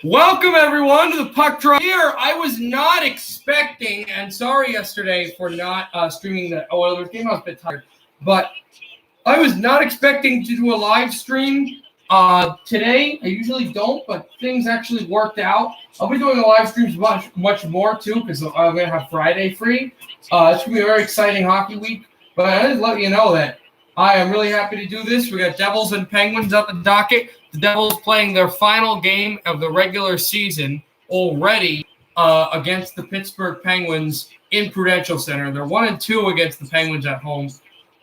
Welcome, everyone, to the Puck Drop. Here, I was not expecting, and sorry yesterday for not streaming the Oilers game. I was a bit tired, but I was not expecting to do a live stream today. I usually don't, but things actually worked out. I'll be doing the live streams much more, too, because I'm going to have Friday free. It's going to be a very exciting hockey week, but I just let you know that I am really happy to do this. We got Devils and Penguins up the docket. The Devils playing their final game of the regular season already against the Pittsburgh Penguins in Prudential Center. They're 1-2 against the Penguins at home.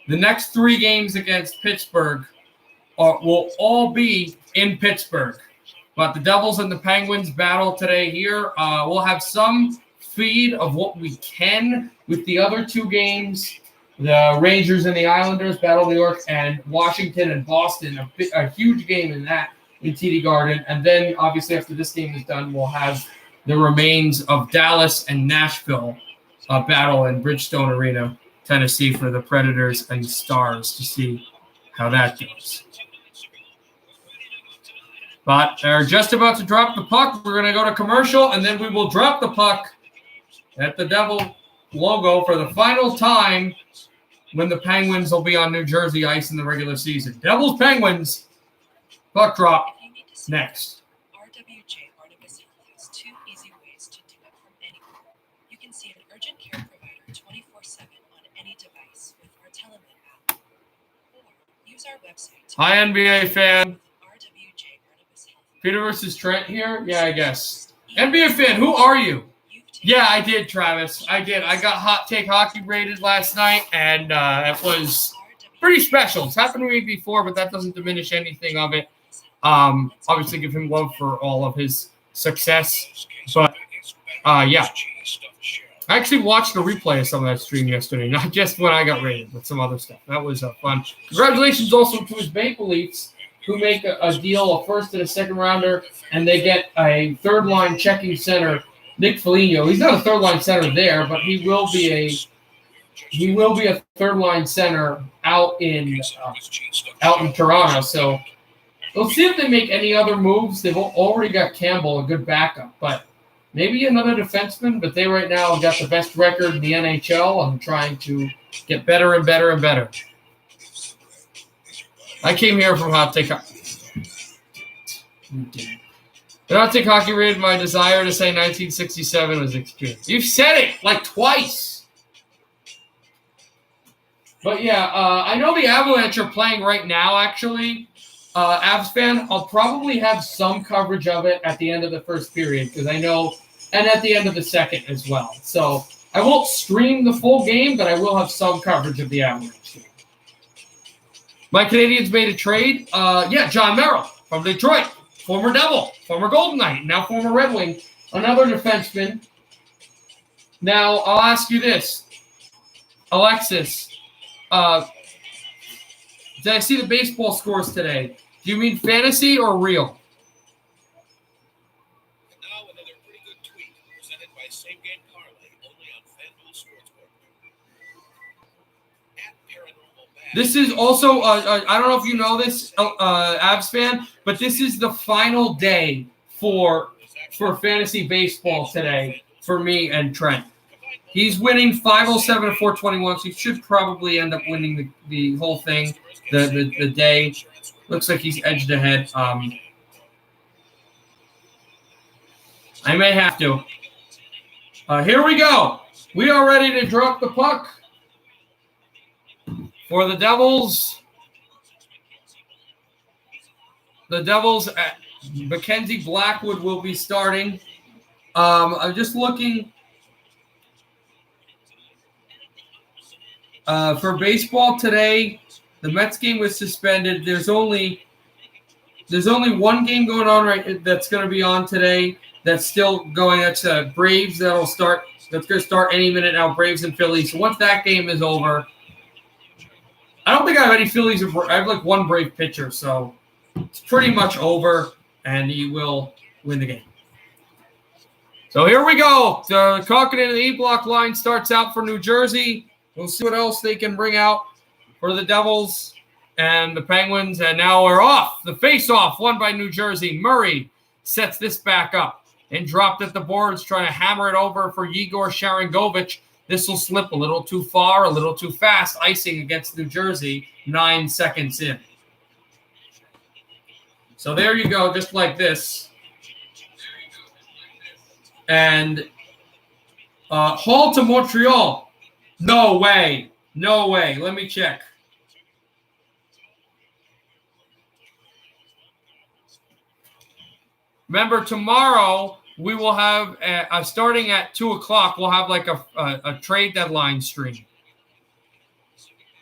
The next 3 games against Pittsburgh will all be in Pittsburgh. But the Devils and the Penguins battle today here. We'll have some feed of what we can with the other 2 games. The Rangers and the Islanders battle New York, and Washington and Boston, a huge game in that in TD Garden. And then, obviously, after this game is done, we'll have the remains of Dallas and Nashville battle in Bridgestone Arena, Tennessee, for the Predators and Stars to see how that goes. But they're just about to drop the puck. We're going to go to commercial, and then we will drop the puck at the Devil logo for the final time when the Penguins will be on New Jersey ice in the regular season. Devils, Penguins, puck drop next. RWJ Barnabas Health has 2 easy ways to do it from anywhere. You can see an urgent care provider 24/7 on any device with our Telemed app, or use our website. Hi, NBA fan. RWJ Barnabas Health. Peter versus Trent here? Yeah, I guess. NBA fan, who are you? Yeah, I did, Travis. I did. I got Hot Take Hockey rated last night, and it was pretty special. It's happened to me before, but that doesn't diminish anything of it. Obviously, give him love for all of his success. But, yeah. I actually watched a replay of some of that stream yesterday, not just when I got rated, but some other stuff. That was fun. Congratulations also to his Maple Leafs, who make a deal, a first and a second rounder, and they get a third-line checking center, Nick Foligno. He's not a third-line center there, but he will be a third-line center out in Toronto. So we'll see if they make any other moves. They've already got Campbell, a good backup, but maybe another defenseman. But they right now have got the best record in the NHL and trying to get better and better and better. I came here from Hot Take Hockey. Hot Take Hockey rated my desire to say 1967 was extreme. You've said it like twice. But yeah, I know the Avalanche are playing right now, actually. Avs fan, I'll probably have some coverage of it at the end of the first period, because I know, and at the end of the second as well. So I won't stream the full game, but I will have some coverage of the Avalanche game. My Canadians made a trade. John Merrill from Detroit. Former Devil, former Golden Knight, now former Red Wing, another defenseman. Now, I'll ask you this. Alexis, did I see the baseball scores today? Do you mean fantasy or real? And now another pretty good tweet presented by Same Game Parlay, only on FanDuel Sportsbook. At Paranormal Bad. This is also, I don't know if you know this, Avs fan, but this is the final day for fantasy baseball today for me and Trent. He's winning 507 to 421, so he should probably end up winning the whole thing, the day. Looks like he's edged ahead. I may have to. Here we go. We are ready to drop the puck for the Devils. The Devils, Mackenzie Blackwood will be starting. I'm just looking for baseball today. The Mets game was suspended. There's only one game going on that's going to be on today. That's still going. That's Braves. That'll start. That's going to start any minute now. Braves and Phillies. So once that game is over, I don't think I have any Phillies. I have like one Brave pitcher, so it's pretty much over, and he will win the game. So here we go. The Kokkinen and the E-block line starts out for New Jersey. We'll see what else they can bring out for the Devils and the Penguins. And now we're off. The face-off won by New Jersey. Murray sets this back up and dropped at the boards, trying to hammer it over for Yegor Sharangovich. This will slip a little too far, a little too fast. Icing against New Jersey, 9 seconds in. So there you go, just like this. And Hall to Montreal. No way. No way. Let me check. Remember, tomorrow we will have, starting at 2 o'clock, we'll have like a trade deadline stream.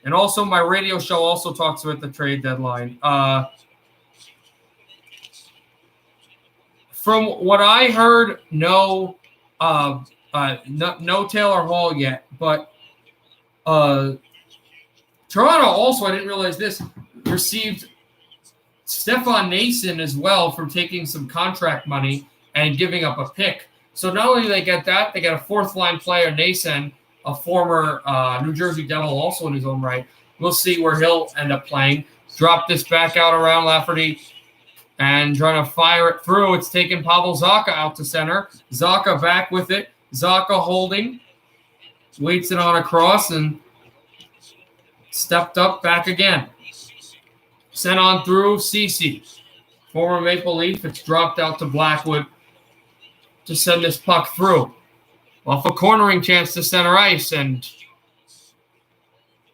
And also my radio show also talks about the trade deadline. From what I heard, no Taylor Hall yet. But Toronto also, I didn't realize this, received Stefan Nason as well from taking some contract money and giving up a pick. So not only do they get that, they get a fourth-line player, Nason, a former New Jersey Devil also in his own right. We'll see where he'll end up playing. Drop this back out around Lafferty and trying to fire it through. It's taking Pavel Zacha out to center. Zacha back with it. Zacha holding. Waits it on across and stepped up back again. Sent on through Cece. Former Maple Leaf. It's dropped out to Blackwood to send this puck through. Off a cornering chance to center ice and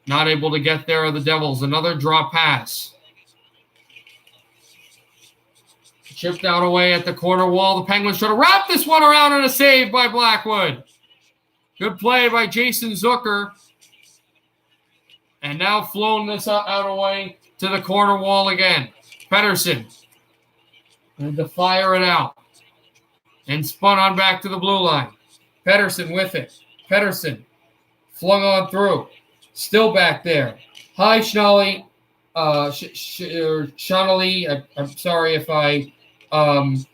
not able to get there are the Devils. Another draw pass. Chipped out away at the corner wall. The Penguins try to wrap this one around and a save by Blackwood. Good play by Jason Zucker. And now flown this out away to the corner wall again. Pettersson. And to fire it out. And spun on back to the blue line. Pettersson with it. Pettersson flung on through. Still back there. Hi, Schnally. Schnally. I'm sorry if I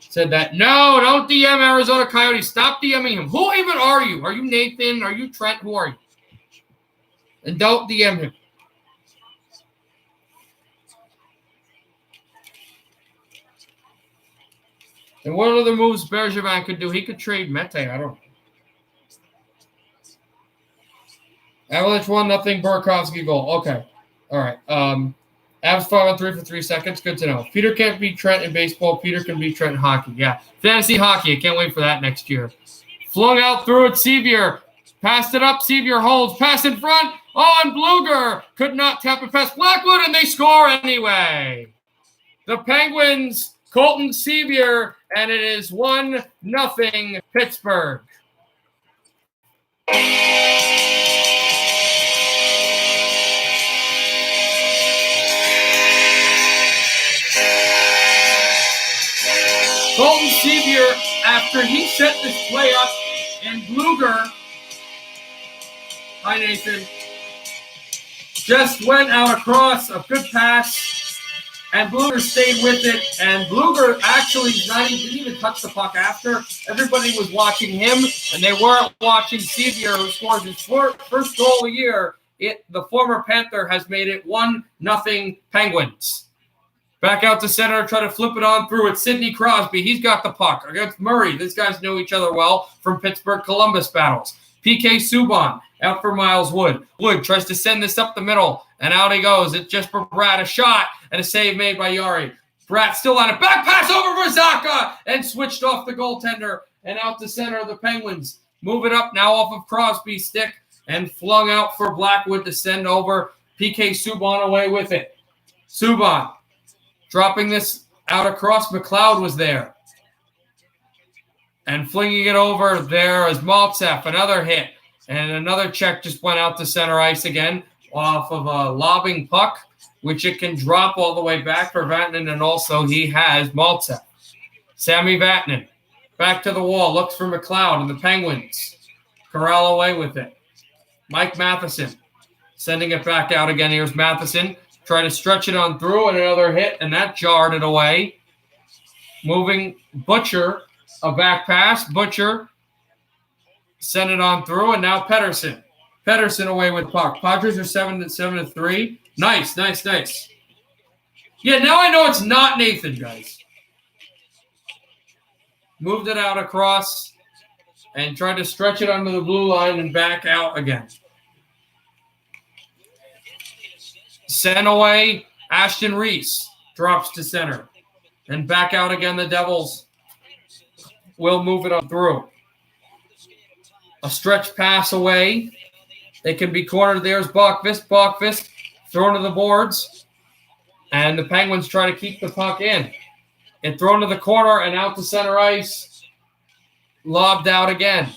said that. No, don't DM Arizona Coyotes. Stop DMing him. Who even are you? Are you Nathan? Are you Trent? Who are you? And don't DM him. And what other moves Bergevin could do? He could trade Mete. I don't know. Avalanche 1-0 Burakovsky goal. Okay. All right. Avs 5-on-3 for 3 seconds. Good to know. Peter can't beat Trent in baseball. Peter can beat Trent in hockey. Yeah. Fantasy hockey. I can't wait for that next year. Flung out through it. Sevier. Passed it up. Sevier holds. Pass in front. Oh, and Bluger could not tap it past Blackwood, and they score anyway. The Penguins, Colton Sevier, and it is 1-0 Pittsburgh. Colton Sevier, after he set this play up, and Bluger, hi Nathan, just went out across, a good pass, and Bluger stayed with it, and Bluger actually didn't even touch the puck after. Everybody was watching him, and they weren't watching Sevier, who scores his first goal of the year. The former Panther has made it 1-0 Penguins. Back out to center, try to flip it on through. It's Sidney Crosby. He's got the puck against Murray. These guys know each other well from Pittsburgh-Columbus battles. PK Subban out for Miles Wood. Wood tries to send this up the middle, and out he goes. It's just for Bratt. A shot and a save made by Yari. Bratt still on it. Back pass over for Zacha and switched off the goaltender and out to center of the Penguins. Move it up now off of Crosby's stick and flung out for Blackwood to send over. PK Subban away with it. Subban dropping this out across. McLeod was there. And flinging it over there is Maltsev. Another hit. And another check just went out to center ice again off of a lobbing puck, which it can drop all the way back for Vatanen. And also he has Maltsev. Sammy Vatanen back to the wall. Looks for McLeod and the Penguins. Corral away with it. Mike Matheson sending it back out again. Here's Matheson. Try to stretch it on through and another hit, and that jarred it away. Moving Butcher, a back pass. Butcher sent it on through, and now Pettersson. Pettersson away with puck. Padres are 7-3. Nice. Yeah, now I know it's not Nathan, guys. moved it out across, and tried to stretch it under the blue line and back out again. Sent away, Ashton Reese drops to center. And back out again, the Devils will move it up through. A stretch pass away. It can be cornered. There's Bachvist. Bachvist thrown to the boards. And the Penguins try to keep the puck in. And thrown to the corner and out to center ice. Lobbed out again.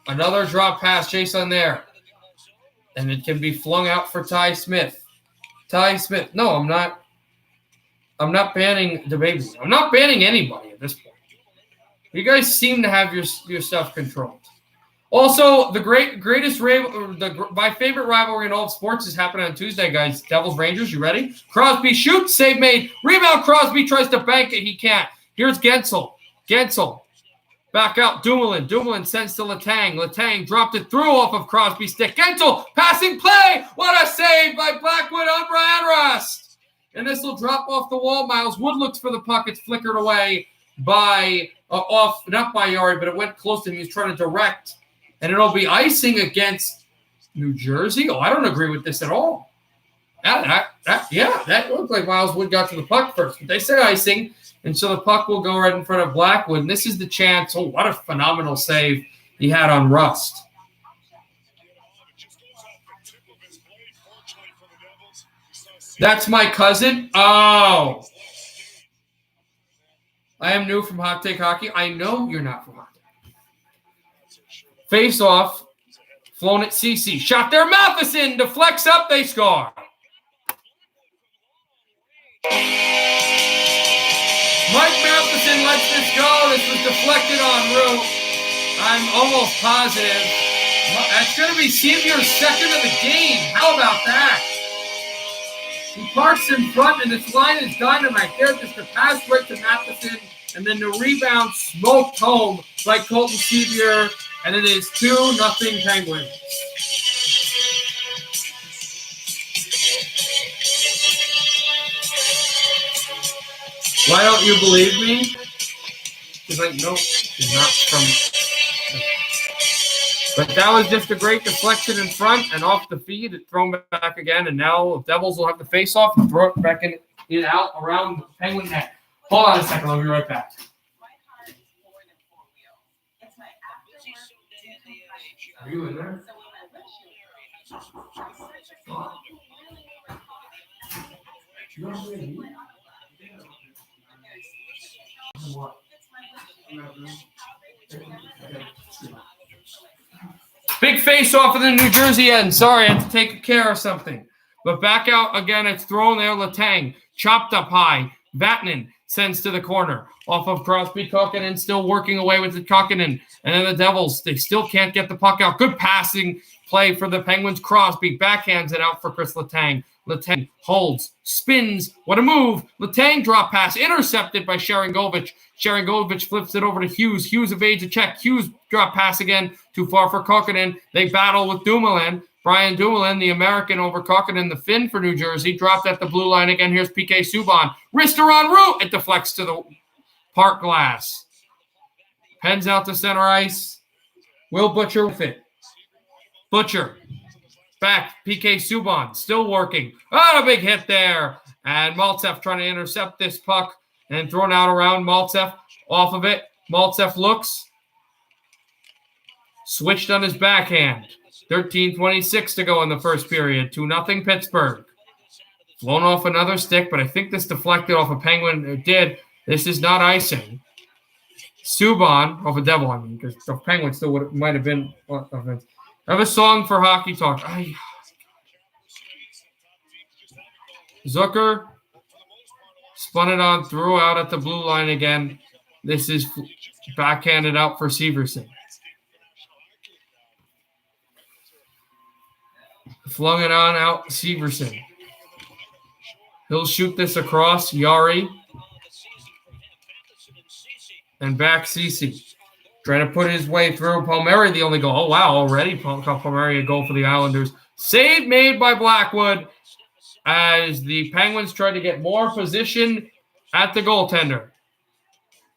Another drop pass, Jason there. And it can be flung out for Ty Smith. Ty Smith. No, I'm not banning the baby. I'm not banning anybody at this point. You guys seem to have your stuff controlled. Also, my favorite rivalry in all of sports is happening on Tuesday, guys. Devils Rangers, you ready? Crosby shoots, save made. Rebound, Crosby tries to bank it. He can't. Here's Gensel. Gensel. Back out, Dumoulin. Dumoulin sends to Letang. Letang dropped it through off of Crosby's stick. Gensel, passing play. What a save by Blackwood on Brian Rust. And this will drop off the wall. Miles Wood looks for the puck. It's flickered away by, not by Yari, but it went close to him. He was trying to direct. And it'll be icing against New Jersey. Oh, I don't agree with this at all. That looked like Miles Wood got to the puck first. But they said icing. And so the puck will go right in front of Blackwood. And this is the chance. Oh, what a phenomenal save he had on Rust. That's my cousin? Oh. I am new from Hot Take Hockey. I know you're not from Hot Take. Face off. Flown at CC. Shot there. Matheson deflects up. They score. Mike Matheson lets this go. This was deflected en route. I'm almost positive. That's going to be Seavier's second of the game. How about that? He parks in front, and this line is dynamite. There's just a pass right to Matheson, and then the rebound smoked home by Colton Sevier, and it is 2-0 Penguins. Why don't you believe me? He's like, no, he's not from. But that was just a great deflection in front and off the feed. It's thrown back again, and now the Devils will have the face-off and throw it back in out around the Penguin net. Hold on a second. I'll be right back. Are you in there? Big face off of the New Jersey end. Sorry, I had to take care of something. But back out again. It's thrown there. Letang chopped up high. Vatanen sends to the corner off of Crosby. Kokkonen still working away with the Kokkonen. And then the Devils, they still can't get the puck out. Good passing play for the Penguins. Crosby backhands it out for Chris Letang. Letang holds, spins. What a move. Letang drop pass intercepted by Sharangovich. Sharangovich flips it over to Hughes. Hughes evades a check. Hughes drop pass again. Too far for Kokkonen. They battle with Dumoulin. Brian Dumoulin, the American over Kokkonen, the Finn for New Jersey. Dropped at the blue line again. Here's PK Subban. Wrister en route. It deflects to the park glass. Pens out to center ice. Will Butcher fit. Butcher. Back. PK Subban. Still working. Oh, a big hit there. And Maltsev trying to intercept this puck. And thrown out around Maltsev. Off of it. Maltsev looks. Switched on his backhand. 13:26 to go in the first period. 2-0 Pittsburgh. Flown off another stick, but I think this deflected off a Penguin. It did. This is not icing. Subban, off a Devil, I mean, because the Penguin still might have been offense. I have a song for Hockey Talk. Zucker spun it on, threw out at the blue line again. This is backhanded out for Severson. Flung it on out, Severson. He'll shoot this across, Yari. And back, Cece. Trying to put his way through. Palmieri, the only goal. Oh, wow, already Palmieri a goal for the Islanders. Save made by Blackwood as the Penguins try to get more position at the goaltender.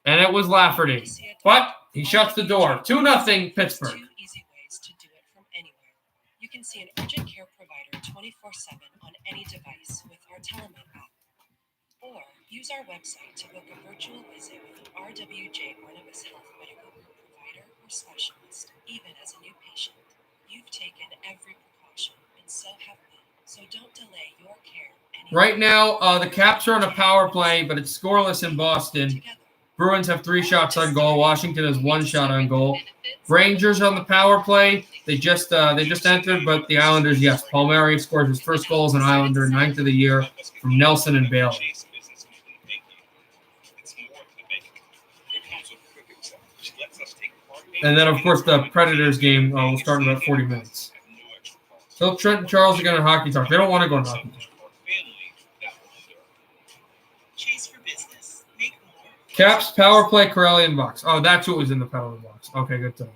And it was Lafferty. But he shuts the door. 2-0 Pittsburgh. Two easy ways to do it from anywhere. You can see an urgent care provider 24/7 on any device with our Telemed app. Or use our website to book a virtual visit with an RWJ Barnabas Health Medical Group provider or specialist, even as a new patient. You've taken every precaution, and so have we. So don't delay your care any Right now, the Caps are on a power play, but it's scoreless in Boston. together. Bruins have 3 shots on goal. Washington has 1 shot on goal. Rangers on the power play. They just entered, but the Islanders, yes. Palmieri scores his first goal as an Islander, 9th of the year, from Nelson and Bailey. And then, of course, the Predators game will start in about 40 minutes. So Trent and Charles are going to hockey talk. They don't want to go to hockey talk. Chase for business. Make more. Caps, power play, Karelian box. Oh, that's what was in the penalty box. Okay, good to know.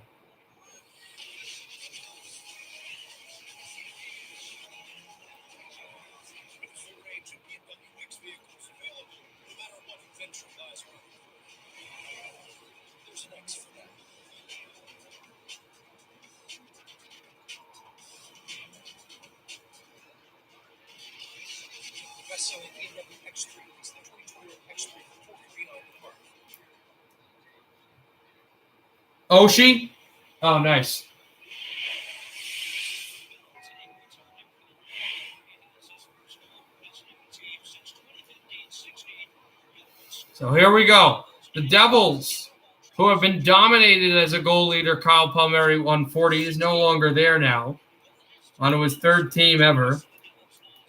Best-selling BMW X3 is the 2020 X3 for $43 car. Oshie? Oh, nice. So here we go. The Devils, who have been dominated as a goal leader, Kyle Palmieri, 140, is no longer there now. Onto his 3rd team ever.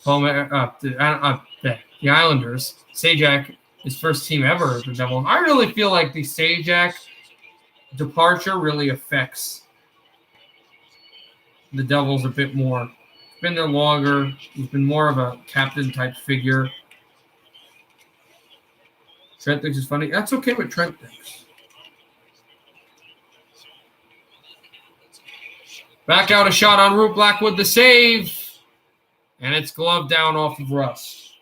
Palmieri, the Islanders. Sajak, his 1st team ever, the Devils. I really feel like the Sajak departure really affects the Devils a bit more. He's been there longer. He's been more of a captain-type figure. Trent thinks it's funny. That's okay with Trent thinks. Back out a shot on Root Blackwood, the save. And it's gloved down off of Russ.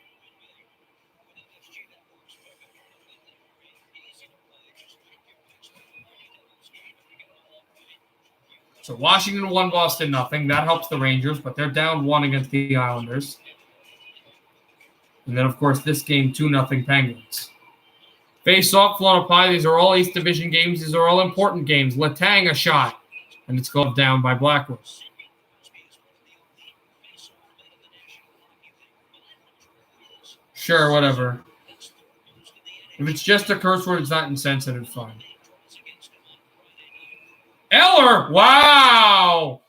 So Washington won, Boston nothing. That helps the Rangers, but they're down 1 against the Islanders. And then, of course, this game, 2-0 Penguins. Face-off, Florida Pie. These are all East Division games. These are all important games. Letang a shot, and it's gloved down by Blackwood. Sure, whatever. If it's just a curse word, it's not insensitive, fine. Eller! Wow!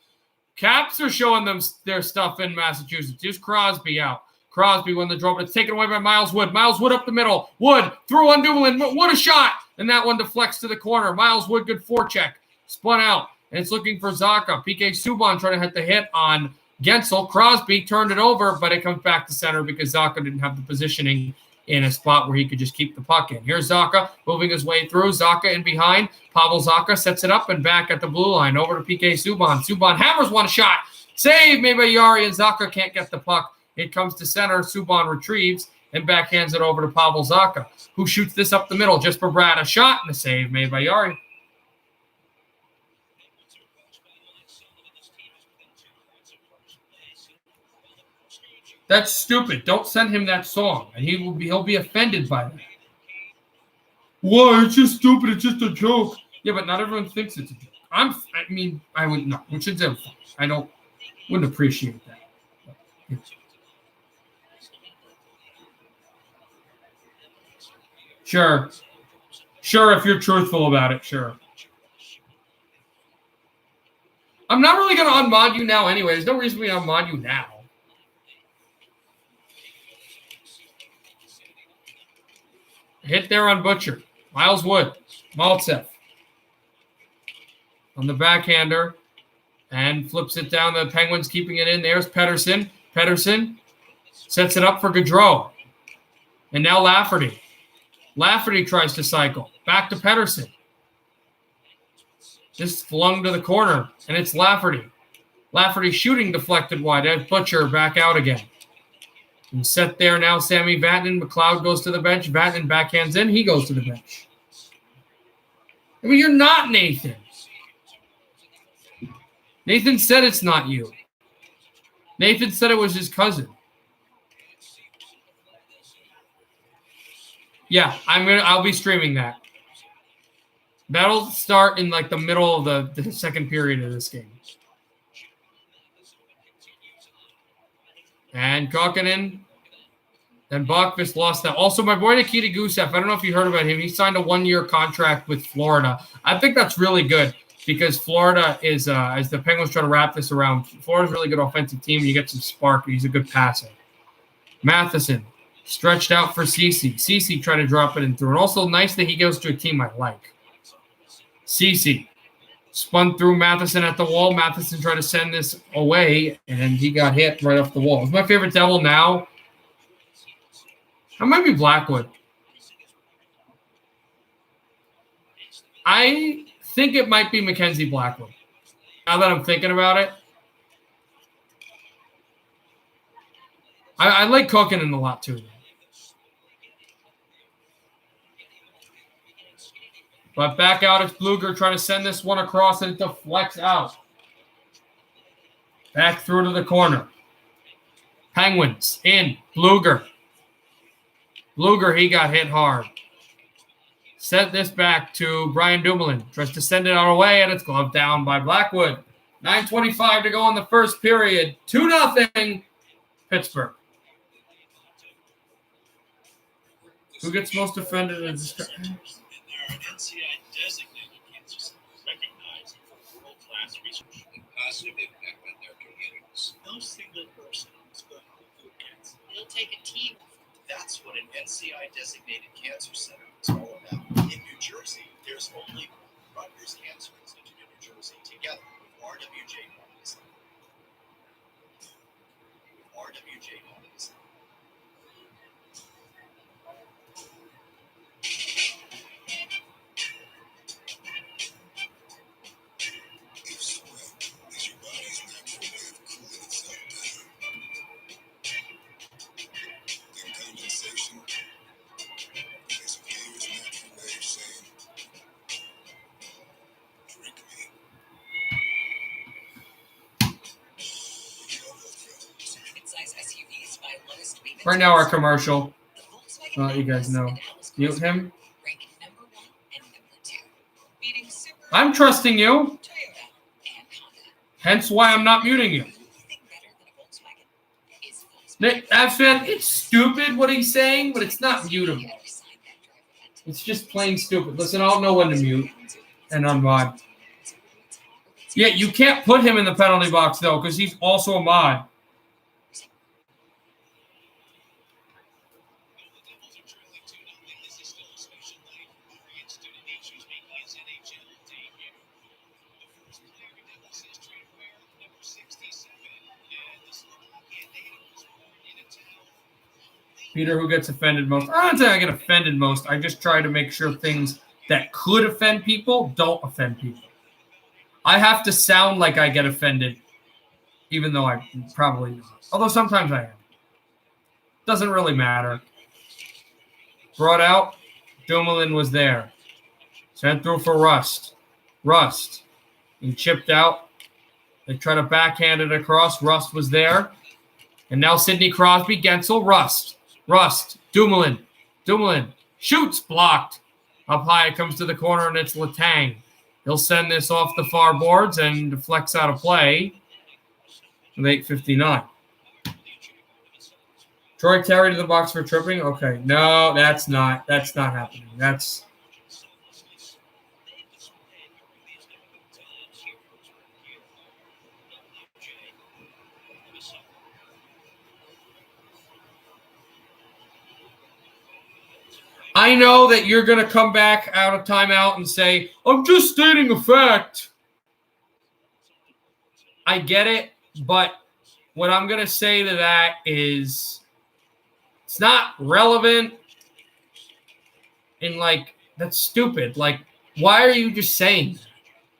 Caps are showing them their stuff in Massachusetts. Here's Crosby out. Crosby won the draw, but it's taken away by Miles Wood. Miles Wood up the middle. Wood through on Dumoulin. What a shot! And that one deflects to the corner. Miles Wood, good forecheck. Spun out. And it's looking for Zaka. PK Subban trying to hit the hit on Gensel. Crosby turned it over, but it comes back to center because Zaka didn't have the positioning in a spot where he could just keep the puck in. Here's Zaka moving his way through. Zaka in behind. Pavel Zaka sets it up and back at the blue line. Over to PK Subban. Subban hammers one shot. Save made by Yari, and Zaka can't get the puck. It comes to center. Subban retrieves and backhands it over to Pavel Zaka, who shoots this up the middle just for Brad. A shot and a save made by Yari. That's stupid. Don't send him that song, and he'll be offended by that. Why? It's just stupid. It's just a joke. Yeah, but not everyone thinks it's a joke. I would not. We should say wouldn't appreciate that. Yeah. Sure. If you're truthful about it, sure. I'm not really going to unmod you now anyway. There's no reason we unmod you now. Hit there on Butcher. Miles Wood. Maltsev. On the backhander. And flips it down. The Penguins keeping it in. There's Pettersson. Pettersson sets it up for Gaudreau. And now Lafferty. Lafferty tries to cycle. Back to Pettersson. Just flung to the corner. And it's Lafferty. Lafferty shooting deflected wide. There's Butcher back out again. And set there now, Sammy Vatanen. McLeod goes to the bench. Vatanen backhands in. He goes to the bench. I mean, you're not Nathan. Nathan said it's not you. Nathan said it was his cousin. Yeah, I'll be streaming that. That'll start in like the middle of the second period of this game. And Kokkonen and Bachvis lost that. Also, my boy Nikita Gusev, I don't know if you heard about him. He signed a 1-year contract with Florida. I think that's really good because Florida is, as the Penguins try to wrap this around, Florida's a really good offensive team. You get some spark. He's a good passer. Matheson stretched out for Ceci. Ceci tried to drop it in through. And also nice that he goes to a team I like. Ceci spun through Matheson at the wall. Matheson tried to send this away, and he got hit right off the wall. It's my favorite Devil now. That might be Blackwood. I think it might be Mackenzie Blackwood. Now that I'm thinking about it. I like Kokkonen a lot too. But back out, it's Bluger trying to send this one across, and it deflects out. Back through to the corner. Penguins in. Bluger. Bluger, he got hit hard. Sent this back to Brian Dumoulin. Tries to send it our way, and it's gloved down by Blackwood. 9:25 to go in the first period. 2-0 Pittsburgh. Who gets most offended in this? There are NCI designated cancer centers recognized for world-class research and positive impact on their communities. No single person is going to cure cancer. It'll take a team. That's what an NCI designated cancer center is all about. In New Jersey, there's only Rutgers Cancer Institute in New Jersey together with RWJ Homes. RWJ Homes. If sweat is your body's natural way of cooling itself down, then condensation is a game's natural way of saying, drink me. Midsize SUVs by lowest maintenance. Right now, our commercial. The Volkswagen You guys know. and Atlas Mute Cruiser him. rank number 1 and number 2, beating Subaru, I'm trusting you. Toyota, and Honda. Hence why I'm not muting you. The only thing better than a Volkswagen is Volkswagen. Nick, Absman, it's stupid what he's saying, but it's not mutable. You ever signed that driver event? It's just plain stupid. Listen, I don't know when to mute and unmod. Yeah, you can't put him in the penalty box, though, because he's also a mod. Peter, who gets offended most? I don't say I get offended most. I just try to make sure things that could offend people don't offend people. I have to sound like I get offended, even though I probably not. Although sometimes I am. Doesn't really matter. Brought out. Dumoulin was there. Sent through for Rust. Rust. And chipped out. They try to backhand it across. Rust was there. And now Sidney Crosby. Gensel. Rust. Dumoulin. Shoots. Blocked. Up high. It comes to the corner, and it's Letang. He'll send this off the far boards and deflects out of play with 8:59. Troy Terry to the box for tripping. Okay. No, that's not happening. That's I know that you're going to come back out of timeout and say, I'm just stating a fact. I get it, but what I'm going to say to that is it's not relevant and, that's stupid. Why are you just saying that?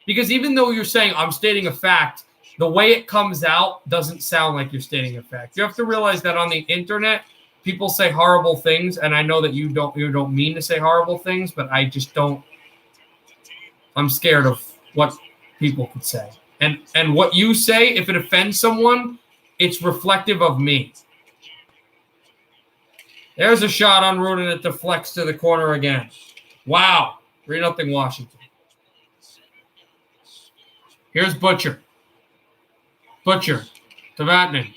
Because even though you're saying I'm stating a fact, the way it comes out doesn't sound like you're stating a fact. You have to realize that on the internet, people say horrible things, and I know that you don't mean to say horrible things, but I just don't. I'm scared of what people could say. And what you say, if it offends someone, it's reflective of me. There's a shot on route, and it deflects to the corner again. Wow. 3-0 Washington. Here's Butcher. Butcher to Vatanen.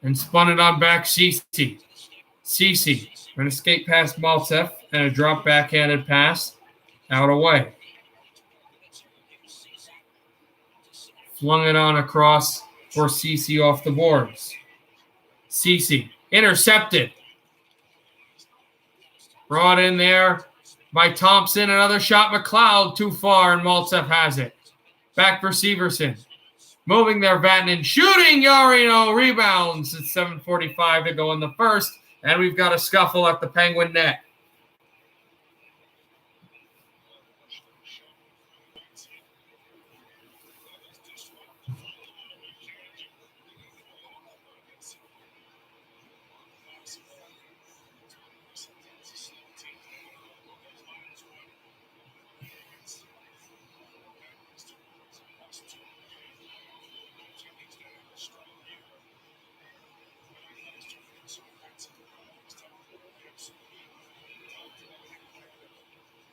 And spun it on back, Cece. Cece. An escape past Maltsev and a drop backhanded pass out away. Flung it on across for Cece off the boards. Cece intercepted. Brought in there by Thompson. Another shot. McLeod too far, and Maltsev has it. Back for Severson. Moving there, Vatanen. Shooting, Yarino rebounds. It's 7:45 to go in the first, and we've got a scuffle at the Penguin net.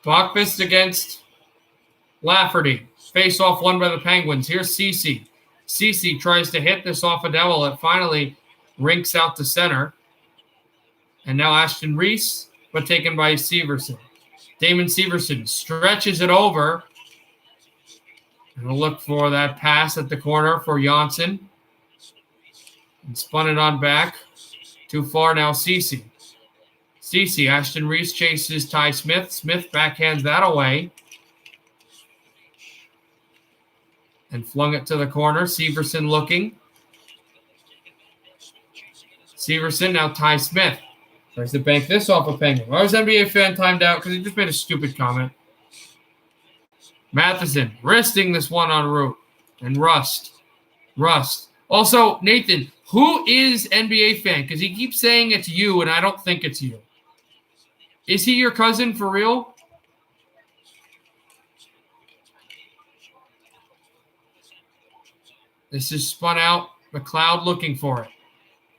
Bachfist against Lafferty. Face-off won by the Penguins. Here's Cece. Cece tries to hit this off a devil. It finally rinks out to center. And now Ashton Reese, but taken by Severson. Damon Severson stretches it over. And we'll look for that pass at the corner for Janssen. And spun it on back. Too far now, Cece. Cece, Ashton Reese chases Ty Smith. Smith backhands that away. And flung it to the corner. Severson looking. Severson, now Ty Smith. Tries to bank this off a Penguin. Why was NBA fan timed out? Because he just made a stupid comment. Matheson, wristing this one en route. And Rust. Also, Nathan, who is NBA fan? Because he keeps saying it's you, and I don't think it's you. Is he your cousin for real? This is spun out. McLeod looking for it.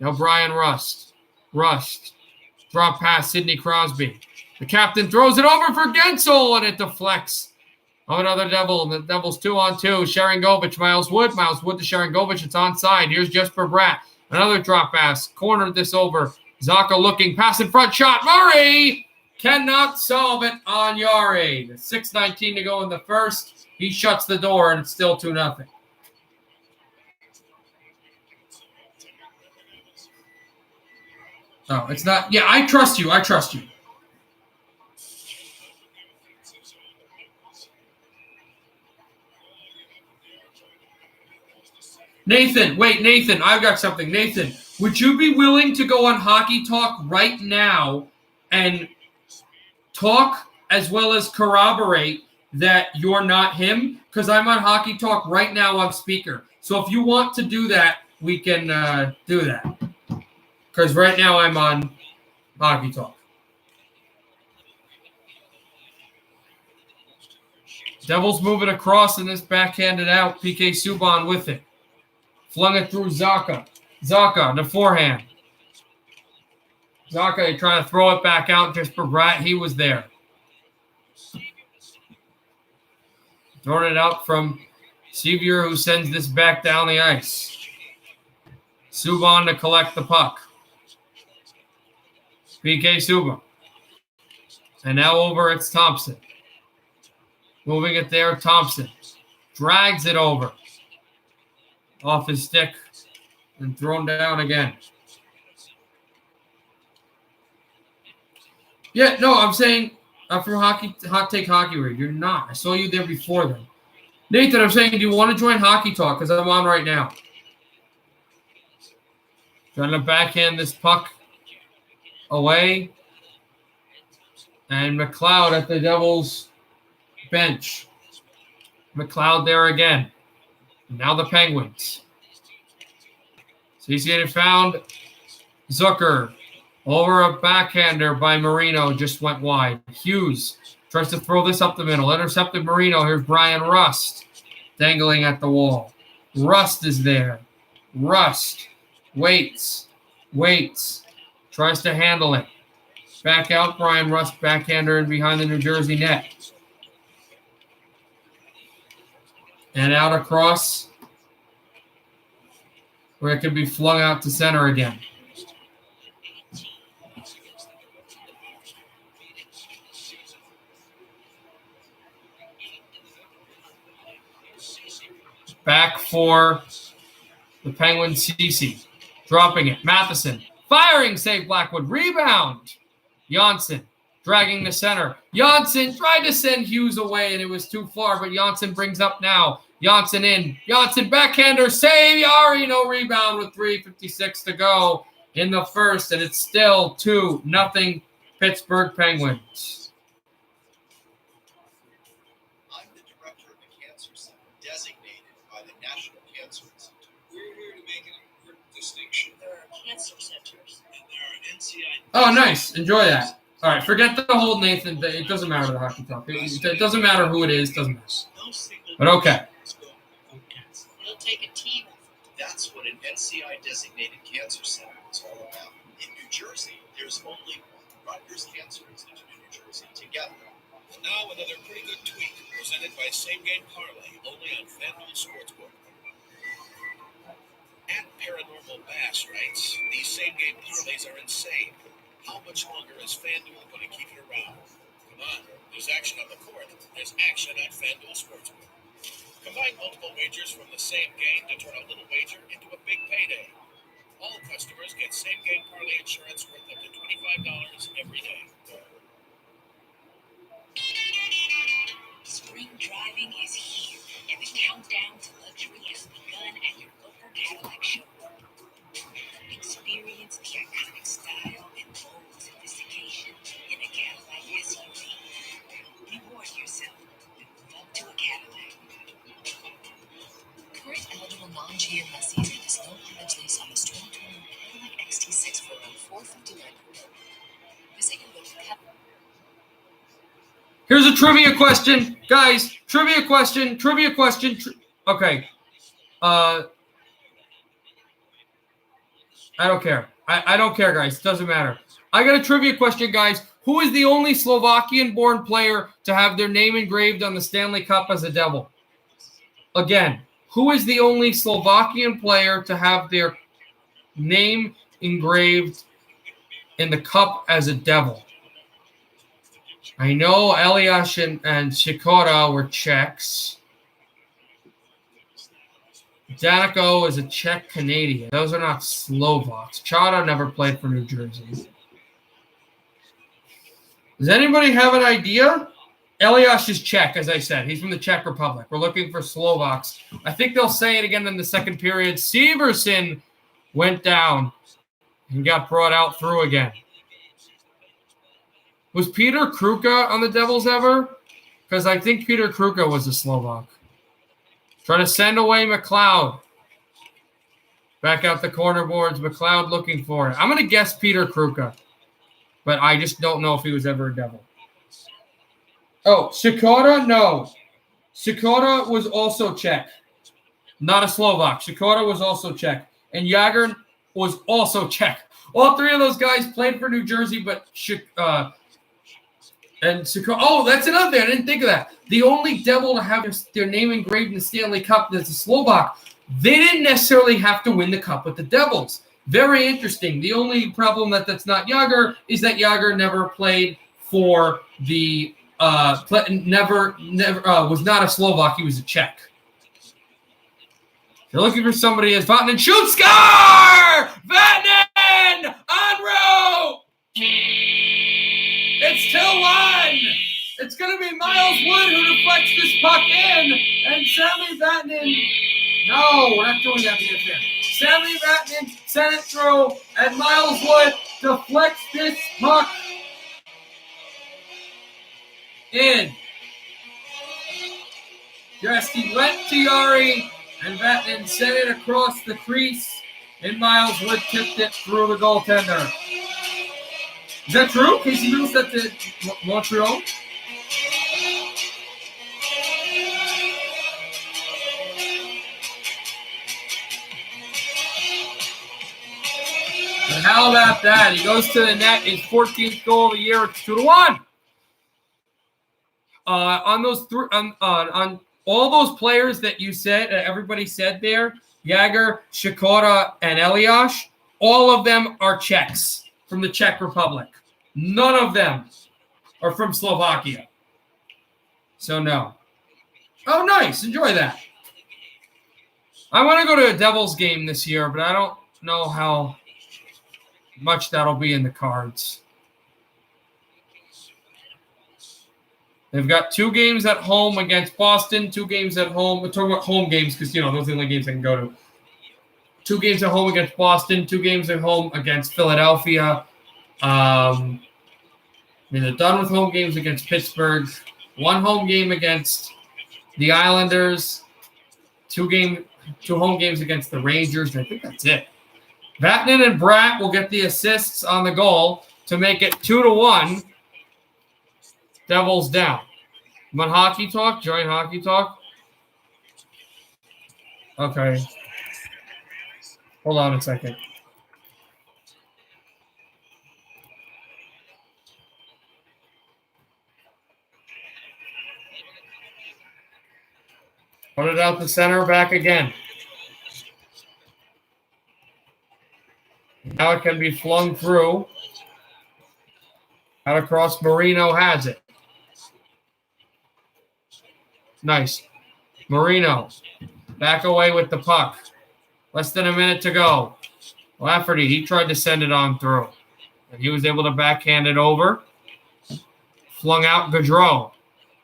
Now Brian Rust. Drop pass, Sidney Crosby. The captain throws it over for Gensel, and it deflects. Oh, another Devil. The Devils 2-on-2. Sharangovich, Miles Wood to Sharangovich. It's onside. Here's Jesper Bratt. Another drop pass. Cornered this over. Zaka looking. Pass in front. Shot. Murray cannot solve it on Yari. 6:19 to go in the first. He shuts the door, and it's still 2-0. No, it's not. Yeah, I trust you. Nathan, I've got something. Nathan, would you be willing to go on Hockey Talk right now and talk as well as corroborate that you're not him? Because I'm on Hockey Talk right now on speaker. So if you want to do that, we can do that. Because right now I'm on Hockey Talk. Devils move it across, and this backhanded out. PK Subban with it. Flung it through Zaka. Zaka, the forehand. Zaka trying to throw it back out just for Bratt. He was there. Throwing it out from Sevier, who sends this back down the ice. Subban to collect the puck. PK Subban. And now over, it's Thompson. Moving it there, Thompson. Drags it over. Off his stick and thrown down again. Yeah, no, I'm saying I'm from Hot Take Hockey Rig. You're not. I saw you there before then. Nathan, I'm saying, do you want to join Hockey Talk? Because I'm on right now. Trying to backhand this puck away. And McLeod at the Devils bench. McLeod there again. Now the Penguins. CC found Zucker. Over a backhander by Marino. Just went wide. Hughes tries to throw this up the middle. Intercepted Marino. Here's Brian Rust dangling at the wall. Rust is there. Rust waits. Tries to handle it. Back out Brian Rust, backhander in behind the New Jersey net. And out across where it can be flung out to center again. Back for the Penguins, Cece. Dropping it. Matheson. Firing save Blackwood. Rebound. Janssen dragging the center. Janssen tried to send Hughes away, and it was too far, but Janssen brings up now. Janssen in. Janssen backhander. Save. Yari. No rebound with 3:56 to go in the first, and it's still 2-0 Pittsburgh Penguins. Cancer centers. And there are NCI. Oh, nice. Enjoy that. All right, forget the whole Nathan. It doesn't matter the hockey talk. It doesn't matter who it is. Doesn't matter. But okay. It'll take a team. That's what an NCI designated cancer center is all about. In New Jersey, there's only one Rutgers Cancer Institute in New Jersey together. Well, now another pretty good tweak presented by Same Game Parlay, only on FanDuel Sportsbook. At Paranormal Bass writes, these same-game parlays are insane. How much longer is FanDuel going to keep it around? Come on, there's action on the court. There's action at FanDuel Sportsbook. Combine multiple wagers from the same game to turn a little wager into a big payday. All customers get same-game parlay insurance worth up to $25 every day. Spring driving is here, and the countdown to luxury has begun at your local Cadillac showroom. Experience the iconic style and bold sophistication in a Cadillac SUV. Reward yourself and move up to a Cadillac. Current eligible non-GM lessees have this low mileage lease on this 2021 Cadillac XT6 for around $459 per month. Visit your local Cadillac. Here's a trivia question, guys. Trivia question. Okay. I don't care. I don't care, guys. It doesn't matter. I got a trivia question, guys. Who is the only Slovakian-born player to have their name engraved on the Stanley Cup as a devil? Again, who is the only Slovakian player to have their name engraved in the cup as a devil? I know Elias and Shikora were Czechs. Daniko is a Czech Canadian. Those are not Slovaks. Chara never played for New Jersey. Does anybody have an idea? Elias is Czech, as I said. He's from the Czech Republic. We're looking for Slovaks. I think they'll say it again in the second period. Severson went down and got brought out through again. Was Peter Kruka on the Devils ever? Because I think Peter Kruka was a Slovak. Trying to send away McLeod. Back out the corner boards. McLeod looking for it. I'm going to guess Peter Kruka. But I just don't know if he was ever a Devil. Oh, Shikora? No. Shikora was also Czech. Not a Slovak. Shikora was also Czech. And Jagr was also Czech. All three of those guys played for New Jersey, but oh, that's another thing. I didn't think of that. The only Devil to have their name engraved in the Stanley Cup that's a Slovak, they didn't necessarily have to win the Cup with the Devils. Very interesting. The only problem that's not Jagr is that Jagr never played for the was not a Slovak. He was a Czech. They're looking for somebody as Vatanen shoots, score! Vatanen on route! It's 2-1. It's going to be Miles Wood who deflects this puck in. And Sammy Vatanen. No, we're not doing that here. Sammy Vatanen sent it through. And Miles Wood deflects this puck in. Jasty went to Yari, and Vatanen sent it across the crease, and Miles Wood tipped it through the goaltender. Is that true? Casey Middleton to Montreal? And how about that? He goes to the net, his 14th goal of the year. It's 2-1. On those on all those players that you said, everybody said there, Jagr, Shikora, and Eliash, all of them are Czechs from the Czech Republic. None of them are from Slovakia. So no. Oh, nice. Enjoy that. I want to go to a Devils game this year, but I don't know how much that'll be in the cards. They've got 2 games at home against Boston, 2 games at home. We're talking about home games because, those are the only games I can go to. 2 games at home against Boston, 2 games at home against Philadelphia. They're done with home games against Pittsburgh. 1 home game against the Islanders. 2 home games against the Rangers. I think that's it. Vatanen and Bratt will get the assists on the goal to make it 2-1. Devils down. Want hockey talk? Join hockey talk? Okay. Hold on a second. Put it out the center, back again. Now it can be flung through. Out across, Marino has it. Nice. Marino back away with the puck. Less than a minute to go. Lafferty, he tried to send it on through. And he was able to backhand it over. Flung out Gaudreau.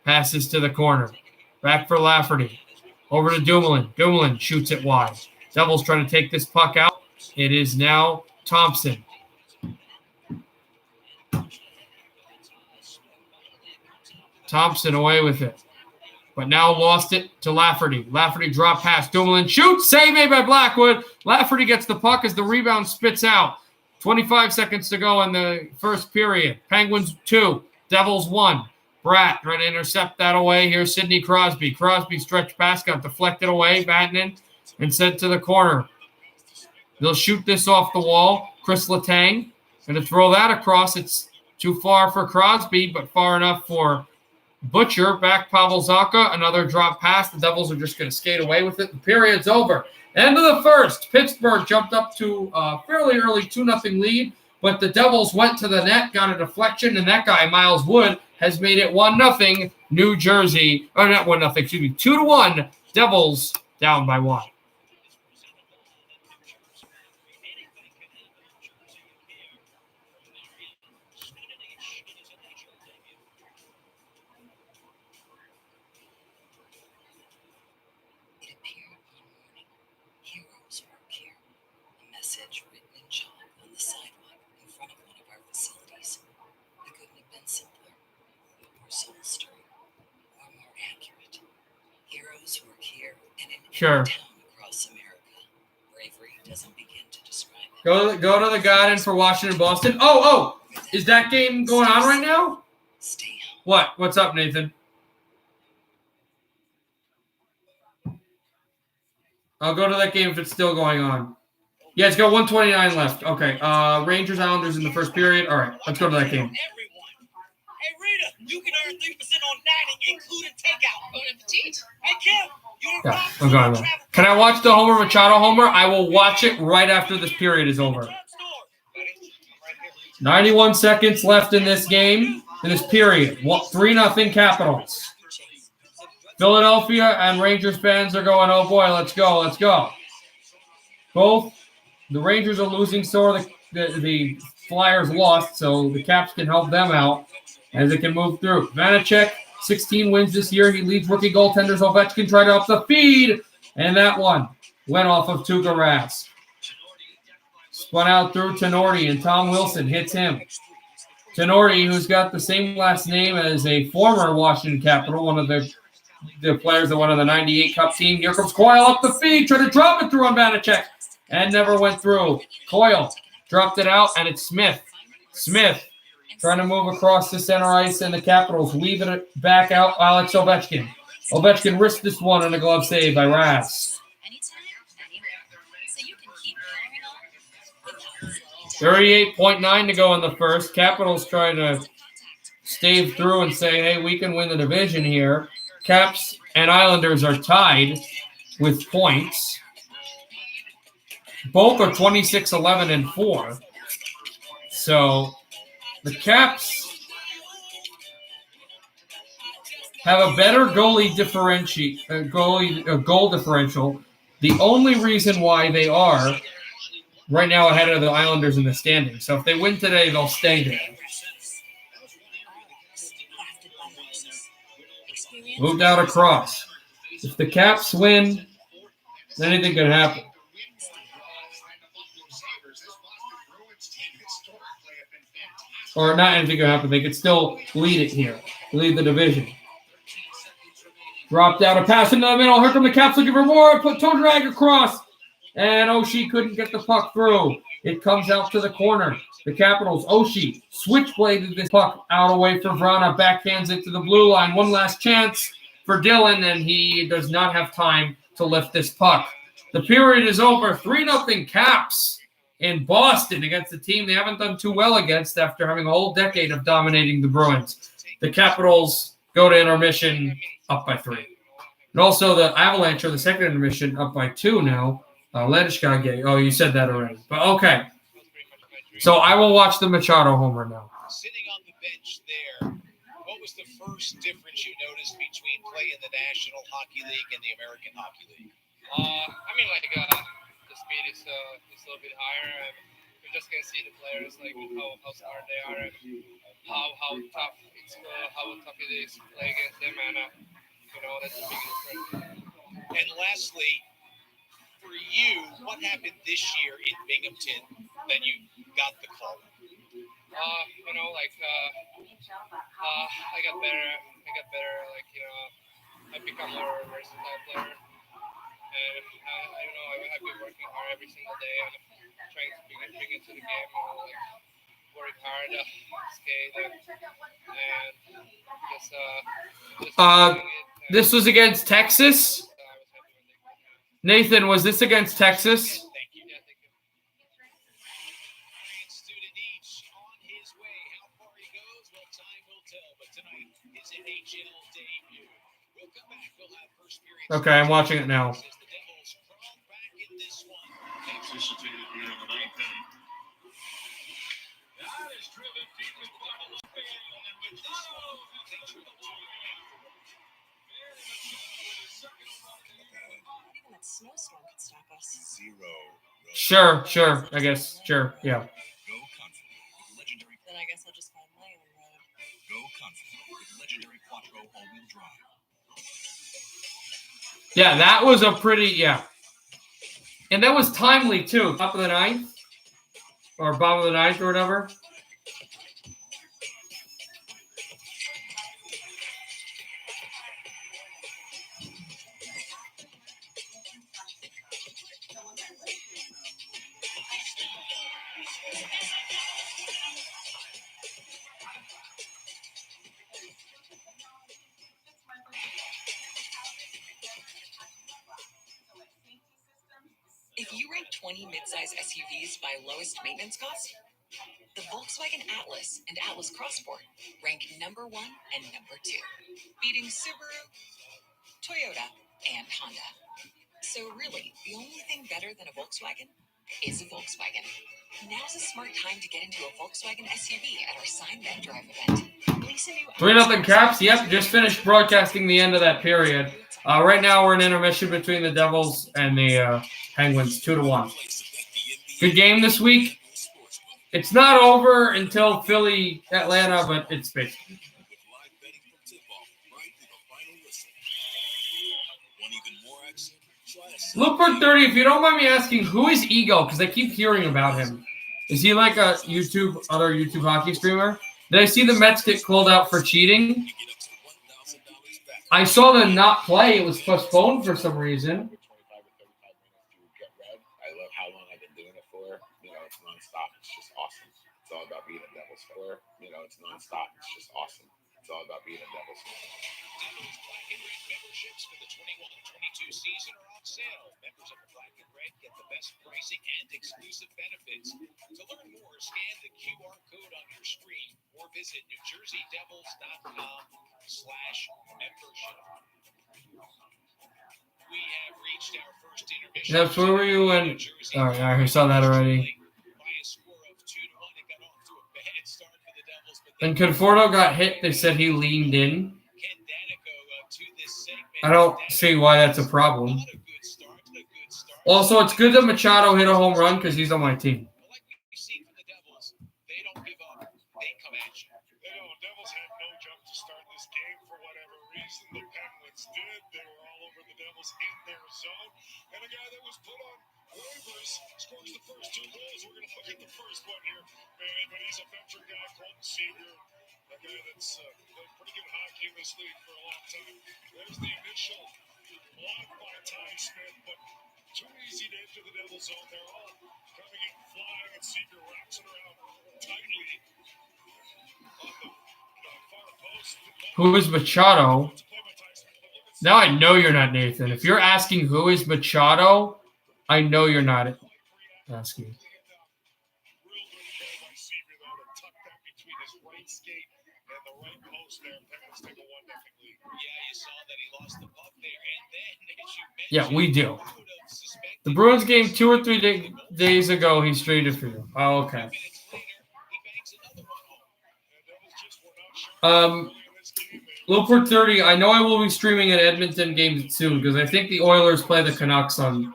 Passes to the corner. Back for Lafferty. Over to Dumoulin. Dumoulin shoots it wide. Devils trying to take this puck out. It is now Thompson. Thompson away with it. But now lost it to Lafferty. Lafferty drop pass. Dumoulin shoots. Save made by Blackwood. Lafferty gets the puck as the rebound spits out. 25 seconds to go in the first period. Penguins 2. Devils 1. Bratt trying to intercept that away. Here's Sidney Crosby. Crosby stretch pass got deflected away. Vatanen and sent to the corner. They'll shoot this off the wall. Chris Letang going to throw that across. It's too far for Crosby, but far enough for Butcher. Back Pavel Zacha. Another drop pass. The Devils are just going to skate away with it. The period's over. End of the first. Pittsburgh jumped up to a fairly early 2-0 lead, but the Devils went to the net, got a deflection, and that guy, Miles Wood, has made it 1-0 New Jersey. Or not 1-0, excuse me. 2-1. Devils down by 1. Sure. Go to the Garden for Washington, Boston. Oh, is that game going on right now? What? What's up, Nathan? I'll go to that game if it's still going on. Yeah, it's got 1:29 left. Okay. Rangers Islanders in the first period. All right, let's go to that game. Hey Rita, you can earn 3% on dining, including takeout. Bon appetit. Hey Kim. Yeah, I'm going. Can I watch the Homer Machado homer? I will watch it right after this period is over. 91 seconds left in this game, in this period. 3-0 Capitals. Philadelphia and Rangers fans are going, oh boy, let's go, let's go. Both the Rangers are losing, so are the Flyers lost, so the Caps can help them out as it can move through. Vanacek, 16 wins this year. He leads rookie goaltenders. Ovechkin tried to up the feed, and that one went off of Tuukka Rask. Spun out through Tenorti, and Tom Wilson hits him. Tenorti, who's got the same last name as a former Washington Capital, one of the the players that went on the 98 Cup team. Here comes Coyle up the feed, trying to drop it through on Vanacek, and never went through. Coyle dropped it out, and it's Smith. Smith trying to move across the center ice, and the Capitals weaving it back out. Alex Ovechkin. Ovechkin risked this one on a glove save by Rask. 38.9 to go in the first. Capitals trying to stave through and say, hey, we can win the division here. Caps and Islanders are tied with points. Both are 26, 11, and 4. So the Caps have a better goal differential. The only reason why they are right now ahead of the Islanders in the standings. So if they win today, they'll stay there. Moved out across. If the Caps win, anything can happen. Or not anything can happen. They could still lead it here. Lead the division. Dropped out a pass into the middle. Here come the Caps looking for more. Put toe drag across. And Oshie couldn't get the puck through. It comes out to the corner. The Capitals, Oshie, switchbladed this puck out away from Vrana. Backhands it to the blue line. One last chance for Dylan, and he does not have time to lift this puck. The period is over. 3-0 Caps in Boston against the team they haven't done too well against after having a whole decade of dominating the Bruins. The Capitals go to intermission up by 3. And also the Avalanche are the second intermission up by 2 now. Ledishkage. Oh, you said that already. But okay. So I will watch the Machado homer now. Sitting on the bench there, what was the first difference you noticed between playing the National Hockey League and the American Hockey League? The speed is a little bit higher, and you're just gonna see the players like how smart they are and how tough it is to play against them, and that's a big difference. And lastly, for you, what happened this year in Binghamton that you got the call? I got better. I become more versatile player. And I've been working hard every single day and trying to bring it to the game. Work hard, skate, and just This was against Texas. Nathan, was this against Texas? Thank you. Yeah, thank you. Student each on his way. How far he goes, well, time will tell. But tonight, his NHL debut. We'll come back. We'll have first period. Okay, I'm watching it now. As the Devils crawl back in this one. Anticipated here on the ninth inning. That is driven deep into the left field, and with this one, they drew the ball out. Very much with his second run. Even that snowstorm could stop us. Sure. I guess. Sure. Yeah. Go confident with legendary. Then I guess I'll just find my own road. Go confident with legendary Quattro all-wheel drive. Yeah, that was a pretty, yeah. And that was timely, too. Top of the ninth. Or bottom of the ninth or whatever. If you rank 20 midsize SUVs by lowest maintenance cost, the Volkswagen Atlas and Atlas Crossport rank number 1 and number 2, beating Subaru, Toyota, and Honda. So really, the only thing better than a Volkswagen is a Volkswagen. Now's a smart time to get into a Volkswagen SUV at our Sign That Drive event. Lease a new 3-0 Caps. Yep, just finished broadcasting the end of that period. Right now we're in intermission between the Devils and the Penguins, 2-1. Good game this week. It's not over until Philly, Atlanta, but it's basically. Lookford 30, if you don't mind me asking, who is Ego? Because I keep hearing about him. Is he like a other YouTube hockey streamer? Did I see the Mets get called out for cheating? I saw them not play. It was postponed for some reason. 25 or 35 minutes to get red. I love how long I've been doing it for. You know, it's nonstop. It's just awesome. It's all about being a Devils fan. You know, it's nonstop. It's just awesome. It's all about being a Devils fan. Devils Black and Red memberships for the 21-22 season are on sale. Members of the Black and Red get the best pricing and exclusive benefits. To learn more, scan the QR code on your screen or visit NewJerseyDevils.com/membership. We have reached our first intermission. Yes, where were you when? All right, I saw that already. By a score of 2-1, it got off to a bad start for the Devils, but When Conforto got hit, they said he leaned in. Ken Danico to this segment. I don't see why that's a problem. Not a good start, a good start. Also, it's good that Machado hit a home run because he's on my team. But like we've seen from the Devils, they don't give up. They come at you. They don't. Devils had no jump to start this game for whatever reason. The Penguins did. They were all over the Devils in their zone. And a guy that was put on waivers scores the first 2 goals. We're going to look at the first one here, man. But he's a veteran guy, Colton Seager. A guy that's played pretty good hockey in this league for a long time. There's the initial block by Ty Smith, but too easy to enter the Devils zone. They're all coming in flying, and Seager wraps it around tightly on the far post. Who is Machado? Now I know you're not Nathan. If you're asking who is Machado, I know you're not asking. Real good play by Seager, though, to tuck that between his right skate and the right post there. Penguins take a 1-0 lead. Yeah, you saw that he lost the puck there. And then, as you mentioned, Yeah, we do. I would have suspected The Bruins game 2 or 3 days ago, he's traded for you. Oh, okay. minutes later, he bangs another one home. And Devils just were not sure Um, in this game. Lopert 30, I know I will be streaming an Edmonton game soon because I think the Oilers play the Canucks on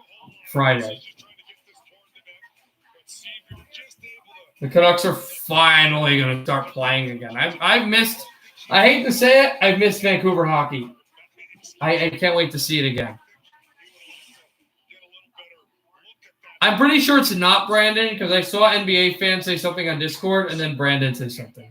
Friday. Just trying to get this toward the net, but Seager just able to. The Canucks are finally going to start playing again. I've missed, I hate to say it, I've missed Vancouver hockey. I can't wait to see it again. I'm pretty sure it's not Brandon because I saw NBA fans say something on Discord and then Brandon say something.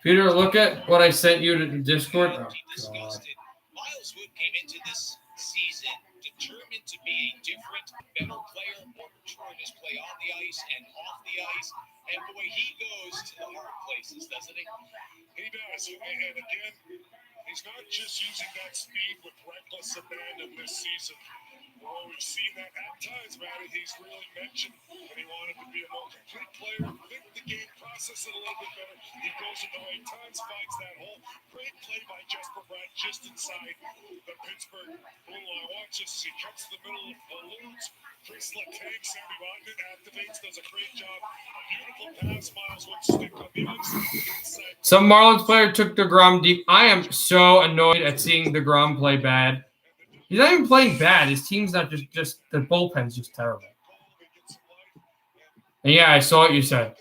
Peter, look at what I sent you to Discord. Oh, He God. discussed it. Miles Wood came into this season determined to be a different, better player, more mature in his play on the ice and off the ice. And boy, he goes to the hard places, doesn't he? He does. And again, he's not just using that speed with reckless abandon this season. Well, we've seen that at times, Matty. He's really mentioned that he wanted to be a more complete player, think the game, process it a little bit better. He goes at the right times, finds that hole. Great play by Jesper Bratt just inside the Pittsburgh blue line. Watch this as he cuts the middle, eludes Chris Letang. Sammy Bogdan activates, does a great job. Beautiful pass, Miles Wood stick on the outside. Some Marlins player took DeGrom deep. I am so annoyed at seeing DeGrom play bad. He's not even playing bad. His team's not just the bullpen's just terrible. And yeah, I saw what you said.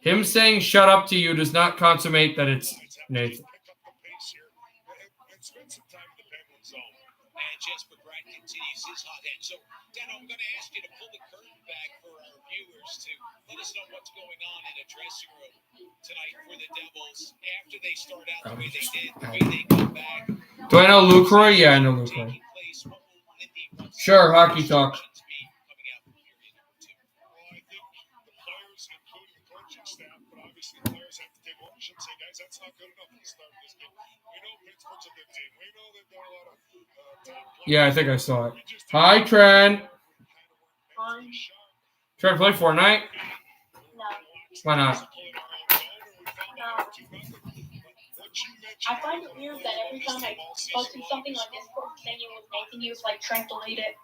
Him saying shut up to you does not consummate that it's Nathan. And Jesper Bratt continues his hot end. So, Dan, I'm going to ask you to pull the curtain back for our viewers to let us know what's going on in the dressing room tonight for the Devils after they start out the way they did, the way they come back. Do I know Luke Roy? Yeah, I know Luke Roy. Taking place, what will Lindy wants Sure, hockey talk. be coming out for period number 2? Well, I think the players, including the coaching staff, but obviously the players have to take ownership and say, guys, that's not good enough to start this game. We know Pittsburgh's a good team. We know they've got a lot of top players. Yeah, I think I saw it. Hi, Trent. Trying to play Fortnite? Why not? I find it weird that every time I posted something on Discord saying it was Nathan, he was like trying to delete it.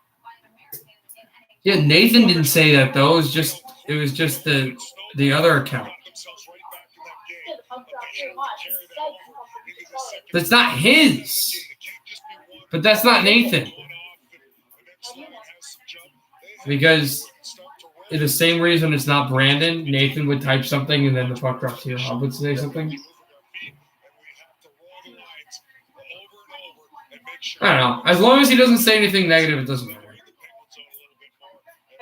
Yeah, Nathan didn't say that though. It was just the other account. Yeah, the pump dropped here. Watch. It said something. That's not his. But that's not Nathan. Because the same reason it's not Brandon, Nathan would type something and then the puck drops here. I would say something. I don't know. As long as he doesn't say anything negative, it doesn't matter.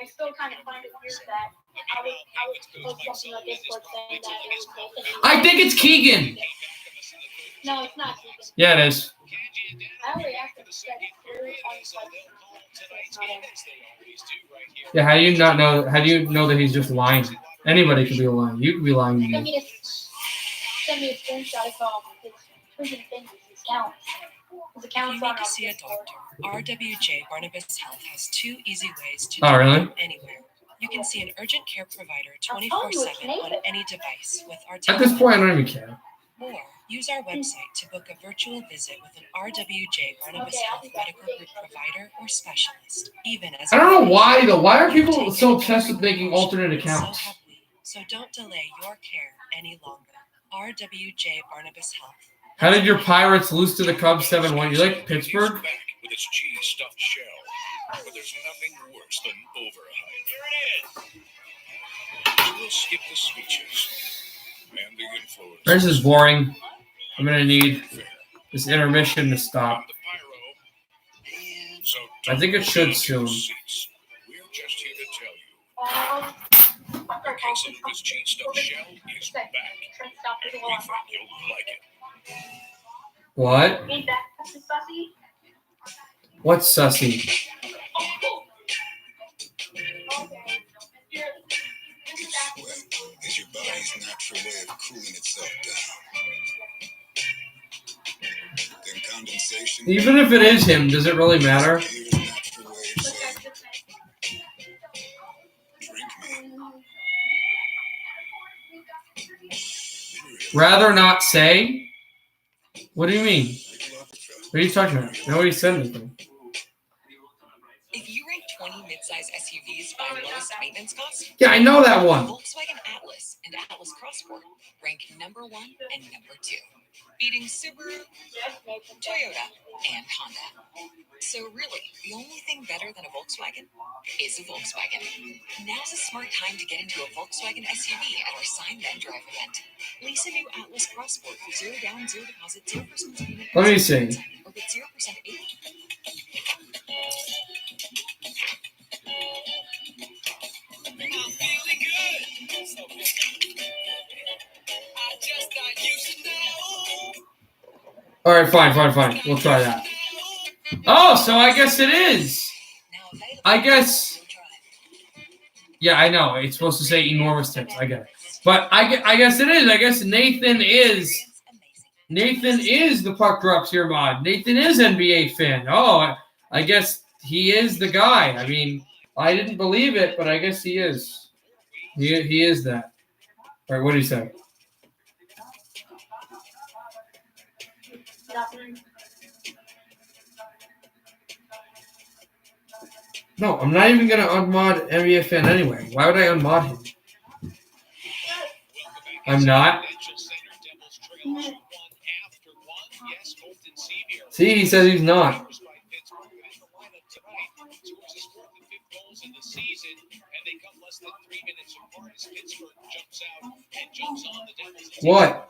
I still kind of find it weird that post something on Discord saying that it was Nathan. I think it's Keegan. No, it's not Keegan. Yeah, it is. I already asked him to check clear on his like, it's not him. Yeah, how do you not know? How do you know that he's just lying? Anybody could be lying. You could be lying to Send me. me a screenshot of his freaking things, his accounts. His If accounts you on need to see a Discord. doctor, RWJ Barnabas Health has 2 easy ways to Oh, do it really? from anywhere. You can see an urgent care provider I'm telling you, 24/7 it's on Nathan. any device with our At this telephone. point, I don't even care. Or use our website to book a virtual visit with an RWJ Barnabas Health medical group provider or specialist, even as I don't know a why though. Why are You've people taken so obsessed with every making precaution, alternate and accounts? So have we. So don't delay your care any longer. RWJ Barnabas Health. How did your Pirates lose to the Cubs 7-1? You like Pittsburgh? Back with its cheese stuffed shell. But there's nothing worse than overhype. Here it is. We'll skip the speeches and the influence. This is boring. I'm gonna need this intermission to stop. So I think it should don't soon. get seats. We're just here to tell you. The case of this cheese stuffed shell is back. And we think you'll like it. What? Ain't that sussy? What's sussy? Okay. Sweat is your body's natural way of cooling itself down. Then condensation Even if it is him, does it really matter? is your natural way of saying, drink me. Rather not say? What do you mean? What are you talking about? Nobody said anything. If you rank 20 midsize SUVs by lowest maintenance cost, Yeah, I know that one. Volkswagen Atlas and Atlas Crossport rank number 1 and number 2, beating Subaru, Toyota, and Honda. So really, the only thing better than a Volkswagen is a Volkswagen. Now's a smart time to get into a Volkswagen SUV at our Sign Then Drive event. Lease a new Atlas Crossport for 0 down, 0 deposit, 0% payment. Let me see. Or get 0% APR. I'm feeling good. So good. I just got used to know. All right, fine. We'll try that. Oh, so I guess it is. I guess. Yeah, I know. It's supposed to say enormous tips. I get it. But I guess it is. I guess Nathan is the Puck Drops Here mod. Nathan is NBA fan. Oh, I guess he is the guy. I mean, I didn't believe it, but I guess he is. He is that. All right, what do you say? No, I'm not even going to unmod NBA fan anyway. Why would I unmod him? I'm not. See, he says he's not. What?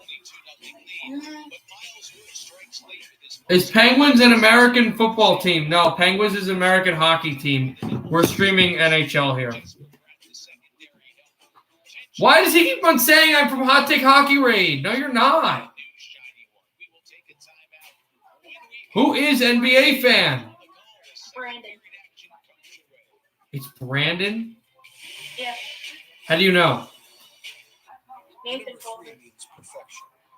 Is Penguins an American football team? No, Penguins is an American hockey team. We're streaming NHL here. Why does he keep on saying I'm from Hot Take Hockey Raid? No, you're not. Who is NBA fan? Brandon. It's Brandon? Yeah. How do you know? Nathan told me.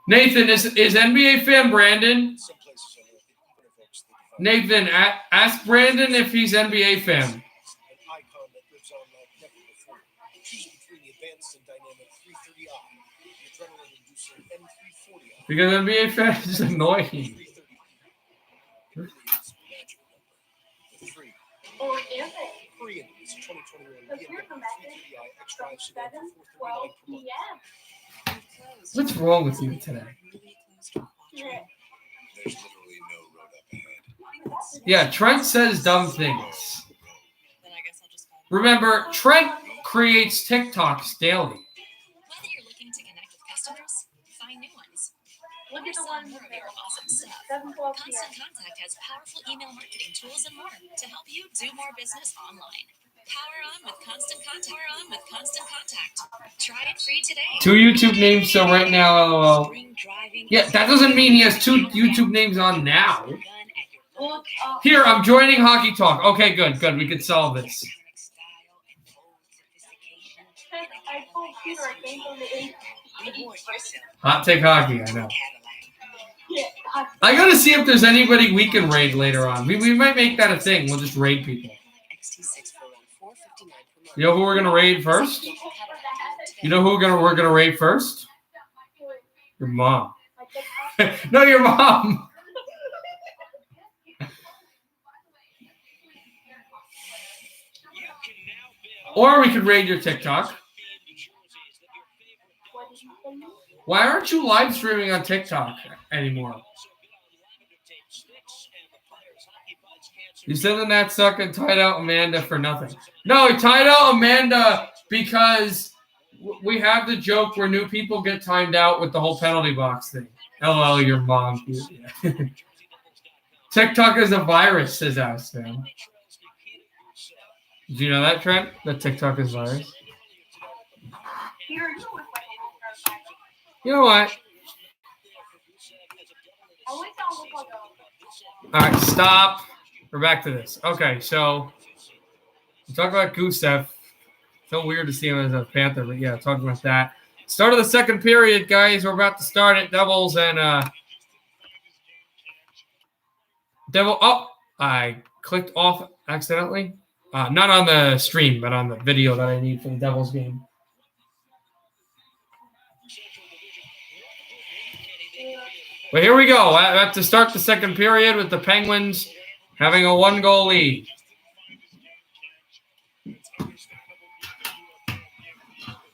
Nathan, is NBA fan Brandon? Nathan, ask Brandon if he's NBA fan. Because NBA fan is annoying. Or is it? Because you're from back then. 7, 12 p.m. What's wrong with you today? Yeah. There's literally no road up ahead. Yeah, Trent says dumb things. Remember, Trent creates TikToks daily. Whether you're looking to connect with customers, find new ones, Look at the sell one more of your awesome stuff, 7, 12 p.m. Constant Contact has powerful email marketing tools and more to help you do more business online. Power on with constant contact. Power on with constant contact. Try it free today. 2 YouTube names, so right now, LOL. Drink driving. Yeah, that doesn't mean he has 2 YouTube names on now. Gun at your local Here, I'm joining Hockey Talk. Okay, good. We can solve this. I told Peter I came from the 80s. Hot take hockey, I know. Yeah, I gotta see if there's anybody we can raid later on. We might make that a thing. We'll just raid people. You know who we're gonna raid first? You know who we're gonna raid first? Your mom. No, your mom. Or we could raid your TikTok. Why aren't you live streaming on TikTok anymore? You said the Nats suck and tied out Amanda for nothing. No, he tied out Amanda because we have the joke where new people get timed out with the whole penalty box thing. LOL, your mom. TikTok is a virus, says us, man. Did you know that, Trent? That TikTok is a virus? You know what? All right, stop. We're back to this. Okay, so we talk about Gusev. So weird to see him as a Panther, but yeah, talking about that. Start of the second period, guys. We're about to start it. Devils and Devil. Oh, I clicked off accidentally. Not on the stream, but on the video that I need for the Devils game. But here we go. I have to start the second period with the Penguins having a 1-goal lead.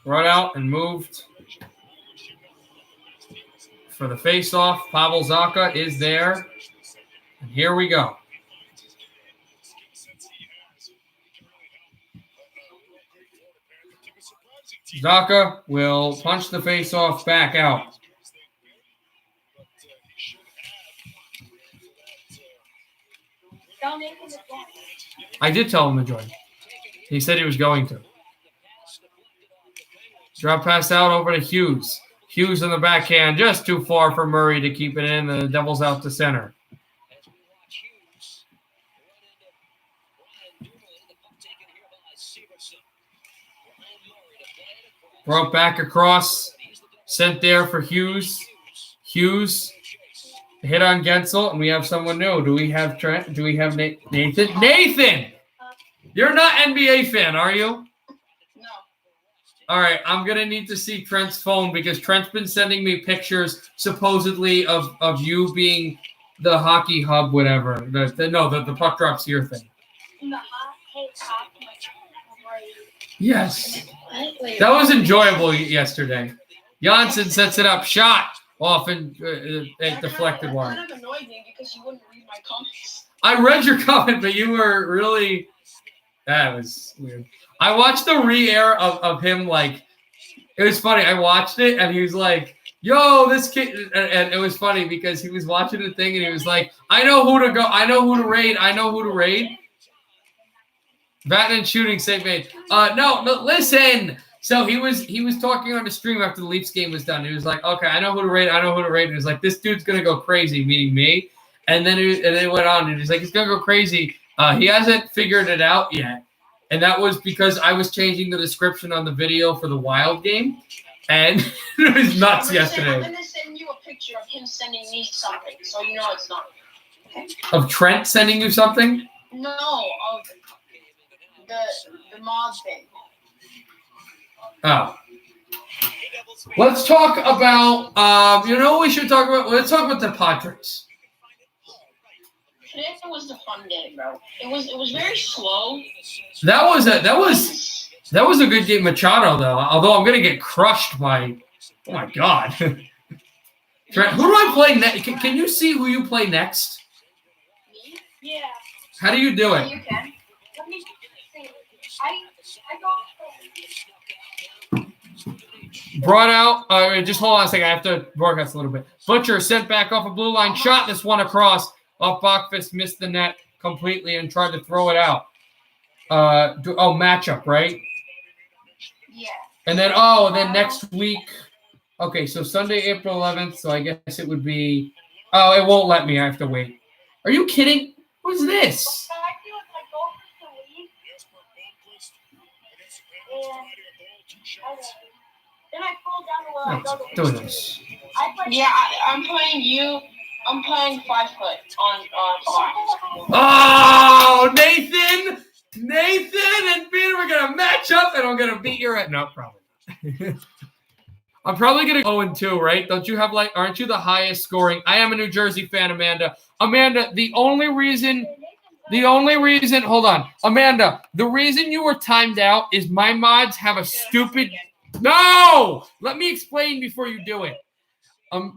Brought out and moved for the face-off. Pavel Zacha is there. And here we go. Zacha will punch the face-off back out. I did tell him to join. He said he was going to. Drop pass out over to Hughes. Hughes in the backhand, just too far for Murray to keep it in. The Devils out to center. Brought back across. Sent there for Hughes. Hughes hit on Gensel, and we have someone new. Do we have Trent? Do we have Nathan? Nathan! You're not NBA fan, are you? No. All right, I'm going to need to see Trent's phone because Trent's been sending me pictures supposedly of you being the hockey hub, whatever. The puck drops here thing. In the hot, Yes. That was enjoyable yesterday. Janssen sets it up. Shot off and it deflected wide. That kind of annoyed me because you wouldn't read my comments. I read your comment, but you were really... That was weird. I watched the re-air of him, like... It was funny. I watched it, and he was like, yo, this kid... And it was funny because he was watching the thing, and he was like, I know who to go. I know who to raid. I know who to raid. Batting and shooting, save made. No, listen. So he was talking on the stream after the Leafs game was done. He was like, okay, I know who to raid. I know who to raid. And he was like, this dude's going to go crazy, meaning me. And then it went on, and he's like, he's going to go crazy. He hasn't figured it out yet. And that was because I was changing the description on the video for the Wild game. And it was nuts yesterday. I'm going to send you a picture of him sending me something, so you know it's not. Okay? Of Trent sending you something? No, of the mob thing. Oh. Let's talk about, you know what we should talk about? Let's talk about the Padres. Today was a fun day, bro. It was very slow. That was a good game, Machado, though. Although I'm gonna get crushed by, oh my god. Trent, who do I play next? Can you see who you play next? Me? Yeah. How do you do Yeah, it? you can. Let me see. I go. Brought out. Just hold on a second. I have to broadcast a little bit. Butcher sent back off a blue line shot. This one across. Off Bachfist missed the net completely and tried to throw it out. matchup, right? Yeah. And then next week. Okay, so Sunday, April 11th. So I guess it would be. Oh, it won't let me. I have to wait. Are you kidding? What's this? Can I see what my goal is to leave? Jesper Bohlquist against the Penguins Yeah. tonight. He had goal, 2 shots. Then I fall down the well. I go to Doing this. I'm playing you. I'm playing 5 foot on five. Oh, Nathan and Peter are gonna match up, and I'm gonna beat your. No, probably. I'm probably gonna go 0-2, right? Don't you have aren't you the highest scoring? I am a New Jersey fan, Amanda. Amanda, the only reason, hold on. Amanda, the reason you were timed out is my mods have a stupid. No! Let me explain before you do it.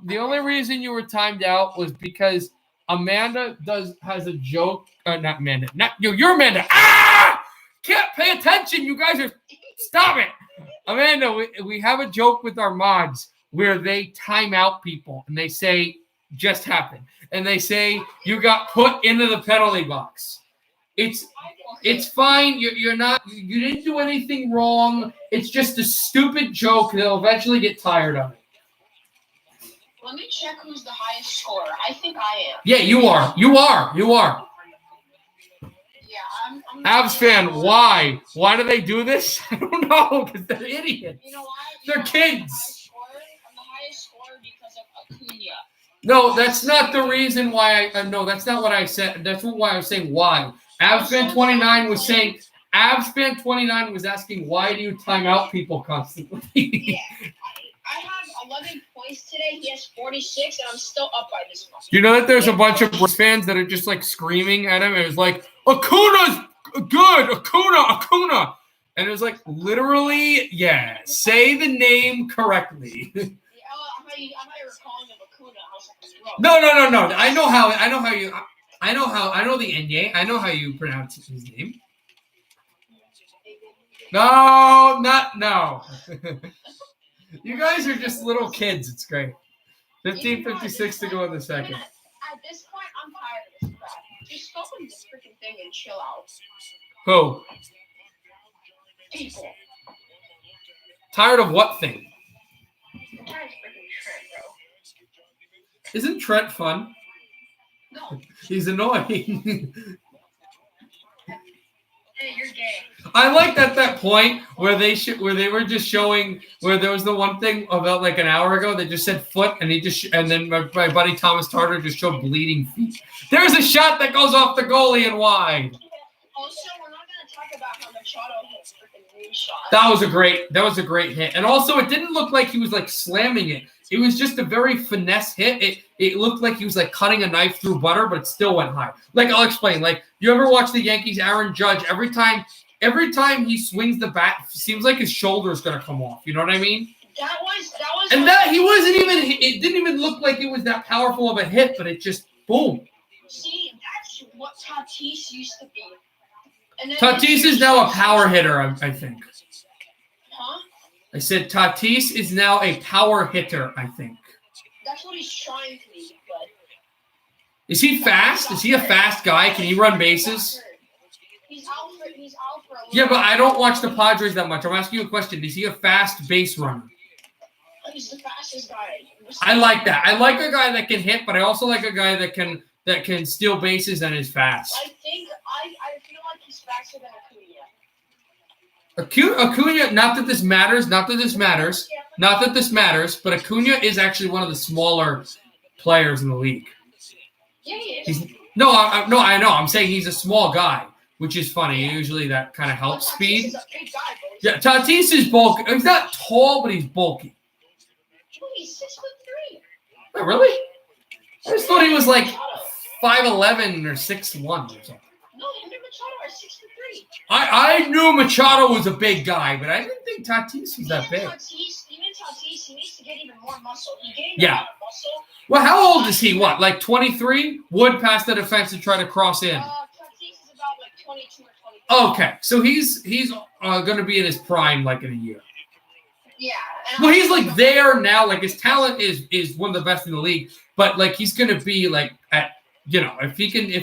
The only reason you were timed out was because Amanda has a joke. Not Amanda. Not you. You're Amanda. Ah! Can't pay attention. You guys are. Stop it. Amanda, we have a joke with our mods where they time out people and they say, just happened. And they say, you got put into the penalty box. It's fine. You didn't do anything wrong. It's just a stupid joke. They'll eventually get tired of it. Let me check who's the highest scorer. I think I am. Yeah, you are. Yeah, I'm Avs fan, why? Why do they do this? I don't know, because they're idiots. You know why? They're kids. I'm the highest scorer because of Acuna. No, that's not the reason why no, that's not what I said. That's why I was saying why. Avs fan 29 was saying, Avs fan 29 was asking, why do you time out people constantly? Yeah. I have 11 points today. He has 46, and I'm still up by this much. You know that there's a bunch of Bruce fans that are just like screaming at him. It was like, Acuna's good. Acuna. And it was like, literally, yeah, say the name correctly. Yeah, I thought you were calling him Acuna. I was like, No. I know the Enye. I know how you pronounce his name. No. You guys are just little kids. It's great. 15:56 to go in the second. At this point, I'm tired of this crap. Just open this freaking thing and chill out. Who? People. Tired of what thing? I'm tired of freaking Trent, bro. Isn't Trent fun? No. He's annoying. Hey, you're gay. I liked at that point where they were just showing where there was the one thing about like an hour ago that just said foot and then my buddy Thomas Tartar just showed bleeding feet. There's a shot that goes off the goalie and wide. Also, we're not going to talk about how Machado hits freaking knee shot. That was a great hit. And also it didn't look like he was like slamming it. It was just a very finesse hit. It looked like he was like cutting a knife through butter, but it still went high. Like I'll explain. Like you ever watch the Yankees, Aaron Judge, every time he swings the bat, seems like his shoulder's gonna come off. You know what I mean? That was And that he wasn't even it didn't even look like it was that powerful of a hit, but it just boom. See, that's what Tatis used to be. And then Tatis is now a power hitter, I think. Huh? I said Tatis is now a power hitter, I think. That's what he's trying to be, but Is he fast? Is he a fast guy? Can he run bases? he's out for a little Yeah, but I don't watch the Padres that much. I'm asking you a question. Is he a fast base runner? He's the fastest guy. I like that. I like a guy that can hit, but I also like a guy that can steal bases and is fast. I feel like he's faster than Acuna, not that this matters, but Acuna is actually one of the smaller players in the league. Yeah, he is. I know. I'm saying he's a small guy, which is funny. Usually that kind of helps Tatis speed. is a big guy, bro. Yeah, Tatis is bulky. He's not tall, but he's bulky. He's 6'3". Oh, really? I just thought he was like 5'11" or 6'1" or something. No, him and Machado are 6'3". I knew Machado was a big guy, but I didn't think Tatis was that big. Even Tatis, he needs to get even more muscle. He gained Yeah. a lot of muscle. Well, how old is he? What, like 23? Would pass the defense and try to cross in. Tatis is about like 22 or 23. Okay, so he's going to be in his prime like in a year. Yeah. Well, he's like there now. Like his talent is one of the best in the league, but like he's going to be like at if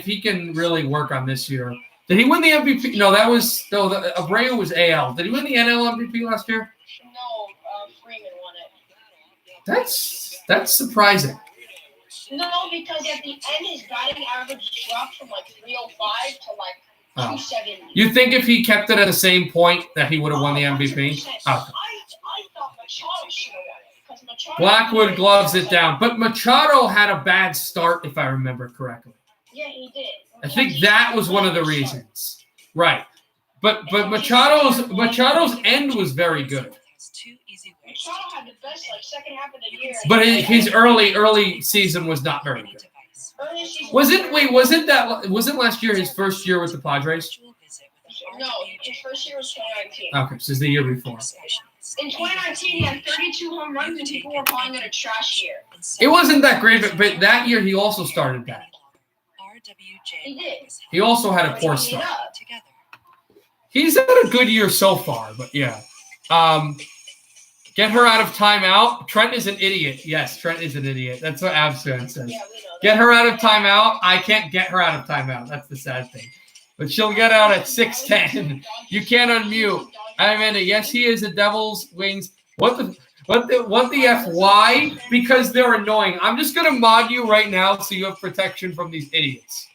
he can really work on this year, Did he win the MVP? No, that was Abreu was AL. Did he win the NL MVP last year? No, Freeman won it. That's surprising. No, because at the end his batting average dropped from like 305 to like 270. You think if he kept it at the same point that he would have won the MVP? Okay. I thought Machado should have won it. Because Machado Blackwood gloves it down. But Machado had a bad start, if I remember correctly. Yeah, he did. I think that was one of the reasons. Right. But Machado's end was very good. Machado had the best second half of the year. But his early season was not very good. Wasn't last year his first year with the Padres? No, his first year was 2019. Okay, so it's the year before. In 2019, he had 32 home runs, and people were calling it a trash year. It wasn't that great, but that year he also started bad. He did. He also had a poor start. He's had a good year so far, but yeah. Get her out of timeout. Trent is an idiot. Yes, Trent is an idiot. That's what Absent says. Yeah, Get her out of timeout. I can't get her out of timeout. That's the sad thing. But she'll get out at 6:10. You can't unmute. Amanda, yes, he is a Devil's Wings. What the F? Why? Because they're annoying. I'm just gonna mod you right now so you have protection from these idiots.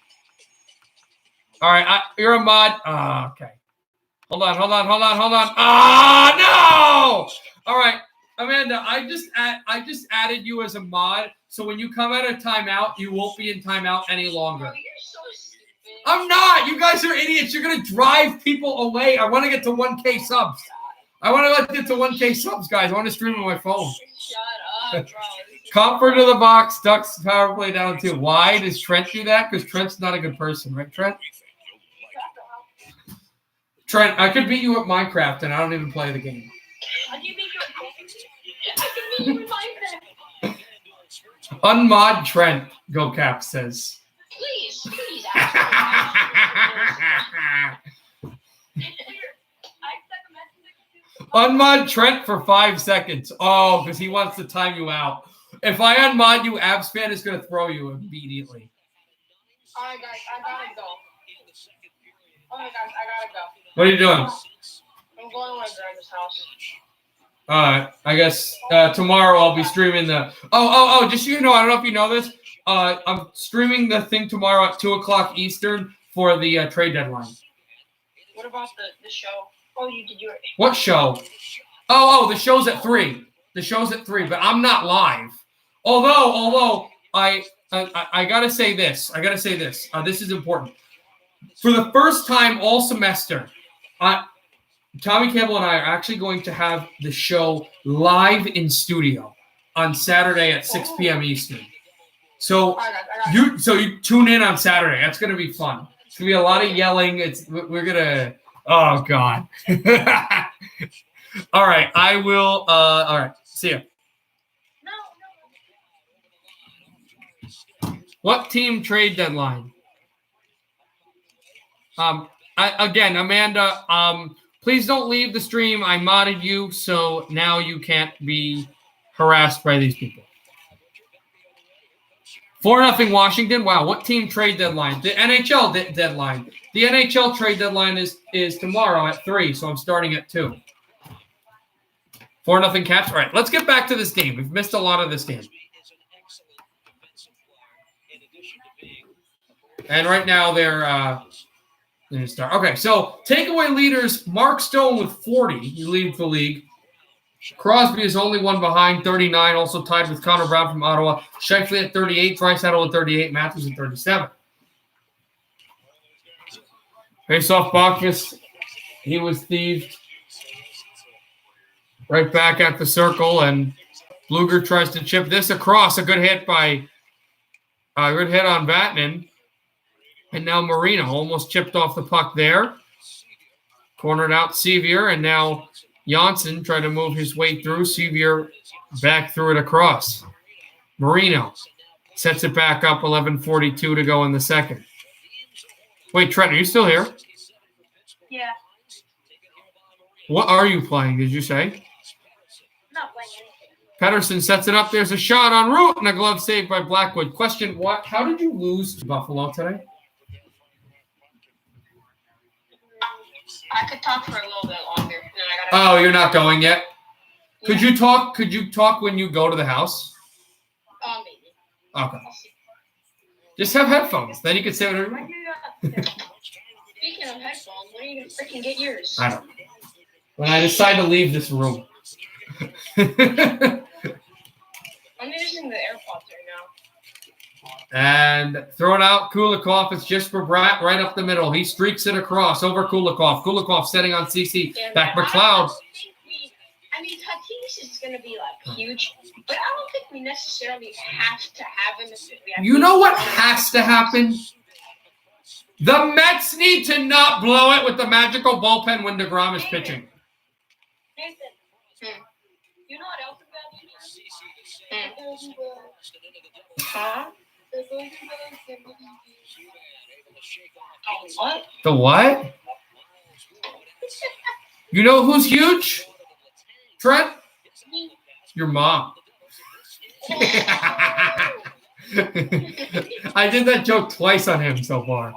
All right, you're a mod. Okay. Hold on. No! All right, Amanda, I just added you as a mod, so when you come out of timeout, you won't be in timeout any longer. You're so stupid. I'm not. You guys are idiots. You're gonna drive people away. I want to get to 1K subs. I want to get to 1K subs, guys. I want to stream on my phone. Shut up, bro. Comfort to the box. Ducks power play down 2. Why does Trent do that? Because Trent's not a good person, right, Trent? Trent, I could beat you at Minecraft, and I don't even play the game. I can beat you in Minecraft. Unmod Trent, Go Cap says. Please. Unmod Trent for 5 seconds. Oh, because he wants to time you out. If I unmod you, Abspan is going to throw you immediately. All right, guys, I gotta go. Oh my gosh, I gotta go. What are you doing? I'm going to my grandma's house. All right. I guess tomorrow I'll be streaming the. Oh! Just so you know, I don't know if you know this. I'm streaming the thing tomorrow at 2:00 Eastern for the trade deadline. What about the show? Oh, you did your. What show? Oh, the show's at 3. The show's at 3, but I'm not live. Although I gotta say this. This is important. For the first time all semester, Tommy Campbell and I are actually going to have the show live in studio on Saturday at 6 p.m. Eastern. So you tune in on Saturday. That's going to be fun. It's going to be a lot of yelling. We're going to – oh, God. All right. I will all right. See ya. What team trade deadline? Again, Amanda, please don't leave the stream. I modded you, so now you can't be harassed by these people. 4-0 Washington. Wow, what team trade deadline? The NHL deadline. The NHL trade deadline is tomorrow at 3, so I'm starting at 2. 4-0 Caps. All right, let's get back to this game. We've missed a lot of this game. And right now they're start. Okay, so takeaway leaders, Mark Stone with 40. He leads the league. Crosby is only one behind, 39, also tied with Connor Brown from Ottawa. Scheifele at 38, Draisaitl at 38, Matthews at 37. Face-off Bachus, he was thieved. Right back at the circle, and Bluger tries to chip this across. A good hit on Vatanen. And now Marino almost chipped off the puck there. Cornered out Sevier, and now Janssen tried to move his way through. Sevier back through it across. Marino sets it back up, 11:42 to go in the second. Wait, Trent, are you still here? Yeah. What are you playing, did you say? Not playing anything. Pedersen sets it up. There's a shot en route and a glove saved by Blackwood. Question, how did you lose to Buffalo today? I could talk for a little bit longer. And then I gotta. Oh, you're not going yet? Could you talk? Could you talk when you go to the house? Maybe. Okay. Just have headphones. Then you can say whatever you want. Speaking of headphones, when are you gonna freaking get yours? I don't know. When I decide to leave this room. I'm using the AirPods right now. And throwing out Kulikov. It's just for Brat right up the middle. He streaks it across over Kulikov. Kulikov setting on CC. Back McLeod. I mean, Tatis is going to be like huge, but I don't think we necessarily have to have him. You know what has to happen? The Mets need to not blow it with the magical bullpen when DeGrom is pitching. Nathan, you know what else is bad? Huh? What? The what? You know who's huge? Trent? Your mom. I did that joke twice on him so far.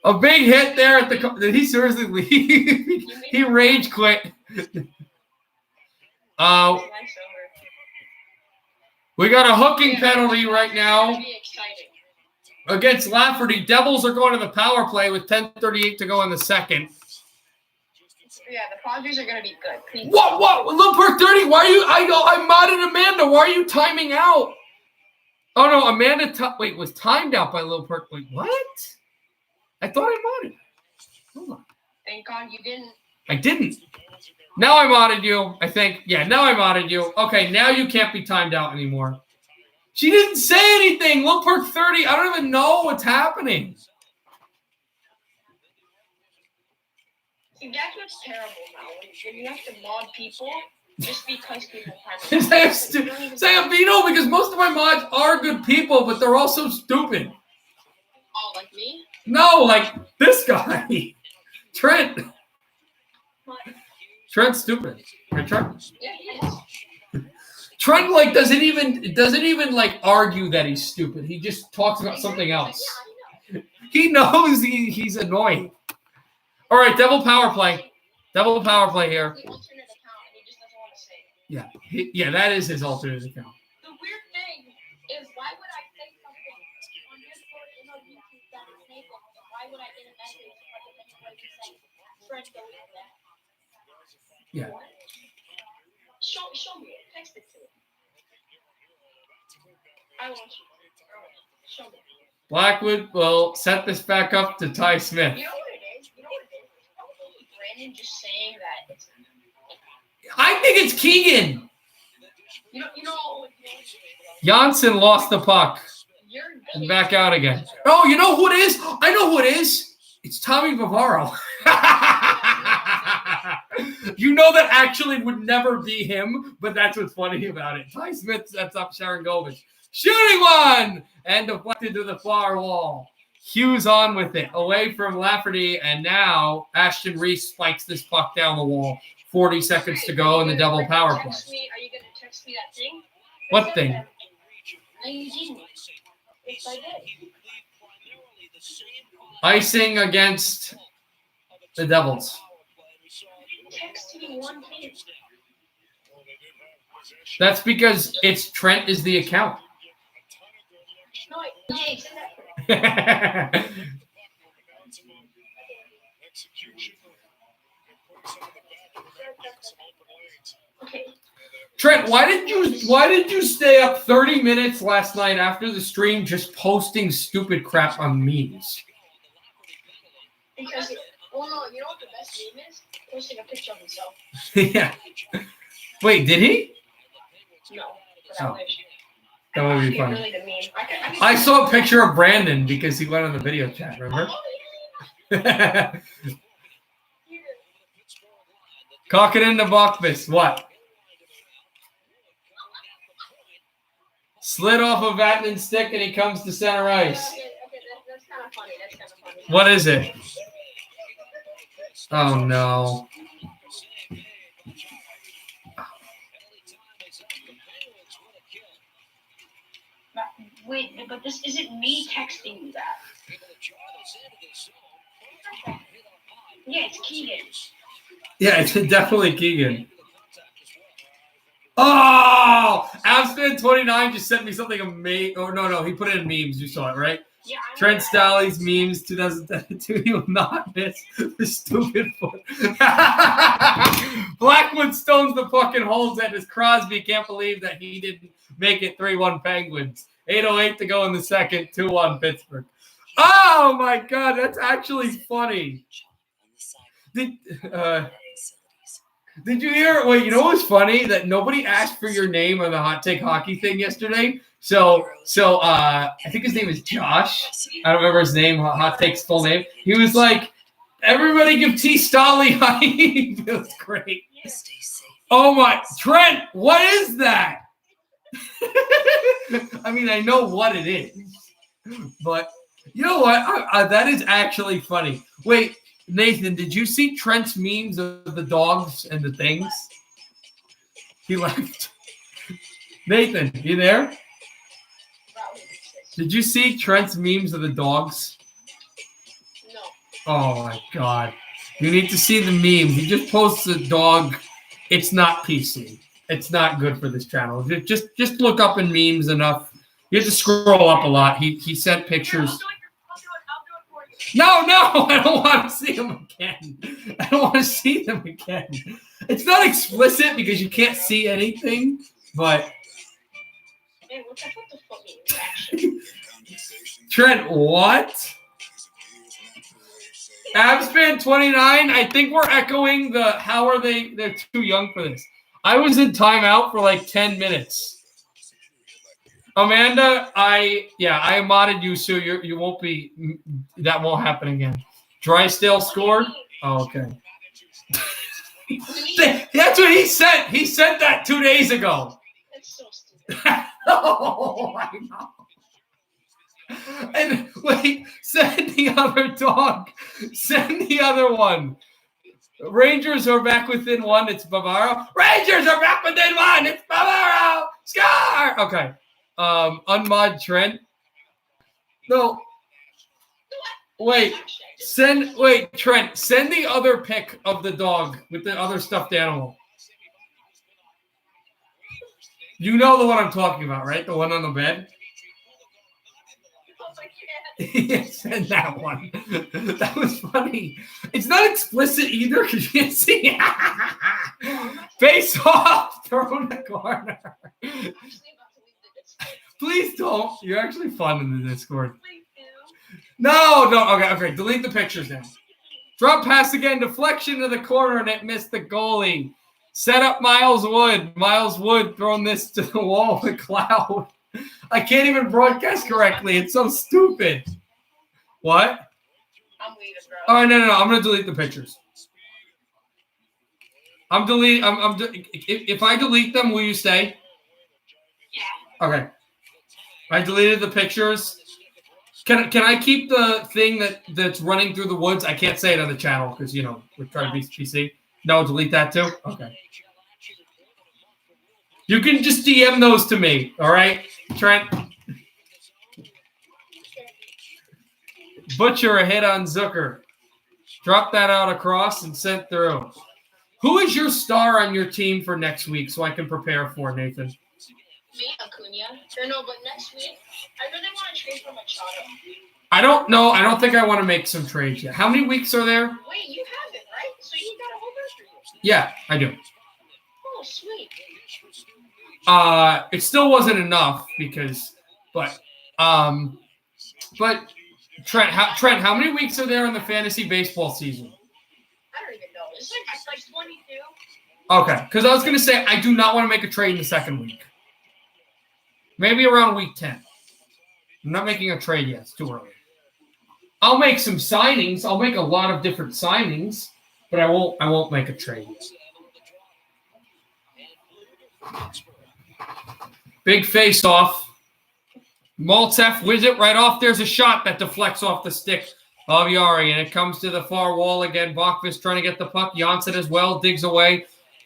A big hit there at the. Did he seriously leave? He rage quit. We got a hooking penalty right now against Lafferty. Devils are going to the power play with 10:38 to go in the second. Yeah, the Padres are going to be good. Please. What? Little Perk 30, why are you? I modded Amanda. Why are you timing out? Oh, no, Amanda was timed out by Little Perk. Wait, what? I thought I modded. Hold on. Thank God you didn't. I didn't. Now I modded you, I think. Yeah, now I modded you. Okay, now you can't be timed out anymore. She didn't say anything. Little Perk 30, I don't even know what's happening. That's what's terrible now. When you have to mod people just because people have Sayabino, because most of my mods are good people, but they're also stupid. Oh, like me? No, like this guy. Trent. What? Trent's stupid. Right, Trent? Yeah, he is. Trent like doesn't even like argue that he's stupid. He just talks about something else. Yeah, He knows he's annoying. All right, Devil power play. Devil power play here. the alternate account, and he just doesn't want to say it. Yeah, that is his alternate account. The weird thing is, why would I say something on Discord and on YouTube that is Nathan? Why would I get a message from anybody saying, "Friend, delete that"? Yeah. What? Show me it. Text it to me. I want you. Show me. Blackwood will set this back up to Ty Smith. You know what it is? Probably Brandon just saying that it's. I think it's Keegan. You know. Janssen lost the puck. And back out again. Oh, you know who it is? I know who it is. It's Tommy Bavaro. You know that actually would never be him, but that's what's funny about it. Ty Smith sets up Sharon Govich. Shooting one! And deflected to the far wall. Hughes on with it. Away from Lafferty, and now Ashton Reese spikes this puck down the wall. 40 seconds to go in the Devil power play. Are you going to text me that thing? What thing? No, you didn't. Yes, I did. Icing against the Devils. Text me one thing. That's because it's Trent is the account. No, yeah, that. Okay. Trent, why did you stay up 30 minutes last night after the stream just posting stupid crap on memes? Because, well, no, you know what the best meme is? Posting a picture of himself. Yeah. Wait, did he? No, but I wish. That would be Really funny. the meme. I saw a picture of Brandon because he went on the video chat, remember? Cock it into Bachvis. What? Slid off of Vatman's stick and he comes to center ice. Okay, that's kind of funny. What is it? Oh, no. Wait, but this isn't me texting you that. Yeah, it's Keegan. Yeah, it's definitely Keegan. Oh, Abspan29 just sent me something amazing. Oh, no, he put it in memes. You saw it, right? Yeah, I Trent know. Staley's memes 2022. You will not miss the stupid foot. Blackwood stones the puck and holds at his Crosby. Can't believe that he didn't make it 3-1 Penguins. 8:08 to go in the second. 2-1 Pittsburgh. Oh, my God. That's actually funny. Did you hear? Wait, you know what's funny? That nobody asked for your name on the Hot Take Hockey thing yesterday. So I think his name is Josh. I don't remember his name, Hot Take's full name. He was like, everybody give T. Stolly honey. It was great. Oh my, Trent, what is that? I mean, I know what it is, but you know what? That is actually funny. Wait, Nathan, did you see Trent's memes of the dogs and the things? He left. Nathan, you there? Did you see Trent's memes of the dogs? No. Oh my God. You need to see the memes. He just posts a dog. It's not PC. It's not good for this channel. Just look up in memes enough. You have to scroll up a lot. He sent pictures. I'll do it for you. No, I don't want to see them again. I don't want to see them again. It's not explicit because you can't see anything, but Man, what the fuck is actually? Trent, what? Abspan29, I think we're echoing the how are they're too young for this. I was in timeout for like 10 minutes. Amanda, I modded you, so you won't be, that won't happen again. Drysdale scored? Oh, okay. That's what he said. He said that 2 days ago. That's so stupid. Oh, I know. And wait, send the other dog. Send the other one. Rangers are back within one. It's Bavaro. Rangers are back within one. It's Bavaro. Scar. Okay. Unmod Trent. No. Wait. Trent. Send the other pic of the dog with the other stuffed animal. You know the one I'm talking about, right? The one on the bed? Send that one. That was funny. It's not explicit either because you can't see. Face off. Throw in the corner. Please don't. You're actually fun in the Discord. No. Okay. Delete the pictures now. Drop pass again. Deflection to the corner and it missed the goalie. Set up Miles Wood. Miles Wood throwing this to the wall with Cloud. I can't even broadcast correctly. It's so stupid. What? I'm leaving, bro. Oh, no. I'm going to delete the pictures. If I delete them, will you stay? Yeah. Okay. I deleted the pictures. Can I keep the thing that's running through the woods? I can't say it on the channel because, we're trying to be PC. No, delete that too? Okay. You can just DM those to me, all right, Trent? Butcher a hit on Zucker. Drop that out across and sent through. Who is your star on your team for next week so I can prepare for, Nathan? Me, Acuna. Or no, but next week, I really want to trade for Machado. I don't know. I don't think I want to make some trades yet. How many weeks are there? Wait, you have it, right? So you got a whole bunch of you. Yeah, I do. Oh, sweet. It still wasn't enough but Trent, how many weeks are there in the fantasy baseball season? I don't even know. It's like 22. Okay, because I was going to say I do not want to make a trade in the second week. Maybe around week 10. I'm not making a trade yet. It's too early. I'll make some signings. I'll make a lot of different signings, but I won't make a trade yet. Big face off. Maltef whiz it right off. There's a shot that deflects off the stick of Yari, and it comes to the far wall again. Bachvis trying to get the puck. Janssen as well digs away.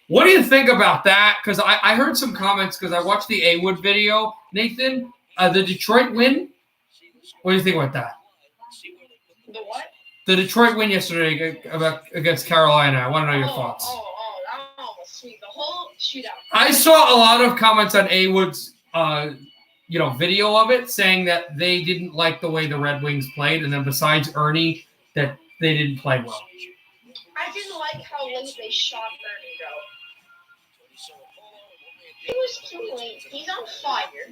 What do you think about that? Because I heard some comments because I watched the A-Wood video. Nathan, the Detroit win? What do you think about that? The what? The Detroit win yesterday against Carolina. I want to know your thoughts. That one was sweet. The whole shootout. I saw a lot of comments on A Wood's, video of it saying that they didn't like the way the Red Wings played, and then besides Ernie, that they didn't play well. I didn't like how late they shot Ernie, though. It was too late. He's on fire.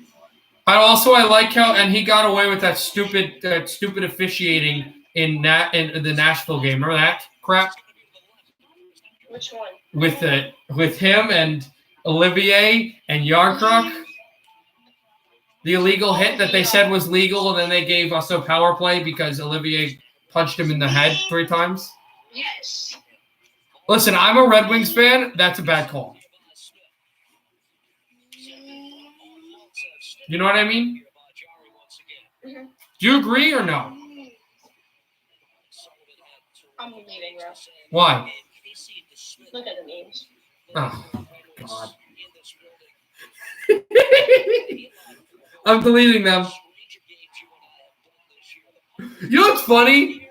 I like how, and he got away with that stupid officiating in the Nashville game. Remember that crap? Which one? With him and Olivier and Yarncroc. The illegal hit that they said was legal, and then they gave us a power play because Olivier punched him in the head 3 times. Yes. Listen, I'm a Red Wings fan. That's a bad call. You know what I mean? Mm-hmm. Do you agree or no? I'm leaving, bro. Why? Look at the memes. Oh, God. I'm deleting them. You know what's funny?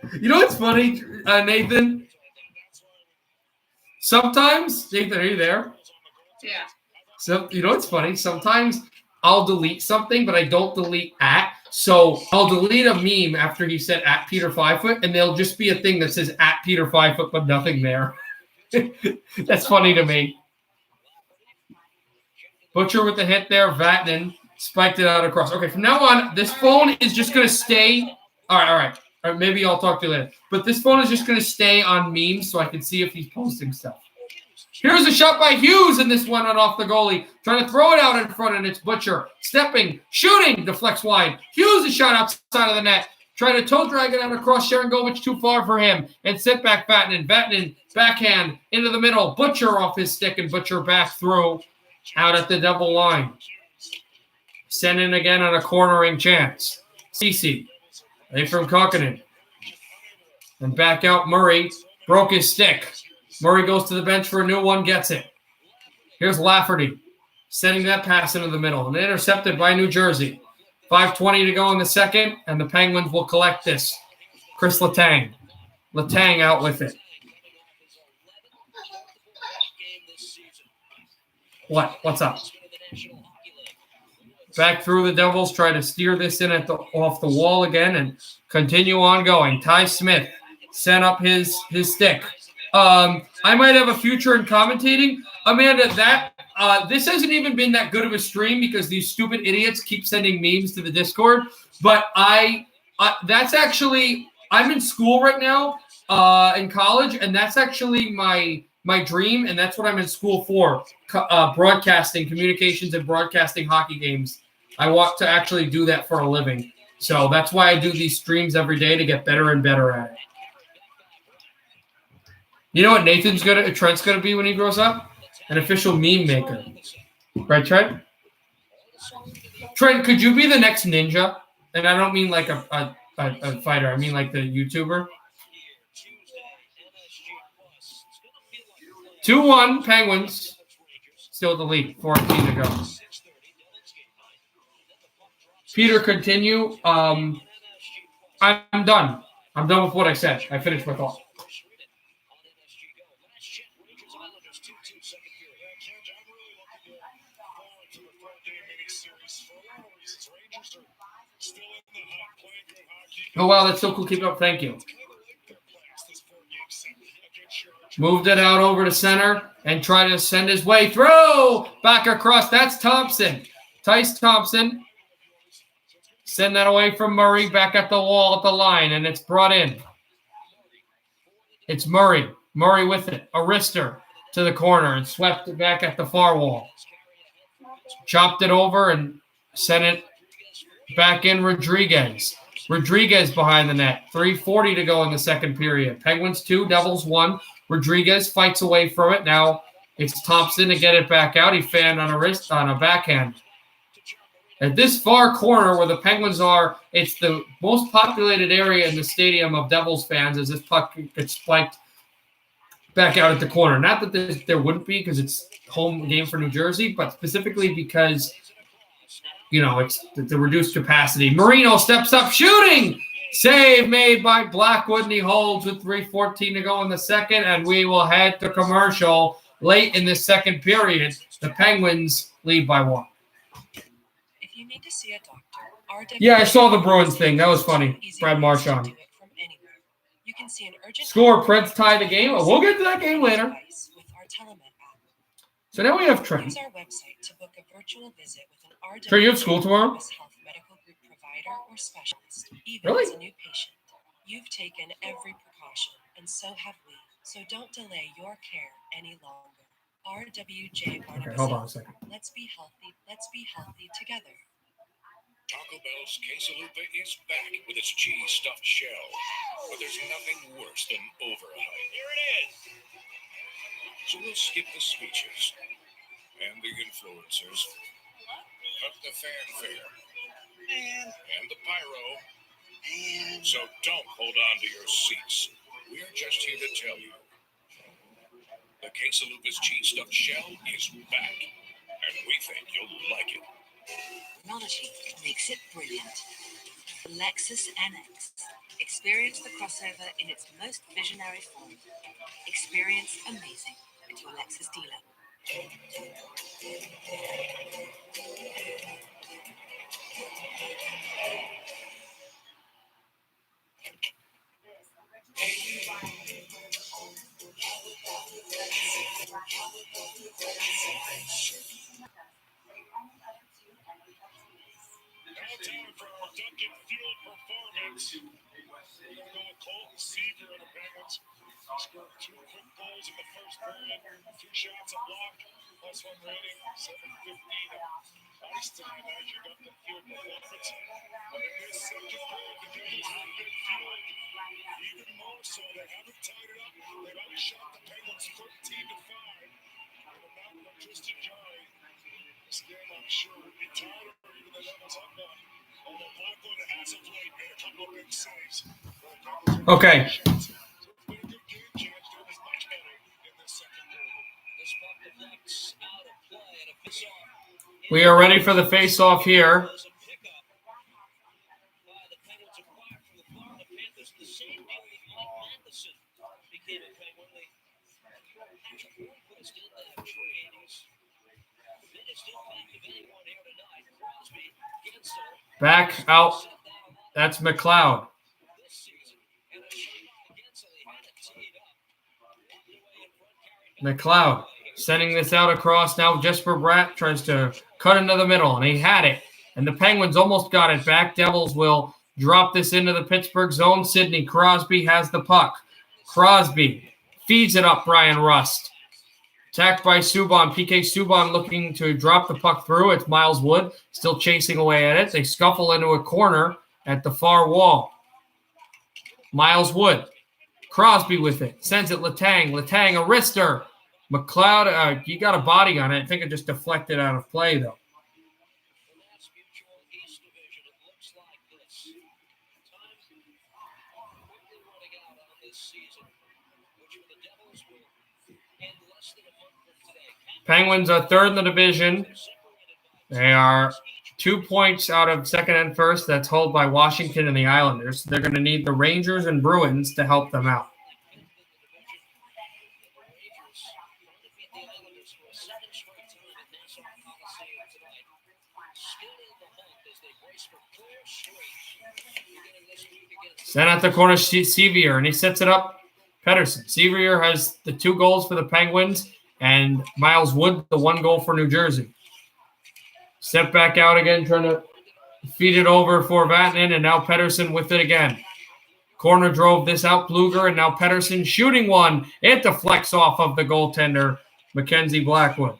Nathan? Sometimes, Nathan, are you there? Yeah. So, you know what's funny? Sometimes I'll delete something, but I don't delete @. So I'll delete a meme after he said @Peter 5foot, and there'll just be a thing that says @Peter 5foot, but nothing there. That's funny to me. Butcher with the hit there. Vatanen spiked it out across. Okay, from now on, this phone is just going to stay. All right. Maybe I'll talk to you later. But this phone is just going to stay on memes so I can see if he's posting stuff. Here's a shot by Hughes, and this one went off the goalie. Trying to throw it out in front, and it's Butcher. Stepping, shooting, deflects wide. Hughes a shot outside of the net. Trying to toe drag it out across Sharangovich, too far for him. And sit back Vatanen. Vatanen, backhand, into the middle. Butcher off his stick, and Butcher back through. Out at the double line. Send in again on a cornering chance. Cece. They from Kokkonen. And back out Murray. Broke his stick. Murray goes to the bench for a new one. Gets it. Here's Lafferty. Sending that pass into the middle. And intercepted by New Jersey. 5:20 to go in the second. And the Penguins will collect this. Chris Letang. Letang out with it. What's up? Back through the Devils, try to steer this in off the wall again and continue on going. Ty Smith sent up his stick. I might have a future in commentating. Amanda, this hasn't even been that good of a stream because these stupid idiots keep sending memes to the Discord. But that's actually, I'm in school right now in college, and that's actually my dream, and that's what I'm in school for, broadcasting, communications, and broadcasting hockey games. I want to actually do that for a living. So that's why I do these streams every day to get better and better at it. You know what Trent's going to be when he grows up? An official meme maker. Right, Trent? Trent, could you be the next ninja? And I don't mean like a fighter. I mean like the YouTuber. 2-1 Penguins. Still at the lead. 14 to go. Peter, continue. I'm done. I'm done with what I said. I finished my thought. Oh, wow, that's so cool. Keep it up. Thank you. Moved it out over to center and tried to send his way through. Back across. That's Thompson. Tice Thompson. Send that away from Murray. Back at the wall at the line, and it's brought in. It's Murray. Murray with it. Arister to the corner and swept it back at the far wall. Chopped it over and sent it back in Rodriguez. Rodriguez behind the net. 3:40 to go in the second period. Penguins 2, Devils 1. Rodriguez fights away from it. Now it's Thompson to get it back out. He fanned on a backhand. At this far corner where the Penguins are, it's the most populated area in the stadium of Devils fans as this puck gets spiked back out at the corner. Not that there wouldn't be because it's home game for New Jersey, but specifically because, it's the reduced capacity. Marino steps up, shooting! Save made by Blackwood, and he holds with 3:14 to go in the second, and we will head to commercial late in the second period. The Penguins lead by 1. If you need to see a doctor, RW Yeah, I saw the Bruins thing. That was funny. Brad Marchand. do it from anywhere. You can see an urgent Score, Preds tie the game. We'll get to that game later. with our telemed app. So now we have Trent. Use our website to book a virtual visit with an RW Trent, you have school tomorrow? Health medical group provider or specialist, even Really? as a new patient. You've taken every precaution, and so have we. So don't delay your care any longer. RWJ Barnabas Okay, hold on a Health. second. Let's be healthy. Let's be healthy together. Taco Bell's quesalupa is back with its cheese stuffed shell. But there's nothing worse than overhype. Here it is. So we'll skip the speeches and the influencers, cut the fanfare, and the pyro. So don't hold on to your seats. We're just here to tell you. The quesalupa's cheese stuffed shell is back. And we think you'll like it. Technology makes it brilliant. Lexus NX. Experience the crossover in its most visionary form. Experience amazing at your Lexus dealer. Now time for our Duncan Field performance. We're going to go Colton Seaver of the Penguins. He scored 2 quick goals in the first period, 2 shots a block, +1 rating, 715 ice time as your Duncan Field performance. But in this second period, the Devils have been fueled even more so. They haven't tied it up. They've outshot the Penguins 13-5. And the mountain of Tristan Jarry. This game, I'm sure, would be tied or even the Devils have won. Although Blackwood has of late made a couple of big saves. Okay. So it's been a good game, James. It was much better in this second period. This puck deflects out of play and a face-off. We are ready for the face-off here. There's a pickup by the Penguins acquired from the Florida Panthers. The same deal with Mike Matheson became a Penguin. Patrick Hornquist in that trade. He's finished impact of anyone here tonight. Crosby, Gensel. Back out. That's McLeod. This season. And a shot by Gensel. He had it teed up. Walked away in front, carried back. McLeod sending this out across. Now Jesper Bratt tries to cut into the middle, and he had it. And the Penguins almost got it back. Devils will drop this into the Pittsburgh zone. Sidney Crosby has the puck. Crosby feeds it up Brian Rust. Attacked by Subban. PK Subban looking to drop the puck through. It's Miles Wood still chasing away at it. They scuffle into a corner at the far wall. Miles Wood. Crosby with it. Sends it Letang. Letang, a wrister. McLeod, he got a body on it. I think it just deflected out of play, though. The Mass Mutual East Division, it looks like this. Time quickly running out on this season, which for the Devils will end less than a month from today. Penguins are third in the division. Separated by They are 2 points out of second and first. That's held by Washington and the Islanders. They're going to need the Rangers and Bruins to help them out. Sent out the corner, Sevier, and he sets it up. Pettersson. Sevier has the 2 goals for the Penguins, and Miles Wood, the 1 goal for New Jersey. Step back out again, trying to feed it over for Vatanen, and now Pettersson with it again. Corner drove this out, Bluger, and now Pettersson shooting one. It deflects off of the goaltender, Mackenzie Blackwood.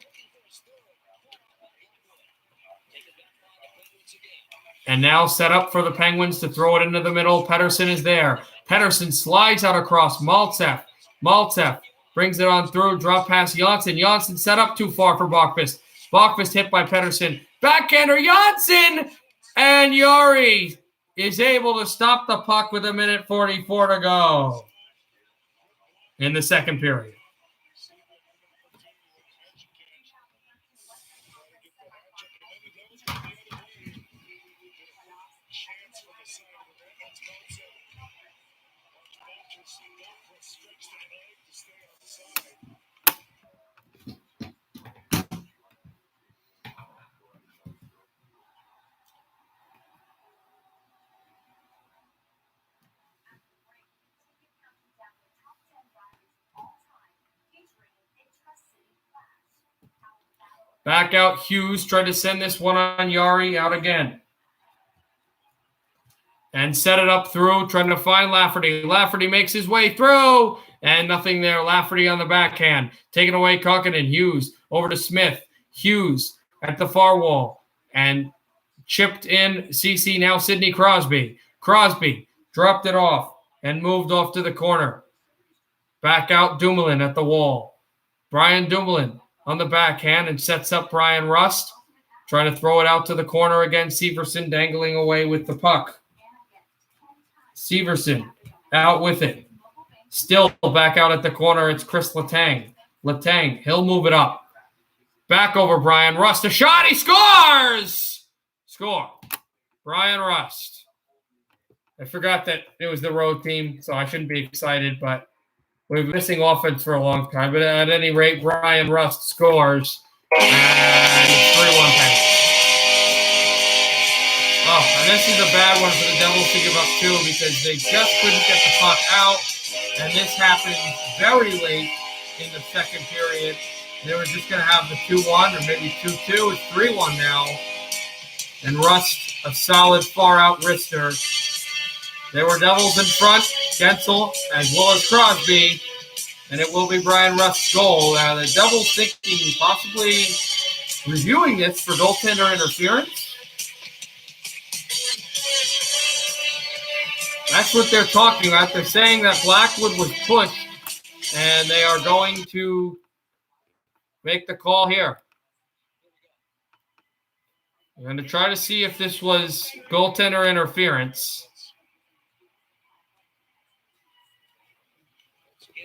And now set up for the Penguins to throw it into the middle. Pettersson is there. Pettersson slides out across Maltsev. Maltsev brings it on through. Drop pass Janssen. Janssen set up too far for Bachfist. Bachfist hit by Pettersson. Backhander Janssen. And Yari is able to stop the puck with 1:44 to go in the second period. Back out Hughes. Tried to send this one on Yari. Out again. And set it up through. Trying to find Lafferty. Lafferty makes his way through. And nothing there. Lafferty on the backhand. Taken away Kukkinen. Hughes over to Smith. Hughes at the far wall. And chipped in CC. Now Sidney Crosby. Crosby dropped it off and moved off to the corner. Back out Dumoulin at the wall. Brian Dumoulin on the backhand and sets up Brian Rust. Trying to throw it out to the corner again. Severson dangling away with the puck. Severson out with it. Still back out at the corner. It's Chris Letang. Letang, he'll move it up. Back over Brian Rust. A shot. He scores! Score. Brian Rust. I forgot that it was the road team, so I shouldn't be excited, but we've been missing offense for a long time. But at any rate, Brian Rust scores. And it's 3-1 Penguins. Oh, and this is a bad one for the Devils to give up too because they just couldn't get the puck out. And this happened very late in the second period. They were just going to have the 2-1 or maybe 2-2. It's 3-1 now. And Rust, a solid far-out wrister. There were Devils in front, Gensel, as well as Crosby. And it will be Brian Rust's goal. The Devils thinking possibly reviewing this for goaltender interference. That's what they're talking about. They're saying that Blackwood was pushed, and they are going to make the call here. We're going to try to see if this was goaltender interference.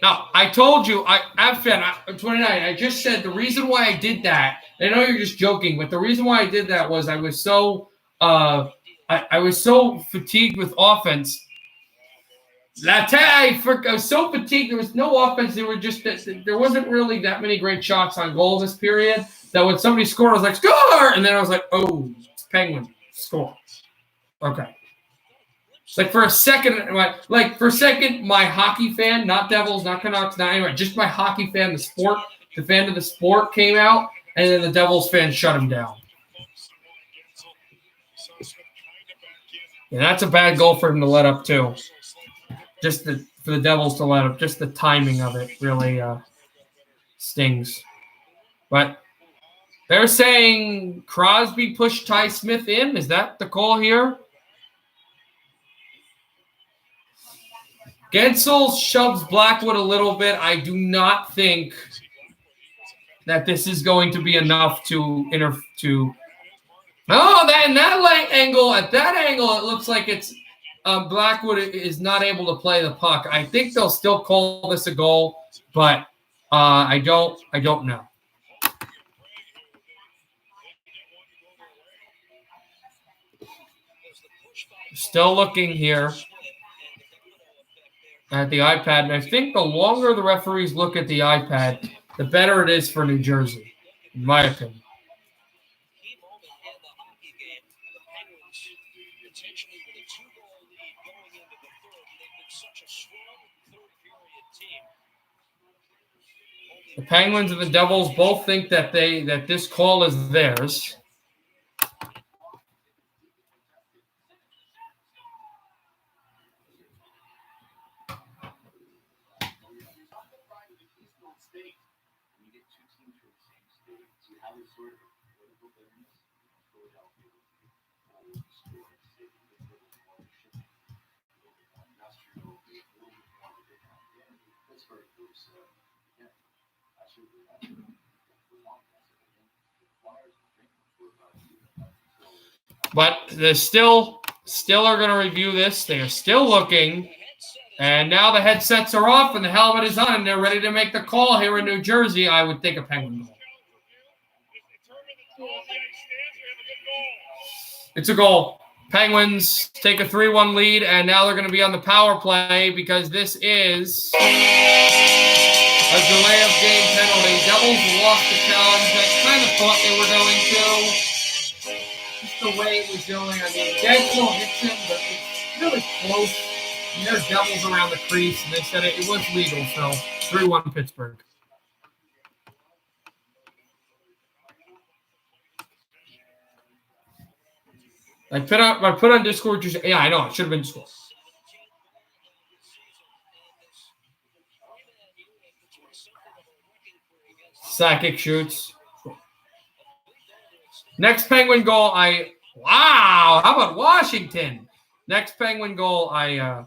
Now, I told you, I'm 29. I just said the reason why I did that. I know you're just joking, but the reason why I did that was I was so I was so fatigued with offense. I was so fatigued. There was no offense. There wasn't really that many great shots on goal this period. That when somebody scored, I was like, score! And then I was like, oh, it's Penguin, score. Okay. Like for a second, my hockey fan, not Devils, not Canucks, not anyway, just my hockey fan, the fan of the sport came out, and then the Devils fan shut him down. Yeah, that's a bad goal for him to let up too. For the Devils to let up, just the timing of it really stings. But they're saying Crosby pushed Ty Smith in. Is that the call here? Gensel shoves Blackwood a little bit. I do not think that this is going to be enough to. At that angle, it looks like it's Blackwood is not able to play the puck. I think they'll still call this a goal, but I don't know. Still looking here at the iPad, and I think the longer the referees look at the iPad, the better it is for New Jersey, in my opinion. The Penguins and the Devils both think that this call is theirs. But they still are going to review this. They are still looking. And now the headsets are off and the helmet is on and they're ready to make the call here in New Jersey. I would think a Penguin goal. It's a goal. Penguins take a 3-1 lead, and now they're going to be on the power play because this is a delay of game penalty. Devils lost the challenge. I kind of thought they were going to. Just the way it was going. I mean, Gensel hits him, but it's really close. And there's Devils around the crease, and they said it was legal. So 3-1 Pittsburgh. I put on Discord. Yeah, I know. It should have been Discord. Sakic shoots. Next Penguin goal, wow, how about Washington? Next Penguin goal, I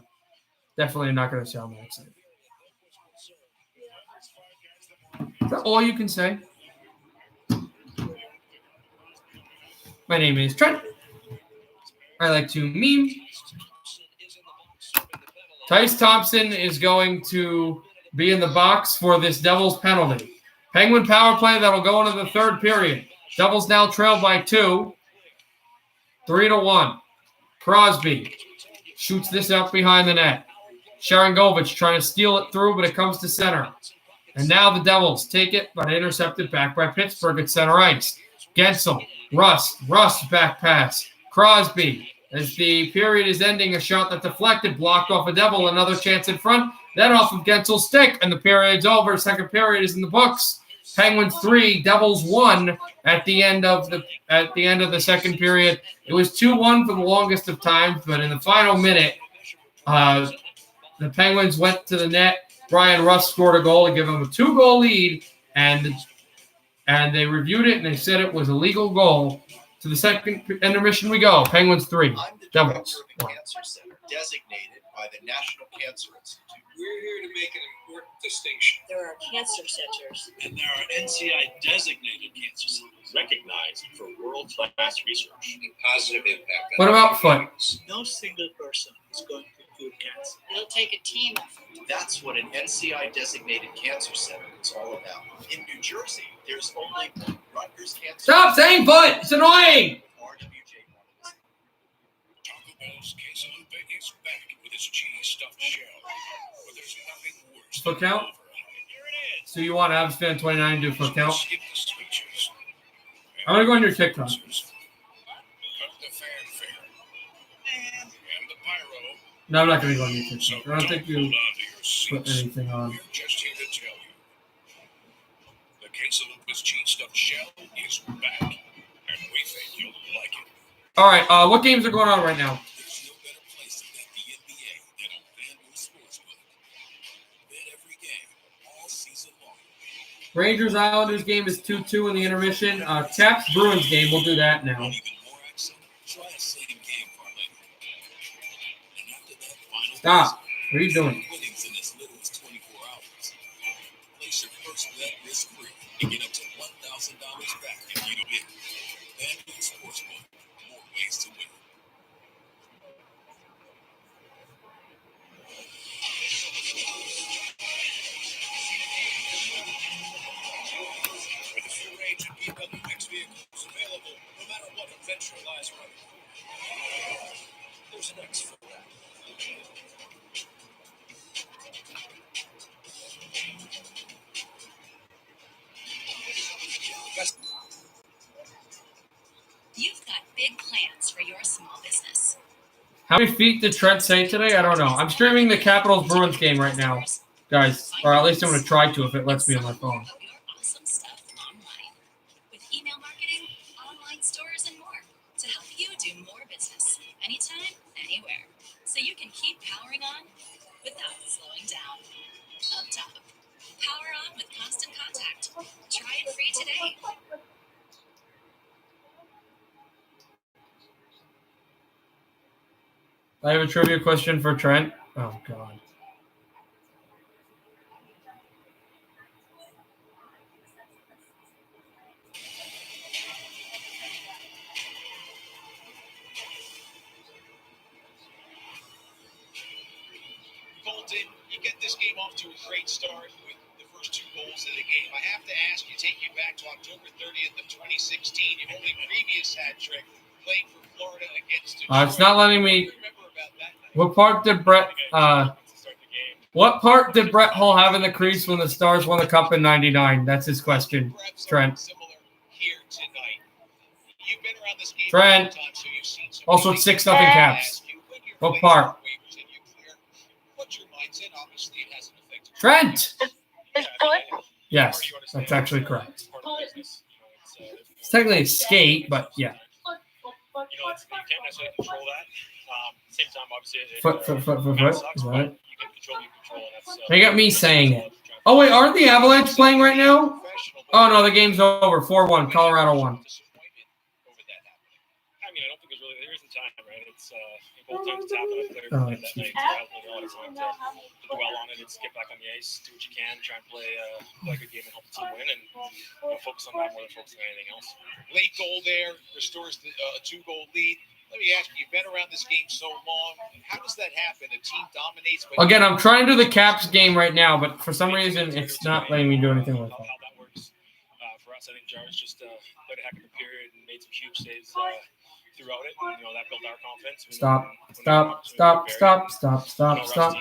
definitely am not going to say on that side. Is that all you can say? My name is Trent. I like to meme. Tice Thompson is going to be in the box for this Devils penalty. Penguin power play that'll go into the third period. Devils now trail by 2. 3-1. Crosby shoots this up behind the net. Sharangovich trying to steal it through, but it comes to center. And now the Devils take it, but intercepted back by Pittsburgh at center ice. Gensel, Rust back pass. Crosby, as the period is ending, a shot that deflected, blocked off a Devil, another chance in front, then off of Gensel's stick, and the period's over. Second period is in the books. Penguins 3, Devils 1 at the end of the second period. It was 2-1 for the longest of times, but in the final minute, the Penguins went to the net. Brian Rust scored a goal to give them a 2-goal lead, and they reviewed it and they said it was a legal goal. To the second intermission we go. Penguins 3, Devils 1. Cancer Center, designated by the National Cancer Institute. We're here to make an important distinction. There are cancer centers. And there are NCI-designated cancer centers recognized for world-class research and positive impact. What about foot? No single person is going to cure cancer. It'll take a team effort. That's what an NCI-designated cancer center is all about. In New Jersey, there's only one Rutgers Cancer. Stop saying foot! It's annoying! RWJ Taco Bell's quesadilla is back with its cheese-stuffed shell. But there's nothing worse Foot than count? Here it is. So you want Avs fan 29 to do foot count? Skip the switches. I'm going to go on your TikTok. Cut the fanfare. And the pyro. No, I'm not going to go on your So TikTok. I don't think you hold on to your put seats. anything on. We're just here to tell you. The quesadilla cheese-stuffed shell is back. And we think you'll like it. All right, what games are going on right now? There's no better place to bet the NBA than on FanDuel Sportsbook. Bet every game, all season long. Rangers Islanders game is 2-2 in the intermission. Caps Bruins game, we'll do that now. Want even more action? Try a same-game parlay. And after that final Stop. What are you doing? winnings in as little as 24 hours. Place your first bet risk-free and get up to $1,000 back if you don't hit. FanDuel Sportsbook. More ways to win. With a few range and BWX vehicles available, no matter what adventure lies around the corner. There's an X for that. You've got big plans for your small business. How many feet did Trent say today? I don't know. I'm streaming the Capitals Bruins game right now, guys. Or at least I'm going to try to if it lets me on my phone. Of your awesome stuff online. With email marketing, online stores, and more to help you do more business anytime, anywhere. So you can keep powering on without slowing down. Up top, power on with Constant Contact. Try it free today. I have a trivia question for Trent. Oh, God. Colton, you get this game off to a great start with the first 2 goals of the game. I have to ask you, take you back to October 30th of 2016. Your only previous hat trick playing for Florida against Detroit. It's not letting me. Remember about that night? What part did Brett Hull have in the crease when the Stars won the Cup in '99? That's his question, Perhaps Trent. something similar here tonight. You've been around this game Trent. a long time, so you've seen some Also, things. it's 6-0 Caps. When you're What playing part? some waivers and you clear, put your minds in. Obviously, it has an effect. Trent! Is foot? Yes, that's actually correct. It's technically a skate, but yeah. Foot. you can't necessarily control that. Same time, obviously, Foot. kinda Is sucks, that but it? you can control what you control, and that's They got me saying it. Oh, wait, aren't the Avalanche playing right now? Oh, no, the game's over. 4-1. Colorado won. Disappointment over that happening. I mean, I don't think there isn't time, right? It's both times it's happened. A player Oh, played that night, so I don't really know what it's like to dwell on it. It's get back on the ice, do what you can, try and play a good game and help the team win, and focus on that more than focusing on anything else. Late goal there restores the 2-goal lead. Let me ask you, you've been around this game so long. How does that happen? A team dominates. But Again, I'm trying to do the Caps game right now, but for some reason, it's not letting me do anything with it. How that works for us, I think Jarvis just played a heck of a period and made some huge saves throughout it. And, that built our confidence. Stop. Rusty,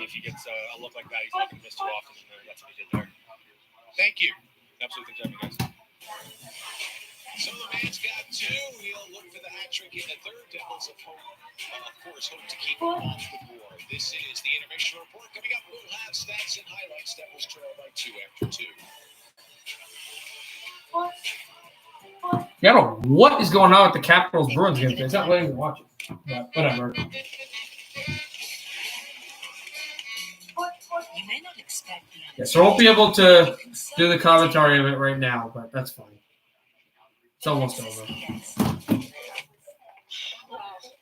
if he gets a look like that, he's not going to miss too often, and that's what he did there. Thank you. Absolutely good job, you guys. So the man's got 2. He'll look for the hat trick in the third. Devils of course, hope to keep him off the board. This is the intermission report. Coming up, we'll have stats and highlights. Devils trail by 2 after 2. Yeah, I don't know what is going on with the Capitals Bruins game. It's not letting me watch it. But whatever. You may not expect the Yeah, so I won't be able to do the commentary of it right now, but that's fine. It's almost over. Wow,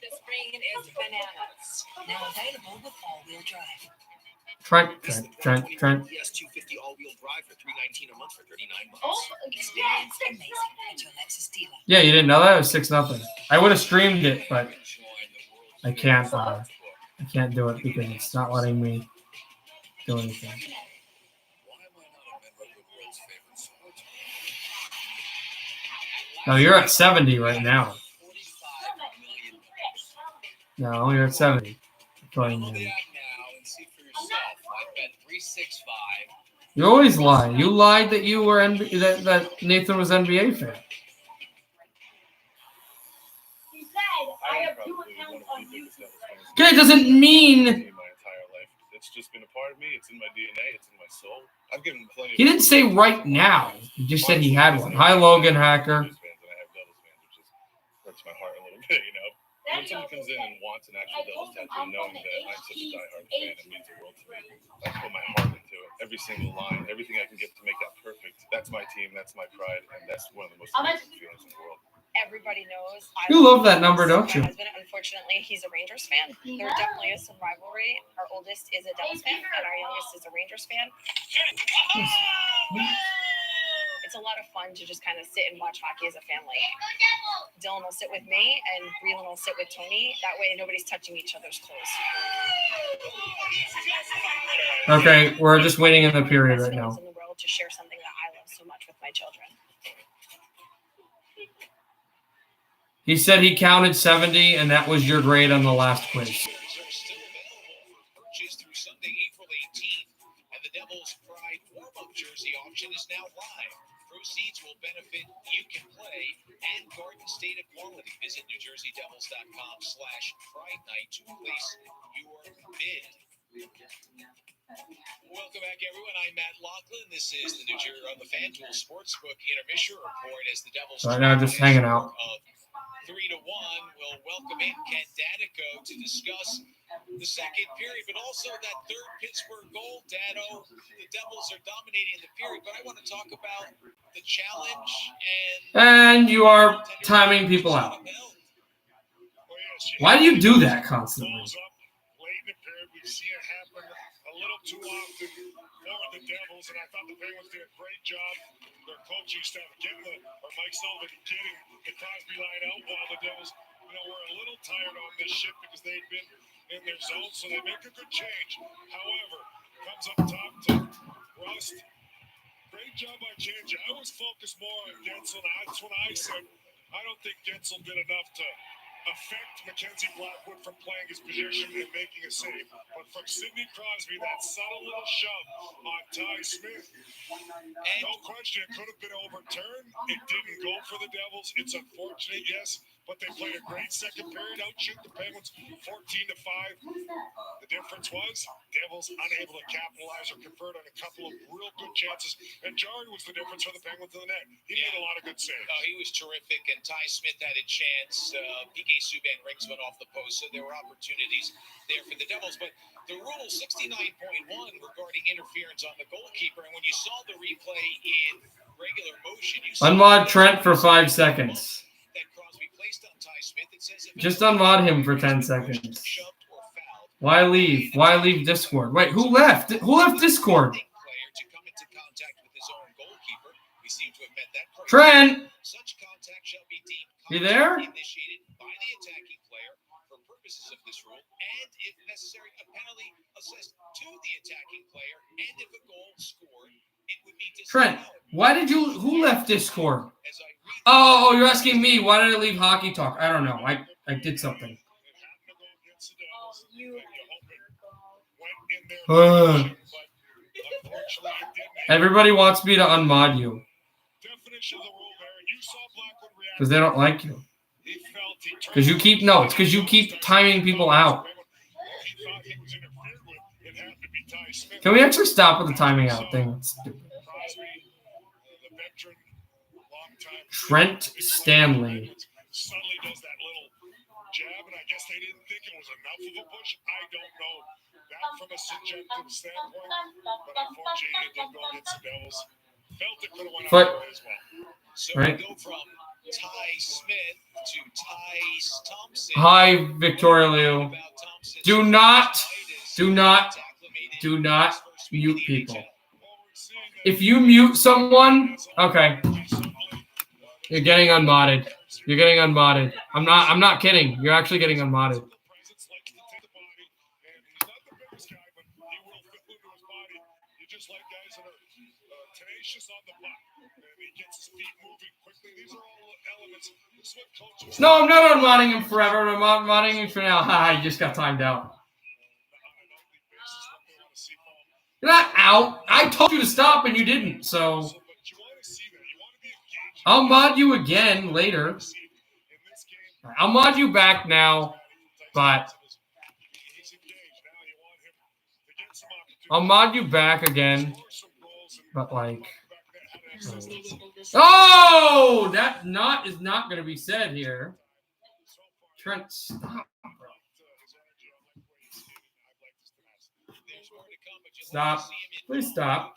this rain is bananas. Now available with all-wheel drive. Trent. ES 250 all-wheel drive for $319 a month for 39 months. Experience amazing at your Lexus dealer. Yeah, you didn't know that? It was 6-0. I would have streamed it, but I can't. I can't do it because it's not letting me do anything. Why am I not a member of the world's favorite sport? No, you're at 70 right now. 45 million. No, you're at 70. According Look to at me. that now and see for yourself. I bet 365. You always lie. You lied that you were that Nathan was NBA fan. He said, I have 2 accounts on YouTube. Okay, it doesn't mean My entire life. It's just been a part of me. It's in my DNA. It's in my soul. I've given plenty. he didn't say right now. He just said he had one. Hi, Logan Hacker. I have Devils fans, which just hurts my heart a little bit, When someone comes in and wants an actual Devils tattoo, knowing that I'm such a diehard fan, it means the world to me. I put my heart into it. Every single line, everything I can get to make that perfect. That's my team. That's my pride, and that's one of the most amazing feelings in the world. Everybody knows. You love that number, don't you? My husband, unfortunately, he's a Rangers fan. There definitely is some rivalry. Our oldest is a Devils fan, and our youngest is a Rangers fan. It's a lot of fun to just kind of sit and watch hockey as a family. Dylan will sit with me, and Breland will sit with Tony. That way, nobody's touching each other's clothes. Okay, we're just waiting in the period right now. In the world to share something that I love so much with my children. He said he counted 70, and that was your grade on the last quiz. Are still available for purchase through Sunday, April 18th, and the Devils Pride warm-up jersey auction is now live. Proceeds will benefit You Can Play and Garden State Equality. Visit NewJerseyDevils.com/Pride Night to place your bid. Welcome back, everyone. I'm Matt Laughlin. This is the FanDuel Sportsbook Intermission Report as the Devils Right now, just hanging out. 3-1. We'll welcome in Ken Danico to discuss the second period, but also that third Pittsburgh goal. Dano, the Devils are dominating the period, but I want to talk about the challenge And you are timing people out. Why do you do that constantly? Goals up late in the period. We've seen it happen a little too often for the Devils, and I thought the Penguins did a great job. Their coaching staff Mike Sullivan getting the Crosby line out while the Devils, were a little tired on this ship because they'd been in their zone, so they make a good change. However, comes up top to Rust. Great job by changing. I was focused more on Gensel. That's when I said I don't think Gensel did enough to affect Mackenzie Blackwood from playing his position and making a save. But from Sidney Crosby, that subtle little shove on Ty Smith, no question, it could have been overturned. It didn't go for the Devils. It's unfortunate, yes, but they played a great second period, outshoot the Penguins 14-5. The difference was Devils unable to capitalize or convert on a couple of real good chances, and Jarry was the difference for the Penguins in the net. He made a lot of good saves. He was terrific, and Ty Smith had a chance. PK Subban rings one off the post, so there were opportunities there for the Devils. But the rule 69.1 regarding interference on the goalkeeper, and when you saw the replay in regular motion, you saw Unmod Trent for 5 seconds. that Crosby placed on Ty Smith. It says if Just unmod him for 10 seconds. Why leave? Why leave Discord? Wait, who left? Who left Discord? player to come into contact with his own goalkeeper, we seem to have met that criteria. Trent, Such contact shall be deemed you there? initiated by the attacking player for purposes of this rule, and if necessary, a penalty assessed to the attacking player, and if a goal scored, it would be Trent, disallowed. why did you? Who left Discord? As I read Oh, you're asking me. Why did I leave Hockey Talk? I don't know. I did something. It happened to go against the Devils. You and you hope it went in their Ugh. direction, but unfortunately it didn't. Everybody wants me to unmod you Definition of the rule there. You saw Blackwood react. because they don't like you. He felt he turned. Because you keep it's because you keep timing people out. He thought he was interfered with. It had to be Ty Smith. Can we actually stop with the timing out thing? It's stupid. Crosby, the veteran, long-time Trent Stanley. suddenly does that little jab, and I guess they didn't think it was enough of a push. I don't know that from a subjective standpoint, but unfortunately it did go against the Devils. Felt it could have went Foot. out as well. So Right. we go from Ty Smith to Tyce Thompson. Hi, Victoria Liu. Do not mute people. If you mute someone, okay, you're getting unmodded. You're getting unmodded. I'm not kidding. You're actually getting unmodded. Presence likes to take the body, and he's not the biggest guy, but he will fit into his body. You just like guys that are tenacious on the puck, and he gets his feet moving quickly. These are all elements. This is what coaches. No, I'm not unmodding him forever. I'm unmodding him for now. Ha, he just got timed out. You're not out. I told you to stop and you didn't. So I'll mod you again later. I'll mod you back now, but I'll mod you back again. But like, oh, that is not going to be said here. Trent, stop. Stop. Please stop.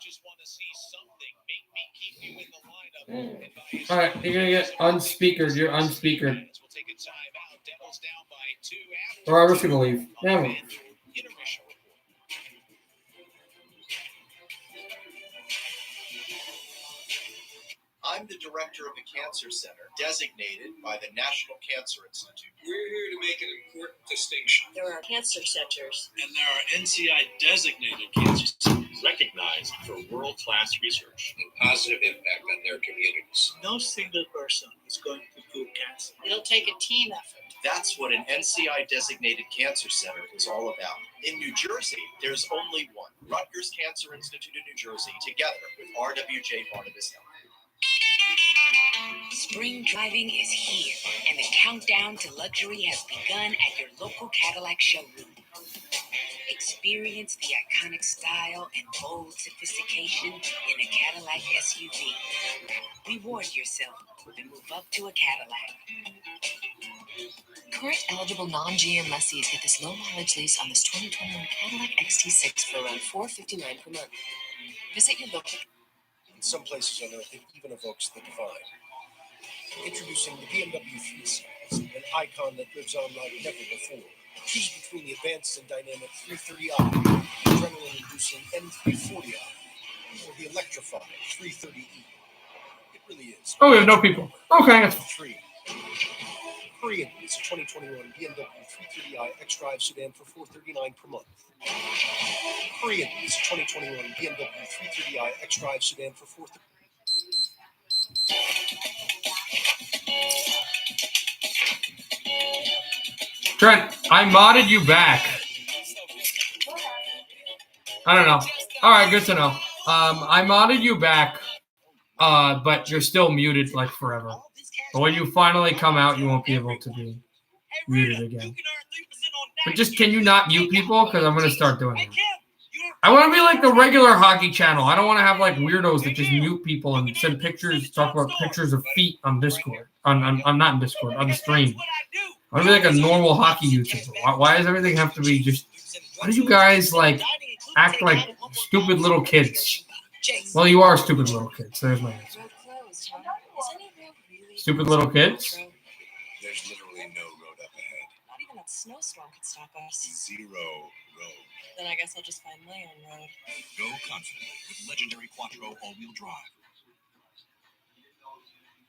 All right, you're going to get unspeakered. You're unspeakered. Or I'm just going to leave. Yeah. I'm the director of the Cancer Center, designated by the National Cancer Institute. We're here to make an important distinction. There are cancer centers. And there are NCI-designated cancer centers recognized for world-class research and positive impact on their communities. No single person is going to cure cancer. It'll take a team effort. That's what an NCI-designated cancer center is all about. In New Jersey, there's only one, Rutgers Cancer Institute of New Jersey, together with RWJ Barnabas Health. Spring driving is here, and the countdown to luxury has begun at your local Cadillac showroom. Experience the iconic style and bold sophistication in a Cadillac SUV. Reward yourself and move up to a Cadillac. Current eligible non-GM lessees get this low-mileage lease on this 2021 Cadillac XT6 for around $459 per month. Visit your local. In some places on Earth, it even evokes the divine. Introducing the BMW 3 Series, an icon that lives on like never before. Choose between the advanced and dynamic 330i, adrenaline-inducing M340i, or the electrified 330e. It really is. Oh, we have no people. Okay. Three. Hurry in. It's a 2021 BMW 330i xDrive sedan for $439 per month. Hurry in. It's a 2021 BMW 330i xDrive sedan for $439. Trent, I modded you back. I don't know. All right, good to know. I modded you back. but you're still muted like forever. But when you finally come out, you won't be able to be muted again. But just can you not mute people? Because I'm going to start doing it. I want to be like the regular hockey channel. I don't want to have like weirdos that just mute people and send pictures, talk about pictures of feet on Discord. I'm not in Discord, on the stream. I want to be like a normal hockey YouTuber. Why does everything have to be just... Why do you guys like act like stupid little kids? Well, you are stupid little kids. There's my answer. Stupid little kids? There's literally no road up ahead. Not even that snowstorm could stop us. Zero road. Then I guess I'll just find my own road. Go confidently with legendary Quattro all-wheel drive.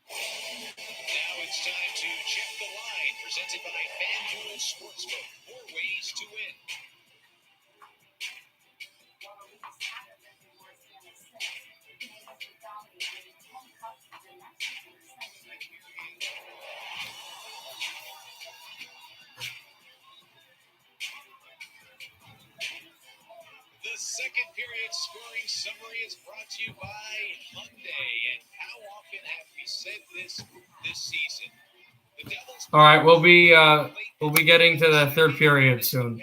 Now it's time to check the line, presented by FanDuel Sportsbook. 4 ways to win. The second period scoring summary is brought to you by Hyundai. And how often have we said this season? The Devils. All right, we'll be getting to the third period soon,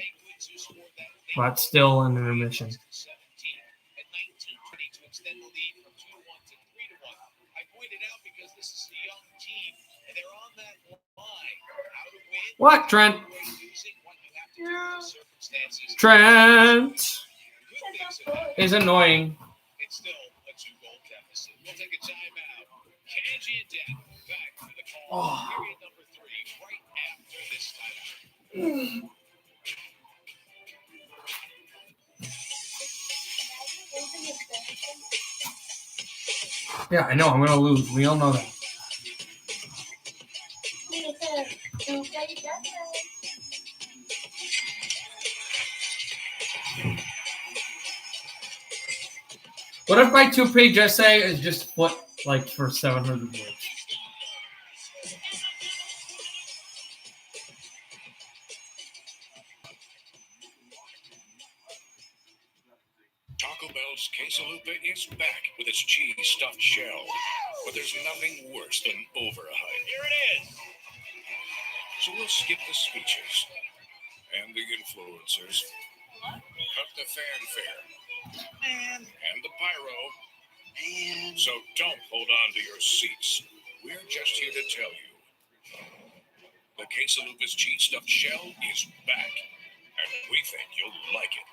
but still in intermission. At 19-20 to extend the lead from 2-1 to 3-1. I pointed out because this is a young team and they're on that line. How to win? What, Trent? Using what you have to do in the circumstances. Trent is annoying. It's still a 2-goal deficit. We'll take a timeout. Kanji and Dan back for the call. Period number 3, right after this timeout. Yeah, I know. I'm gonna lose. We all know that. What if my 2-page essay is just put like for 700 words? Taco Bell's quesalupa is back with its cheese stuffed shell. But there's nothing worse than overhype. Here it is. So we'll skip the speeches and the influencers. Cut the fanfare. And the pyro. So don't hold on to your seats. We're just here to tell you. The quesalupa's cheese stuffed shell is back. And we think you'll like it.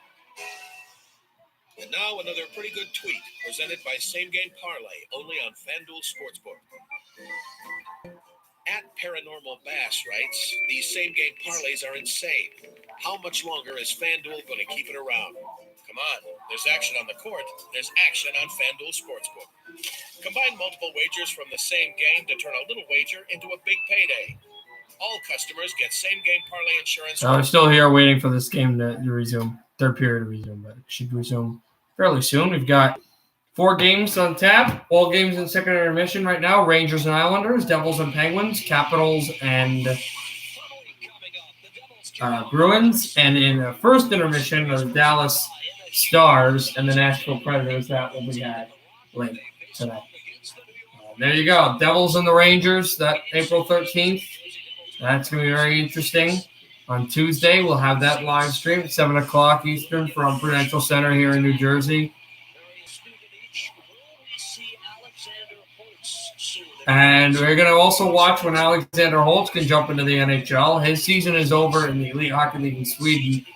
And now another pretty good tweet presented by Same Game Parlay, only on FanDuel Sportsbook. At Paranormal Bass writes, these Same Game Parlays are insane. How much longer is FanDuel going to keep it around? Come on, there's action on the court, there's action on FanDuel Sportsbook. Combine multiple wagers from the same game to turn a little wager into a big payday. All customers get Same Game Parlay insurance. I'm still here waiting for this game to resume. Third period to resume, but it should resume fairly soon. We've got 4 games on tap. All games in second intermission right now. Rangers and Islanders, Devils and Penguins, Capitals and Bruins. And in the first intermission, the Dallas Stars and the Nashville Predators. That will be at late tonight. There you go. Devils and the Rangers. That April 13th. That's going to be very interesting. On Tuesday, we'll have that live stream at 7 o'clock Eastern from Prudential Center here in New Jersey. And we're going to also watch when Alexander Holtz can jump into the NHL. His season is over in the Elite Hockey League in Sweden.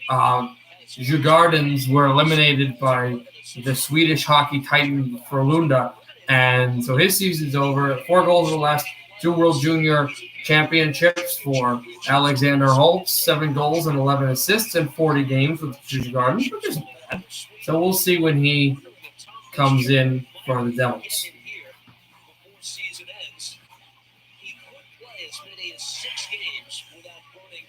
Djurgårdens were eliminated by the Swedish hockey titan Frölunda. And so his season's over. 4 goals in the last 2 World Junior Championships for Alexander Holtz. 7 goals and 11 assists in 40 games with Djurgårdens, which isn't bad. So we'll see when he comes in for the Devils. Season ends, he could play as many as 6 games without burning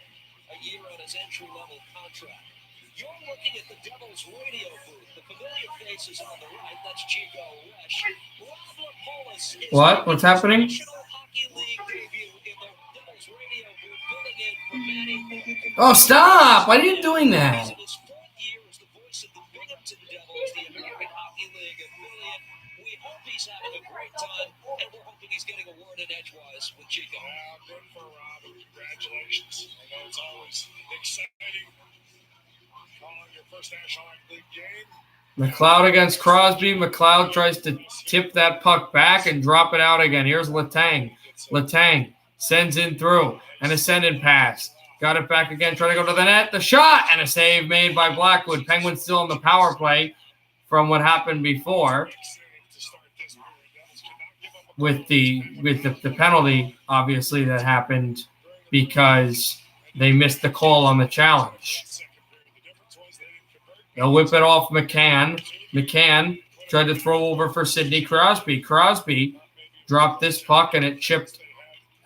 a year on his entry-level contract. You're looking at the Devils radio booth. The familiar face is on the right. That's Chico Resch. Rob Lapolis is What? What's happening? National Hockey League debut in the Devils radio booth, filling in for Manny. Oh, stop! Why are you doing that? In his 4th year as the voice of the Binghamton Devils, the American Hockey League affiliate, we hope he's having a Brandon Edgewise with Chico. Good for Robin. Congratulations. I know it's always exciting calling your first National League game. McLeod against Crosby. McLeod tries to tip that puck back and drop it out again. Here's Letang. Letang sends in through. And a send-in pass. Got it back again, trying to go to the net. The shot and a save made by Blackwood. Penguins still on the power play from what happened before with the penalty, obviously, that happened because they missed the call on the challenge. They'll whip it off McCann. McCann tried to throw over for Sidney Crosby. Crosby dropped this puck, and it chipped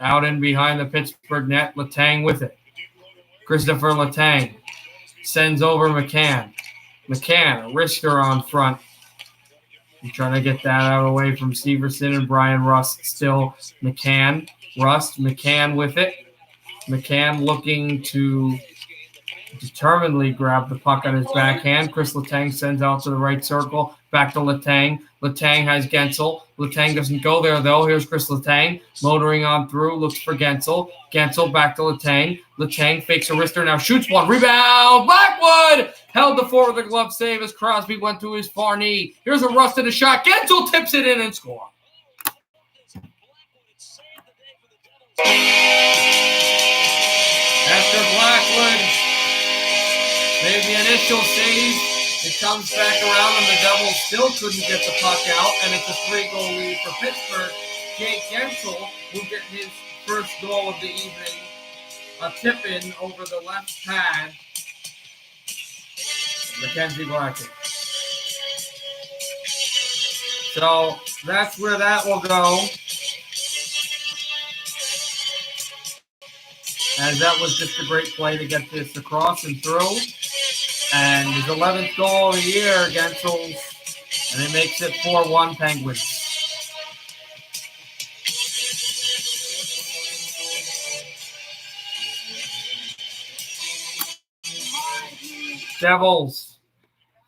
out in behind the Pittsburgh net. Letang with it. Christopher Letang sends over McCann. McCann, a risker on front. I'm trying to get that out of the way from Severson and Brian Rust still. McCann, Rust, McCann with it. McCann looking to determinedly grab the puck on his backhand. Chris Letang sends out to the right circle. Back to Letang. Letang has Gensel. Letang doesn't go there, though. Here's Chris Letang. Motoring on through. Looks for Gensel. Gensel back to Letang. Letang fakes a wrister. Now shoots one. Rebound. Blackwood held the fort with a glove save as Crosby went to his far knee. Here's a rusted shot. Gensel tips it in and scores. After Blackwood made the initial save, it comes back around, and the Devils still couldn't get the puck out, and it's a 3-goal lead for Pittsburgh. Jake Gensel will get his first goal of the evening, a tip-in over the left pad. Mackenzie Blackwood. So that's where that will go. As that was just a great play to get this across and through. And his 11th goal of the year, Gensel's, and it makes it 4-1 Penguins. Devils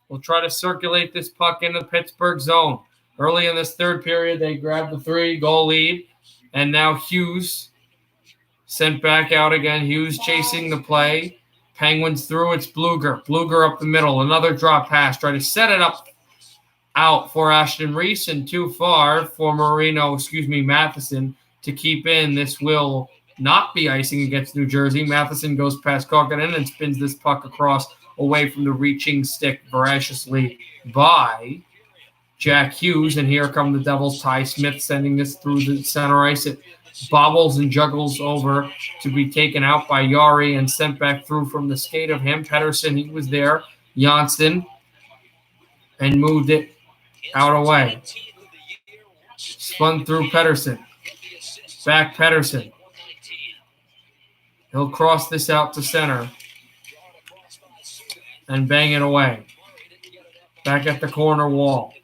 will try to circulate this puck into the Pittsburgh zone. Early in this third period, they grabbed the 3-goal lead, and now Hughes sent back out again. Hughes chasing the play. Penguins through. It's Bluger. Bluger up the middle. Another drop pass. Try to set it up out for Ashton Reese and too far for Matheson to keep in. This will not be icing against New Jersey. Matheson goes past Kokkonen and spins this puck across away from the reaching stick voraciously by Jack Hughes. And here come the Devils. Ty Smith sending this through the center ice. It bobbles and juggles over to be taken out by Yari and sent back through from the skate of him. Pettersson, he was there. Johnston, and moved it out away. Spun through Pettersson. Back Pettersson. He'll cross this out to center and bang it away. Back at the corner wall.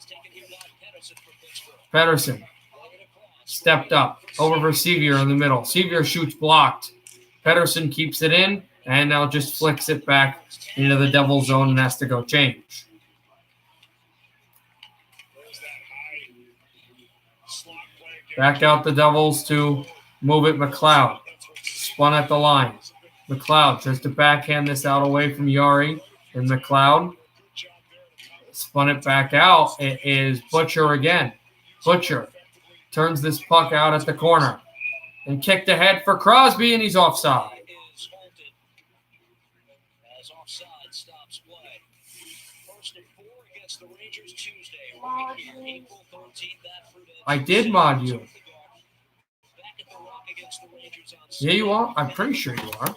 Pettersson stepped up. Over for Sevier in the middle. Sevier shoots blocked. Pettersson keeps it in and now just flicks it back into the Devil zone and has to go change. Back out the Devils to move it. McLeod spun at the line. McLeod tries to backhand this out away from Yari. And McLeod spun it back out. It is Butcher again. Butcher turns this puck out at the corner and kicked ahead for Crosby, and he's offside. As offside stops play. First and 4 against the Rangers Tuesday. Right here, April 13th. I did mod you. Yeah, you are? I'm pretty sure you are.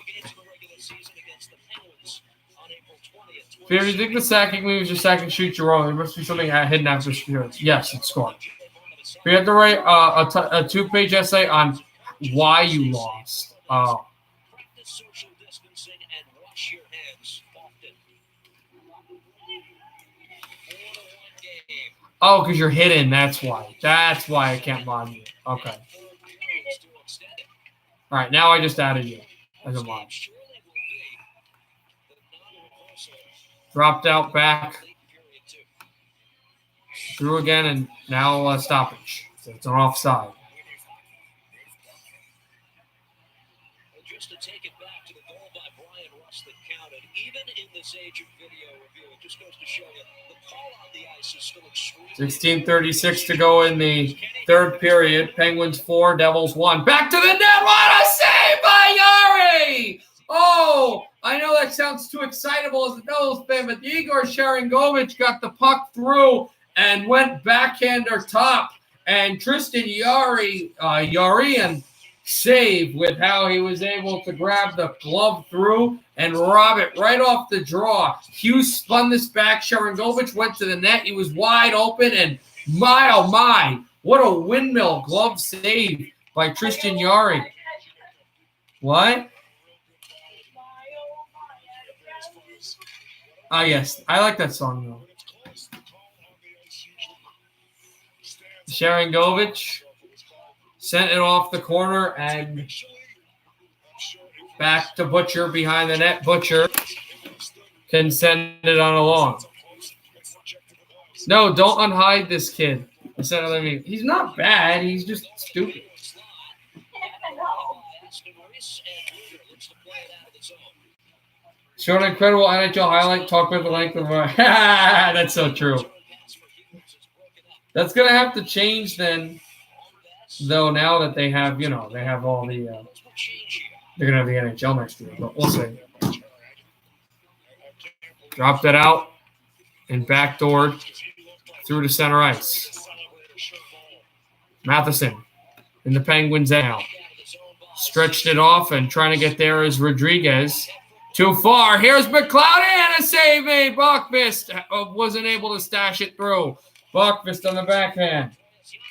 If you think the sacking moves your second shoot, you're wrong. There must be something hidden after security. Yes, it's scored. We had to write a 2-page essay on why you lost. Oh, because you're hidden. That's why. That's why I can't mod you. Okay. All right, now I just added you as a mod. Dropped out back. Through again, and now stoppage. So it's an offside. just to take it back to the goal by Brian Russ that counted. Even in this age of video review, it just goes to show you the call on the ice is still extremely... 16:36 to go in the third period. Penguins 4, Devils 1. Back to the net. What a save by Yari! Oh, I know that sounds too excitable as a Devils fan, but Igor Sharangovich got the puck through and went backhander top. And Tristan Yarian save with how he was able to grab the glove through and rob it right off the draw. Hughes spun this back. Sharangovich went to the net. He was wide open, and my, oh my, what a windmill glove save by Tristan Yari. What? Ah, yes. I like that song, though. Sharangovich sent it off the corner and back to Butcher behind the net. Butcher can send it on along. No, don't unhide this kid. He's not bad. He's just stupid. Show an incredible NHL highlight. Talk with the length of our... That's so true. That's going to have to change then, though, now that they have, they have all the... they're going to have the NHL next year, but we'll see. Dropped it out and backdoored through to center ice. Matheson in the Penguins now. Stretched it off and trying to get there is Rodriguez. Too far. Here's McLeod and a save made. Bachfist wasn't able to stash it through. Bachfist on the backhand.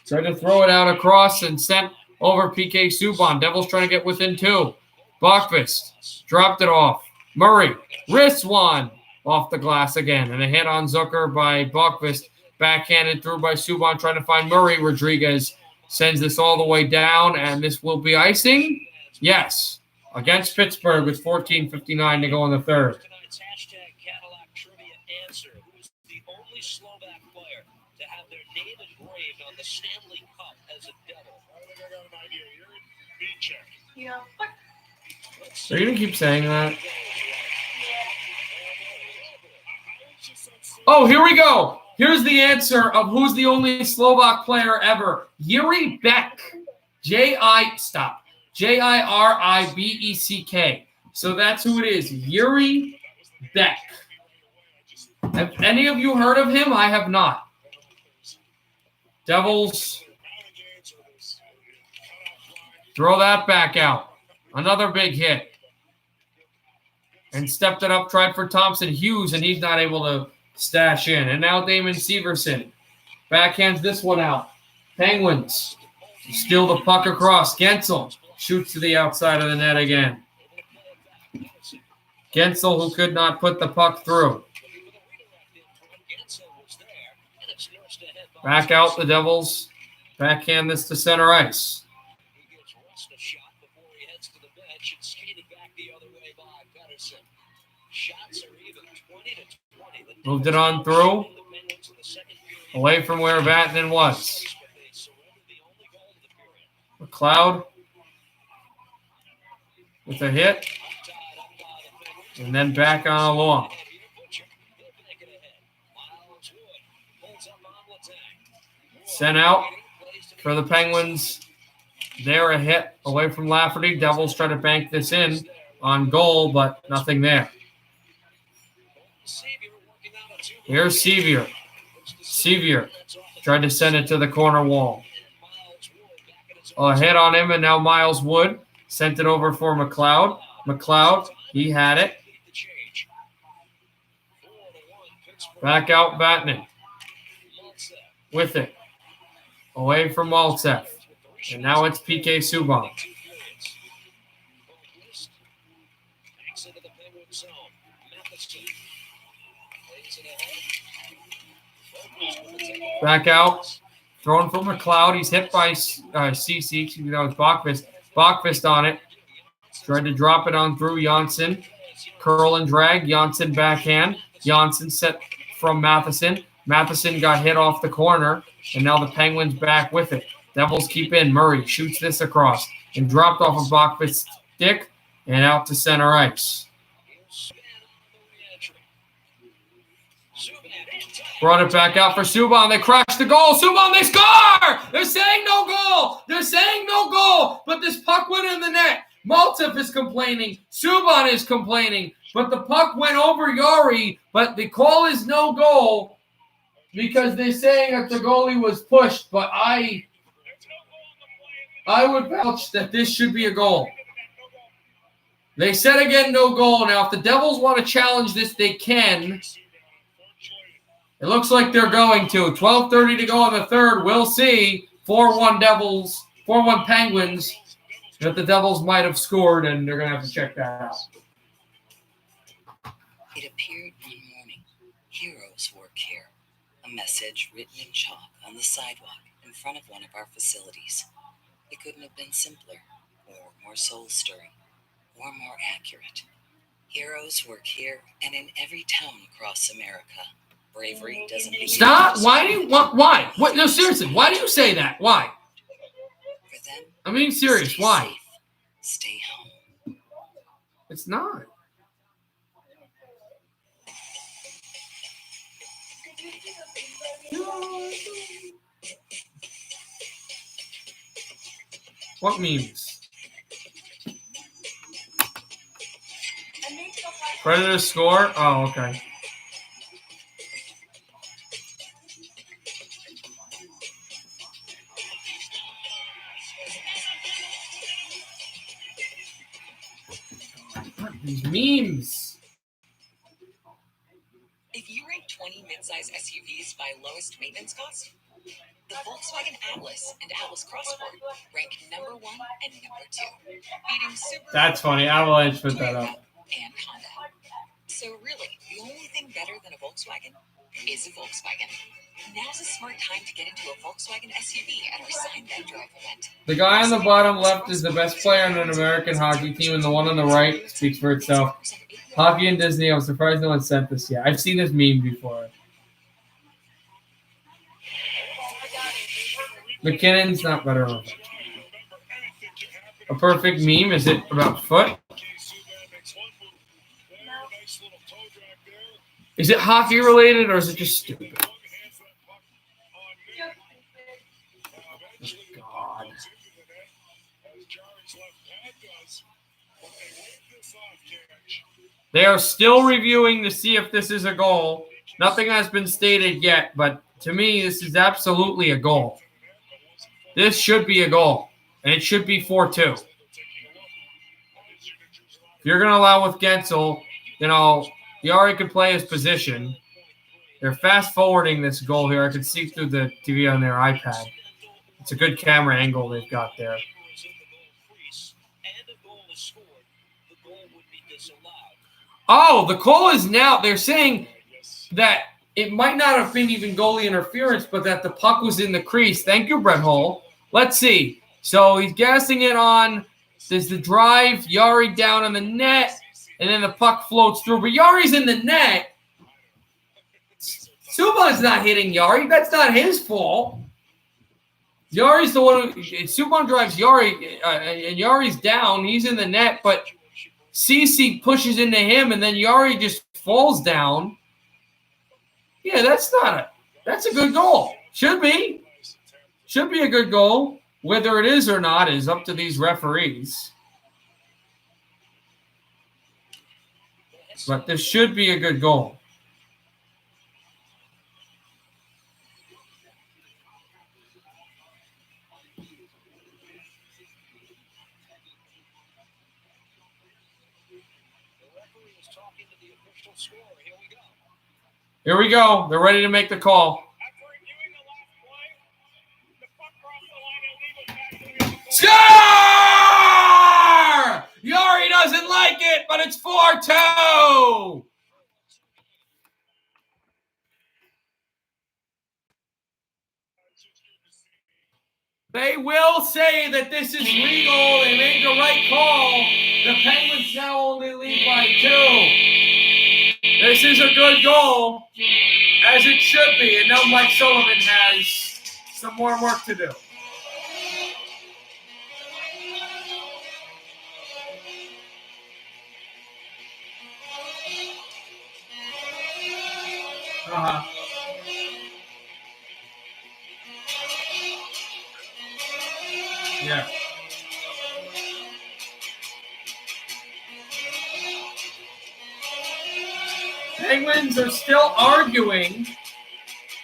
Tried to throw it out across and sent over PK Subban. Devils trying to get within 2. Bachfist dropped it off. Murray wrists one off the glass again. And a hit on Zucker by Bachfist. Backhanded through by Subban trying to find Murray. Rodriguez sends this all the way down, and this will be icing. Yes. Against Pittsburgh with 14:59 to go in the third. Tonight's hashtag Cadillac Trivia answer. Who's the only Slovak player to have their name engraved on the Stanley Cup as a Devil? I think I got an idea. You're in B-check. Yeah. Are you going to keep saying that? Oh, here we go. Here's the answer of who's the only Slovak player ever. Yuri Beck. Jiribeck. So that's who it is. Yuri Beck. Have any of you heard of him? I have not. Devils throw that back out. Another big hit. And stepped it up, tried for Thompson Hughes, and he's not able to stash in. And now Damon Severson backhands this one out. Penguins steal the puck across. Gensel shoots to the outside of the net again. Gensel, who could not put the puck through. Back out the Devils. Backhand this to center ice. Moved it on through. Away from where Vatanen was. McLeod with a hit. And then back on along. Sent out for the Penguins. There a hit away from Lafferty. Devils try to bank this in on goal, but nothing there. Here's Sevier. Sevier tried to send it to the corner wall. A hit on him, and now Miles Wood sent it over for McLeod. McLeod, he had it. Back out Vatanen with it. Away from Maltsev. And now it's PK Subban. Back out. Thrown from McLeod. He's hit by CC. That was Bachfist. Bachfist on it. Tried to drop it on through Janssen. Curl and drag. Janssen backhand. Janssen set from Matheson. Matheson got hit off the corner. And now the Penguins back with it. Devils keep in. Murray shoots this across. And dropped off of Bachfist's stick. And out to center ice. Brought it back out for Subban. They crash the goal. Subban, they score! They're saying no goal. They're saying no goal. But this puck went in the net. Maltsev is complaining. Subban is complaining. But the puck went over Yari. But the call is no goal because they're saying that the goalie was pushed. But I would vouch that this should be a goal. They said again no goal. Now, if the Devils want to challenge this, they can. It looks like they're going to. 12:30 to go on the third. We'll see. 4-1 Devils, 4-1 Penguins. That the Devils might have scored, and they're going to have to check that out. It appeared one morning. Heroes work here. A message written in chalk on the sidewalk in front of one of our facilities. It couldn't have been simpler, or more soul-stirring, or more accurate. Heroes work here and in every town across America. Bravery doesn't mean... Stop! Why do you... Why? What? No, seriously. Why do you say that? Why? For them, I'm being serious. stay Why? safe, stay home. It's not. What memes? Predator score? Oh, okay. These memes. If you rank 20 midsize SUVs by lowest maintenance cost, the Volkswagen Atlas and Atlas Crossport rank number 1 and number 2, beating Subaru, That's funny. Avalanche put that up. and Honda. So really, the only thing better than a Volkswagen is a Volkswagen. Now's a smart time to get into a Volkswagen SUV at our Sign That Drive event. The guy on the bottom left is the best player on an American hockey team, and the one on the right speaks for itself. Hockey and Disney, I'm surprised no one sent this yet. I've seen this meme before. McKinnon's not better than a perfect meme. Is it about foot? Is it hockey related or is it just stupid? God. They are still reviewing to see if this is a goal. Nothing has been stated yet, but to me, this is absolutely a goal. This should be a goal, and it should be 4-2. If you're going to allow with Gensel, Yari could play his position. They're fast-forwarding this goal here. I can see through the TV on their iPad. It's a good camera angle they've got there. Oh, the call is now. They're saying that it might not have been even goalie interference, but that the puck was in the crease. Thank you, Brett Hull. Let's see. So he's gassing it on. There's the drive. Yari down on the net. And then the puck floats through. But Yari's in the net. Subban's not hitting Yari. That's not his fault. Yari's the one who... Subban drives Yari, and Yari's down. He's in the net, but Cece pushes into him, and then Yari just falls down. Yeah, that's a good goal. Should be. Should be a good goal. Whether it is or not is up to these referees. But this should be a good goal. Here we go. They're ready to make the call. Score! Yari doesn't like it, but it's 4-2. They will say that this is legal. They made the right call. The Penguins now only lead by 2. This is a good goal, as it should be. And now Mike Sullivan has some more work to do. Yeah. Penguins are still arguing,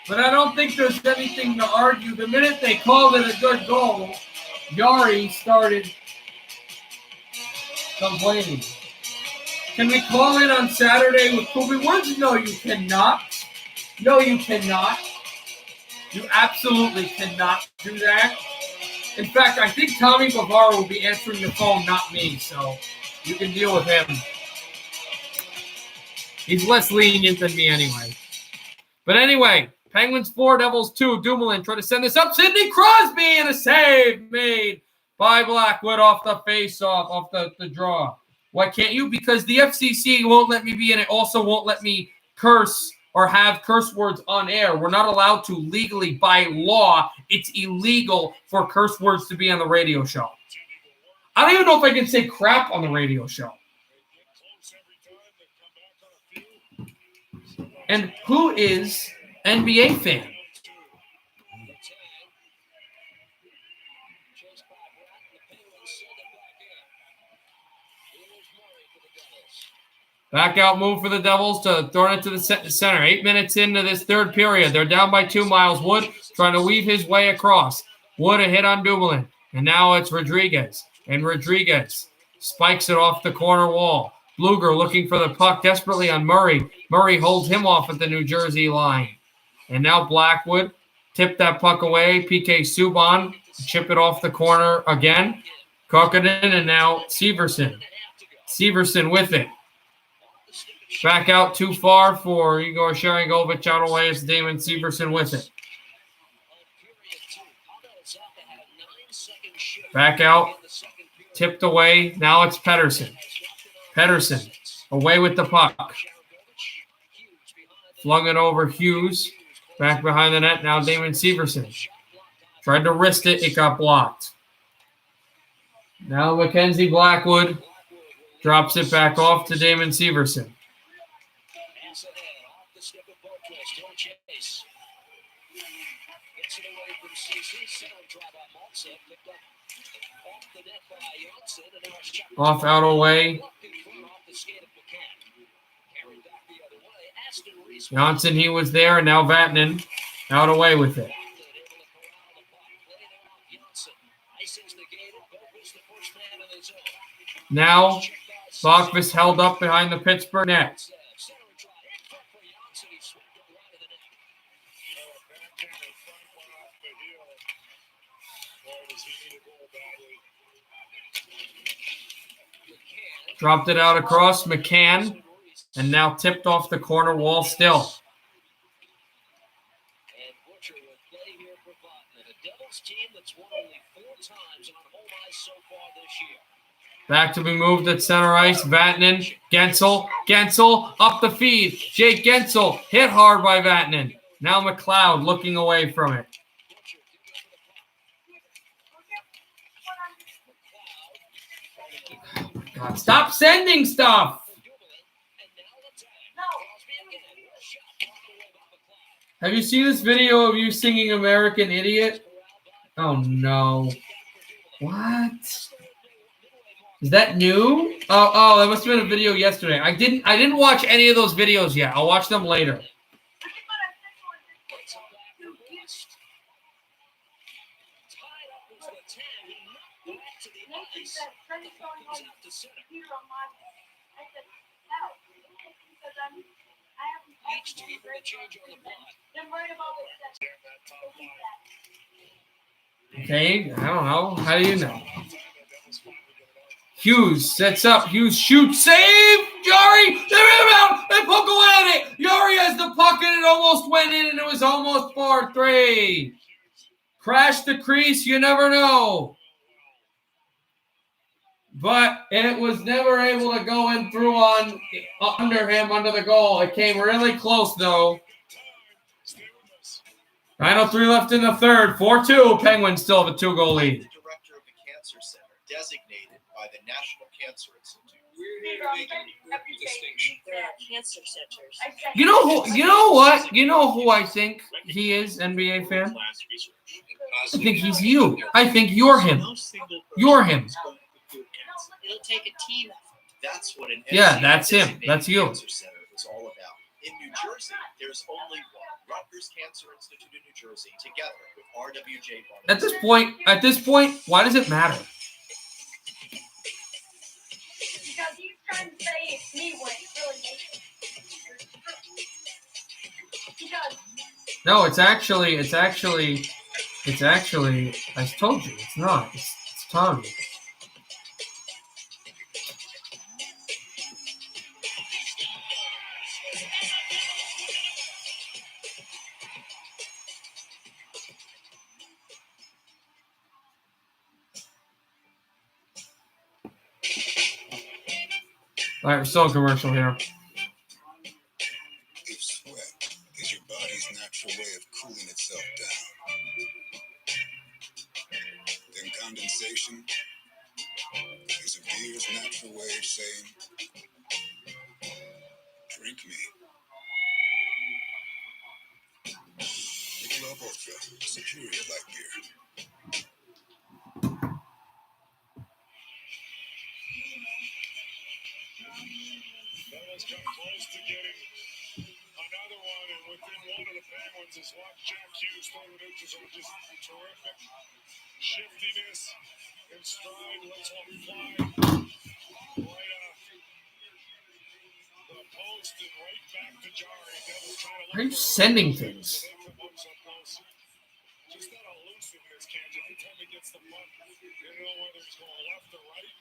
but I don't think there's anything to argue. The minute they called it a good goal, Yari started complaining. Can we call in on Saturday with Kobe Woods? No, you cannot. No, you cannot. You absolutely cannot do that. In fact, I think Tommy Bavaro will be answering the phone, not me, so you can deal with him. He's less lenient than me anyway. But anyway, Penguins 4, Devils 2. Dumoulin trying to send this up. Sidney Crosby and a save made by Blackwood off the face-off, off the draw. Why can't you? Because the FCC won't let me be in it. Also won't let me curse or have curse words on air. We're not allowed to legally, by law. It's illegal for curse words to be on the radio show. I don't even know if I can say crap on the radio show. And who is NBA fan? Back out move for the Devils to throw it to the center. 8 minutes into this third period. They're down by 2 miles. Wood trying to weave his way across. Wood a hit on Dumoulin. And now it's Rodriguez. And Rodriguez spikes it off the corner wall. Bluger looking for the puck desperately on Murray. Murray holds him off at the New Jersey line. And now Blackwood tipped that puck away. PK Subban chip it off the corner again. Kokkonen and now Severson. Severson with it. Back out too far for Igor Sharangovich out away. It's Damon Severson with it. Back out. Tipped away. Now it's Pettersson. Pettersson away with the puck. Flung it over Hughes. Back behind the net. Now Damon Severson. Tried to wrist it. It got blocked. Now Mackenzie Blackwood drops it back off to Damon Severson. Off out away. Johnson, he was there, and now Vatanen out away with it. Now, Bachvis held up behind the Pittsburgh net. Dropped it out across McCann, and now tipped off the corner wall still. Back to be moved at center ice. Vatanen, Gensel up the feed. Jake Gensel hit hard by Vatanen. Now McLeod looking away from it. God, stop sending stuff. Have you seen this video of you singing American Idiot? Oh no. What? Is that new? Oh, that must have been a video yesterday. I didn't watch any of those videos yet. I'll watch them later. Okay, I don't know. How do you know? Hughes sets up. Hughes shoots. Save! Yari! The rebound! They poke away at it! Yari has the puck and it almost went in and it was almost 4-3. Crash the crease, you never know. But it was never able to go in through on under him, under the goal. It came really close, though. 9:03 left in the third. 4-2. Penguins still have a 2-goal lead. The director of the Cancer Center, designated by the National Cancer Institute, There are cancer centers. You know what? You know who I think he is, NBA fan? I think he's you. I think you're him. You're him. It'll take a team effort. That's what an Yeah, that's him. That's you. Cancer Center is all about. In New Jersey, there's only one. Rutgers Cancer Institute in New Jersey, together with RWJ. At this point, why does it matter? Because he's trying to say it's me when it's really me. Because No, it's actually, I told you, it's not. It's Tommy. All right, we're still in commercial here. If sweat is your body's natural way of cooling itself down, then condensation is a beer's natural way of saying, drink me. Michelob Ultra, superior light beer. Fellas come close to getting another one, and within one of the Penguins is what Jack Hughes thrown it to some just terrific shiftiness and stride. Let's one fly right off the post and right back to Jari. Devils trying to Why are you sending things? Just that elusiveness, Kent. Every time he gets the puck, you don't know whether he's going left or right.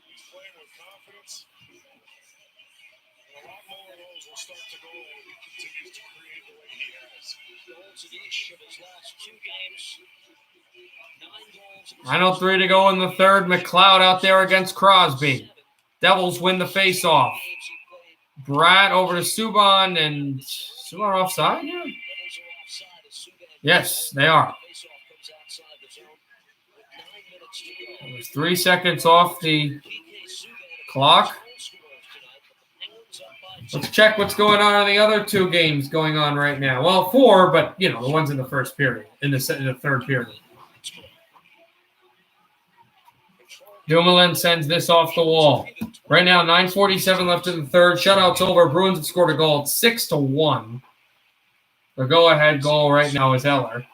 He's playing with confidence. And a lot more of those will start to go if he continues to create the way he has. Goals in each of his last 2 games. 9 goals. 9:03 to go in the third. McLeod out there against Crosby. Devils win the faceoff. Brad over to Subban, and Subban offside here? Yes, they are. There's 3 seconds off the clock. Let's check what's going on in the other 2 games going on right now. Well, 4, but, the ones in the first period, in the third period. Dumoulin sends this off the wall. Right now, 9:47 left in the third. Shutout's over. Bruins have scored a goal. It's 6-1. The go-ahead goal right now is Eller.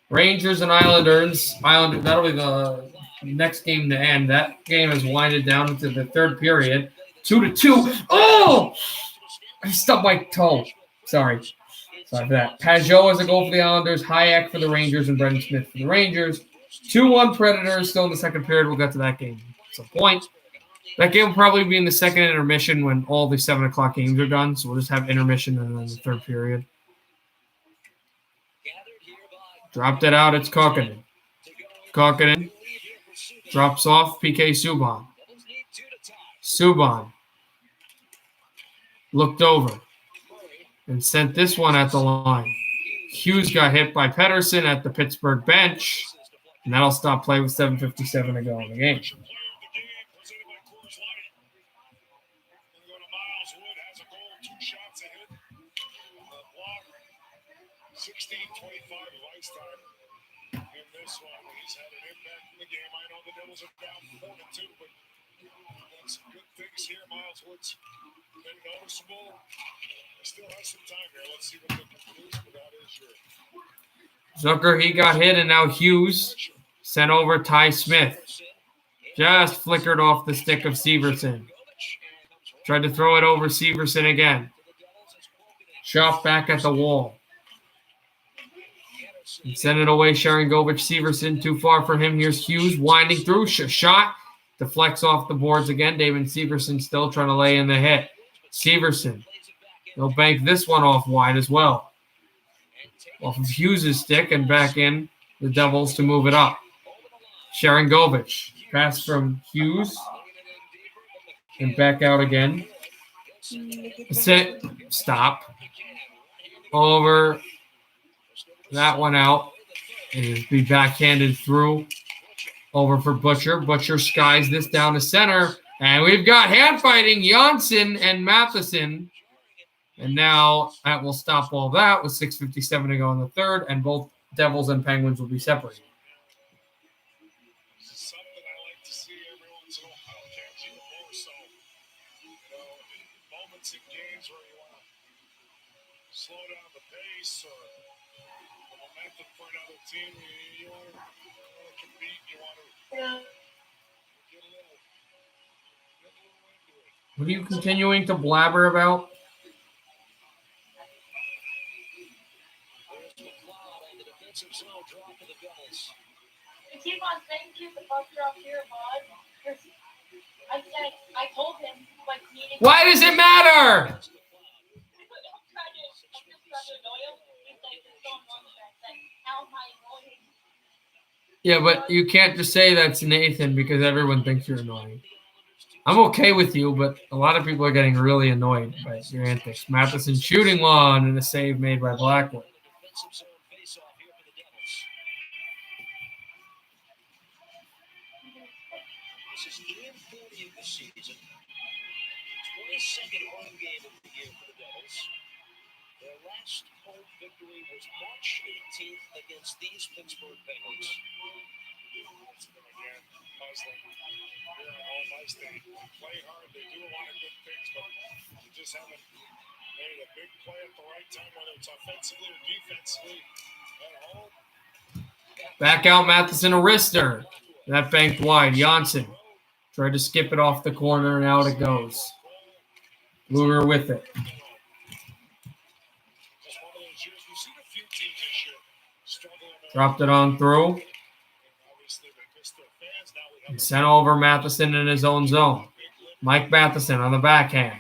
Rangers and Islanders. That'll be the next game to end. That game is winded down into the third period. 2-2. Oh! I stubbed my toe. Sorry for that. Pajot has a goal for the Islanders. Hayek for the Rangers and Brendan Smith for the Rangers. 2-1 Predators still in the second period. We'll get to that game at some point. That game will probably be in the second intermission when all the 7 o'clock games are done. So we'll just have intermission and then the third period. Dropped it out. It's Kokkonen. Kokkonen drops off PK Subban. Subban looked over and sent this one at the line. Hughes got hit by Pettersson at the Pittsburgh bench, and that'll stop play with 7:57 to go in the game. 16:25 of ice time in this one. He's had an impact in the game. I know the Devils are down 4-2, but done some good things here. Miles Wood's been noticeable. They still have some time here. Let's see what they can produce, but that is your Zucker, he got hit, and now Hughes sent over Ty Smith. Just flickered off the stick of Severson. Tried to throw it over Severson again. Shot back at the wall. And send it away, Sharangovich. Severson too far for him. Here's Hughes winding through. Shot. Deflects off the boards again. David Severson still trying to lay in the hit. Severson. He'll bank this one off wide as well. Off of Hughes' stick and back in the Devils to move it up. Sharangovich. Pass from Hughes. And back out again. Sit. Stop. Over. That one out. It'll be backhanded through. Over for Butcher. Butcher skies this down to center. And we've got hand fighting, Janssen and Matheson. And now that will stop all that with 6:57 to go in the third, and both Devils and Penguins will be separated. This is something I like to see every once in a while, Kenji, the more so. Moments in games where you want to slow down the pace or the momentum for another team. You want to compete. You want to get a little into it. What are you continuing to blabber about? There's McLeod on the defensive zone, drop for the Devils. You keep on saying keep the puck drop here, bud. I told him, like, needing. Why does it matter? I'm just trying to annoy him. He's like, so annoying. Like, how am I annoying? Yeah, but you can't just say that's Nathan because everyone thinks you're annoying. I'm okay with you, but a lot of people are getting really annoyed by your antics. Matheson shooting one and a save made by Blackwood. Defensive zone face-off here for the Devils. This is game 40 of the season. 22nd home game of the year for the Devils. Their last home victory was March 18th against these Pittsburgh Penguins. It's been, again, puzzling. Here at home ice, they play hard. They do a lot of good things, but they just haven't made a big play at the right time, whether it's offensively or defensively at home. Back out Matheson, a wrister. That banked wide. Janssen tried to skip it off the corner, and out it goes. Luger with it. Just one of those years. We've seen a few teams this year struggling. Dropped it on through. Obviously, they missed their fans. Now we have And sent over Matheson in his own zone. Mike Matheson on the backhand.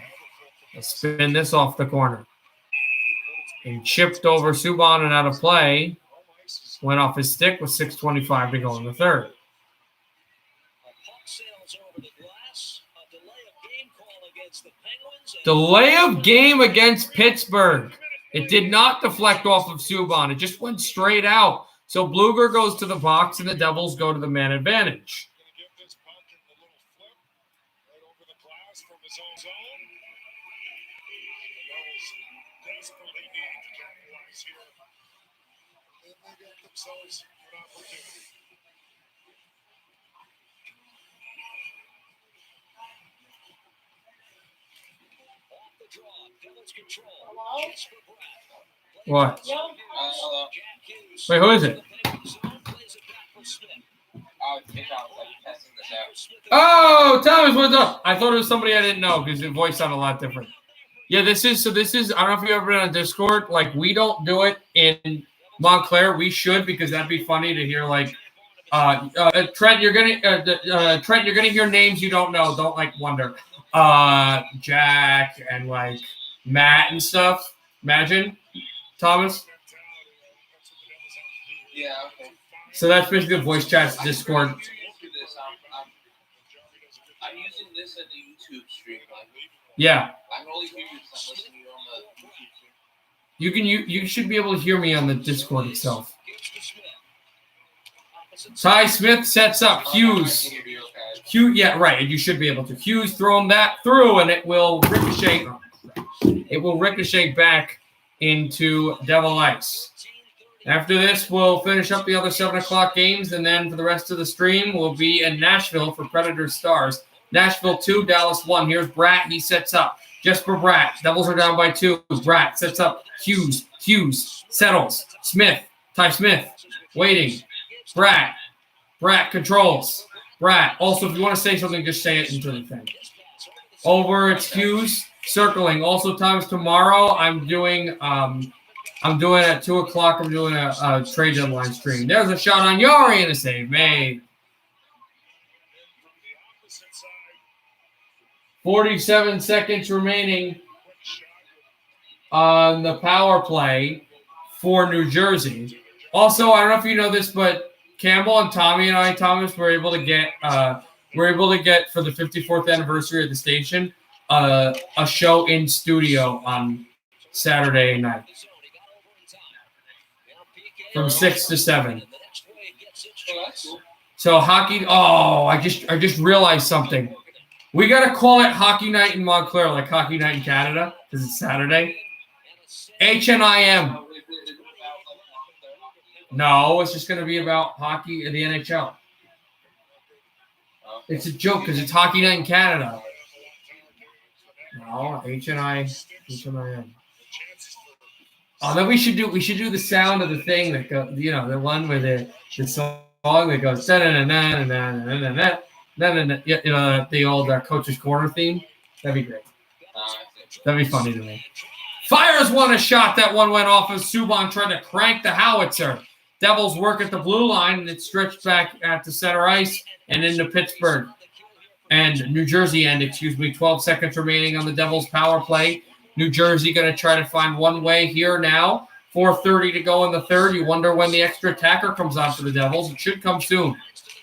Let's spin this off the corner. And chipped over Subban and out of play. Went off his stick with 6:25 to go in the third. Puck sails over the glass. A delay of game call against the Penguins. Delay of game against Pittsburgh. It did not deflect off of Subban. It just went straight out. So Bluger goes to the box and the Devils go to the man advantage. going to give this puck a little flip right over the glass from his own zone. The Devils desperately need to capitalize here. And they get themselves an opportunity. Off the draw. Devils control. Hello? Chase for Brad. What? Yo, Hello. Jack Hughes. Wait, who is it? Penguins zone, plays it back for Smith. Oh, it's like testing this out. Smith Oh, Thomas, what's up? I thought it was somebody I didn't know because the voice sounded a lot different. Yeah, this is, I don't know if you've ever been on Discord. Like, we don't do it in Montclair. We should, because that'd be funny to hear, like, Trent, you're gonna hear names you don't know. Don't, like, wonder. Jack and, like, Matt and stuff. Imagine, Thomas. Yeah, okay. So that's basically the voice chat's Discord. I'm using this as a YouTube stream. Like, Yeah. I can only hear you because I'm listening on the YouTube stream. You should be able to hear me on the Discord itself. Ty Smith sets up Hughes. Hughes, yeah, right. And you should be able to. Hughes throwing that through, and it will ricochet. It will ricochet back into Devil Ice. After this, we'll finish up the other 7 o'clock games, and then for the rest of the stream, we'll be in Nashville for Predators Stars. Nashville 2, Dallas 1. Here's Bratt. He sets up. Just for Bratt. Devils are down by 2. Bratt sets up. Hughes settles. Smith. Ty Smith. Waiting. Bratt controls. Bratt. Also, if you want to say something, just say it into the thing. Over, it's Hughes. Circling. Also, times tomorrow, I'm doing at 2 o'clock, I'm doing a trade deadline stream. There's a shot on Yari and a save made. 47 seconds remaining on the power play for New Jersey. Also, I don't know if you know this, but Campbell and Tommy and I, Thomas, were able to get for the 54th anniversary of the station a show in studio on Saturday night from 6 to 7. So hockey. Oh, I just realized something. We got to call it Hockey Night in Montclair, like Hockey Night in Canada, because it's Saturday. HNIM. No, it's just going to be about hockey in the NHL. It's a joke because it's Hockey Night in Canada. No, HNIM. Oh, then we should do the sound of the thing that goes, the one where the song that goes the old Coach's Corner theme. That'd be great. That'd be funny to me. Fires won a shot. That one went off of Subban trying to crank the howitzer. Devils work at the blue line, and it stretched back at the center ice and into Pittsburgh. And New Jersey end, 12 seconds remaining on the Devils' power play. New Jersey going to try to find one way here now. 4:30 to go in the third. You wonder when the extra attacker comes on for the Devils. It should come soon.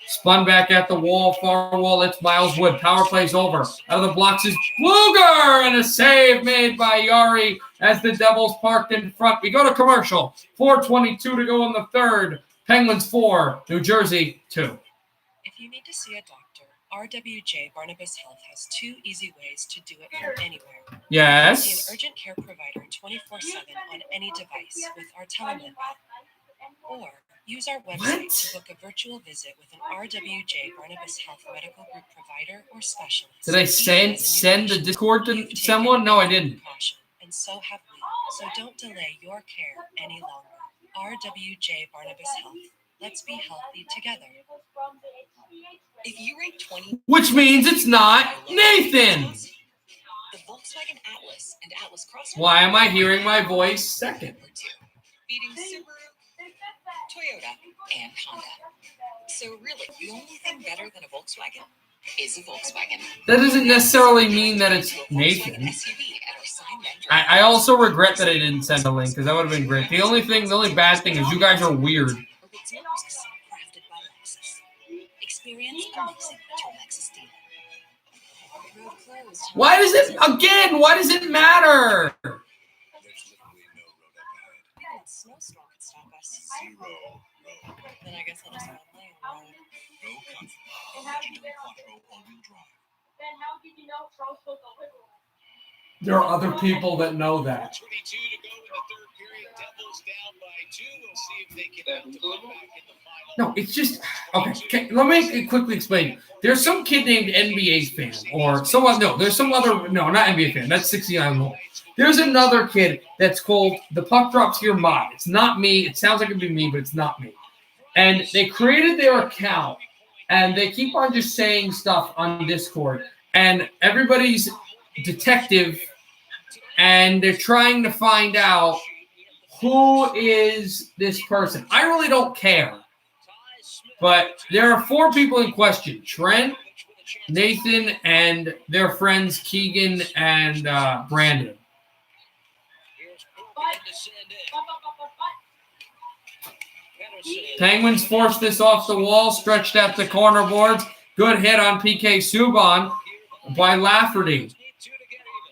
Spun back at the wall, far wall. It's Miles Wood. Power play's over. Out of the blocks is Bluger, and a save made by Yari as the Devils parked in front. We go to commercial. 4:22 to go in the third. Penguins 4, New Jersey 2. If you need to see a doctor, RWJ Barnabas Health has 2 easy ways to do it from anywhere. Yes. See an urgent care provider 24/7 on any device with our Telemed app. Or use our website to book a virtual visit with an RWJ Barnabas Health Medical Group provider or specialist. Did I send the Discord to someone? No, I didn't. And so have we. So don't delay your care any longer. RWJ Barnabas Health. Let's be healthy together. If you rate 20, Which means it's not Nathan. The Volkswagen Atlas and Atlas Cross. Why am I hearing my voice second? Beating Subaru, Toyota, and Honda. So really, the only thing better than a Volkswagen is a Volkswagen. That doesn't necessarily mean that it's Nathan. I also regret that I didn't send a link because that would have been great. The only bad thing is you guys are weird. Experience amazing at your Lexus dealer. Road closed. Why does it matter? There's literally no road up ahead. That snowstorm could stop us. Zero road. Then I guess I'll just go lane road. No conflict. Legendary Quattro all-wheel drive. Then how did you know Charles was a liberal? There are other people that know that. 22 to go in the third period. Devils down by 2. We'll see if they can come back in the final. No, it's just okay. Let me quickly explain. There's some kid named NBA fan, or someone. No, there's some other. No, not NBA fan. That's 69 more. There's another kid that's called The Puck Drops Here Mod. It's not me. It sounds like it'd be me, but it's not me. And they created their account, and they keep on just saying stuff on Discord, and everybody's detective, and they're trying to find out who is this person. I really don't care. But there are 4 people in question: Trent, Nathan, and their friends Keegan and Brandon. Penguins force this off the wall, stretched at the corner boards. Good hit on PK Subban by Lafferty.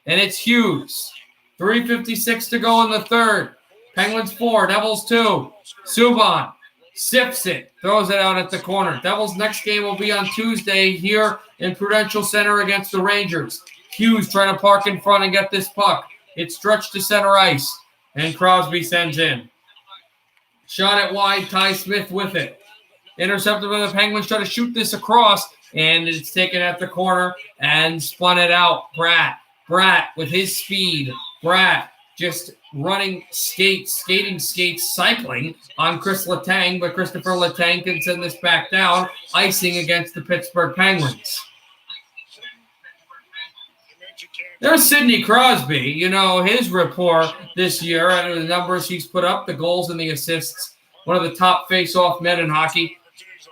And it's Hughes. 3:56 to go in the third. Penguins 4, Devils 2. Subban sips it, throws it out at the corner. Devils' next game will be on Tuesday here in Prudential Center against the Rangers. Hughes trying to park in front and get this puck. It's stretched to center ice, and Crosby sends in. Shot it wide, Ty Smith with it. Intercepted by the Penguins, try to shoot this across, and it's taken at the corner and spun it out. Bratt with his speed. Bratt just running skating, cycling on Chris Letang, but Christopher Letang can send this back down, icing against the Pittsburgh Penguins. There's Sidney Crosby. His rapport this year, and the numbers he's put up, the goals and the assists, one of the top face-off men in hockey.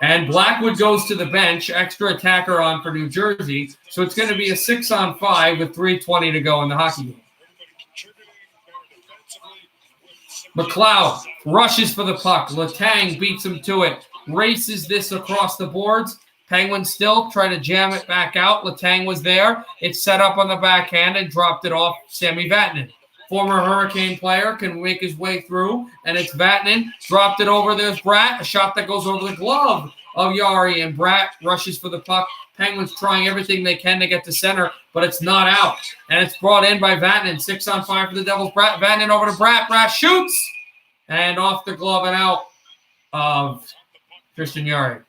And Blackwood goes to the bench, extra attacker on for New Jersey. So it's going to be a 6-on-5 with 3:20 to go in the hockey game. McLeod rushes for the puck. Letang beats him to it. Races this across the boards. Penguins still trying to jam it back out. Letang was there. It's set up on the backhand and dropped it off Sami Vatanen. Former Hurricane player can make his way through, and it's Vatanen. Dropped it over. There's Bratt. A shot that goes over the glove of Yari, and Bratt rushes for the puck. Penguins trying everything they can to get to center, but it's not out. And it's brought in by Vatanen. 6-on-5 for the Devils. Vatanen over to Bratt. Bratt shoots. And off the glove and out of Christian Yari.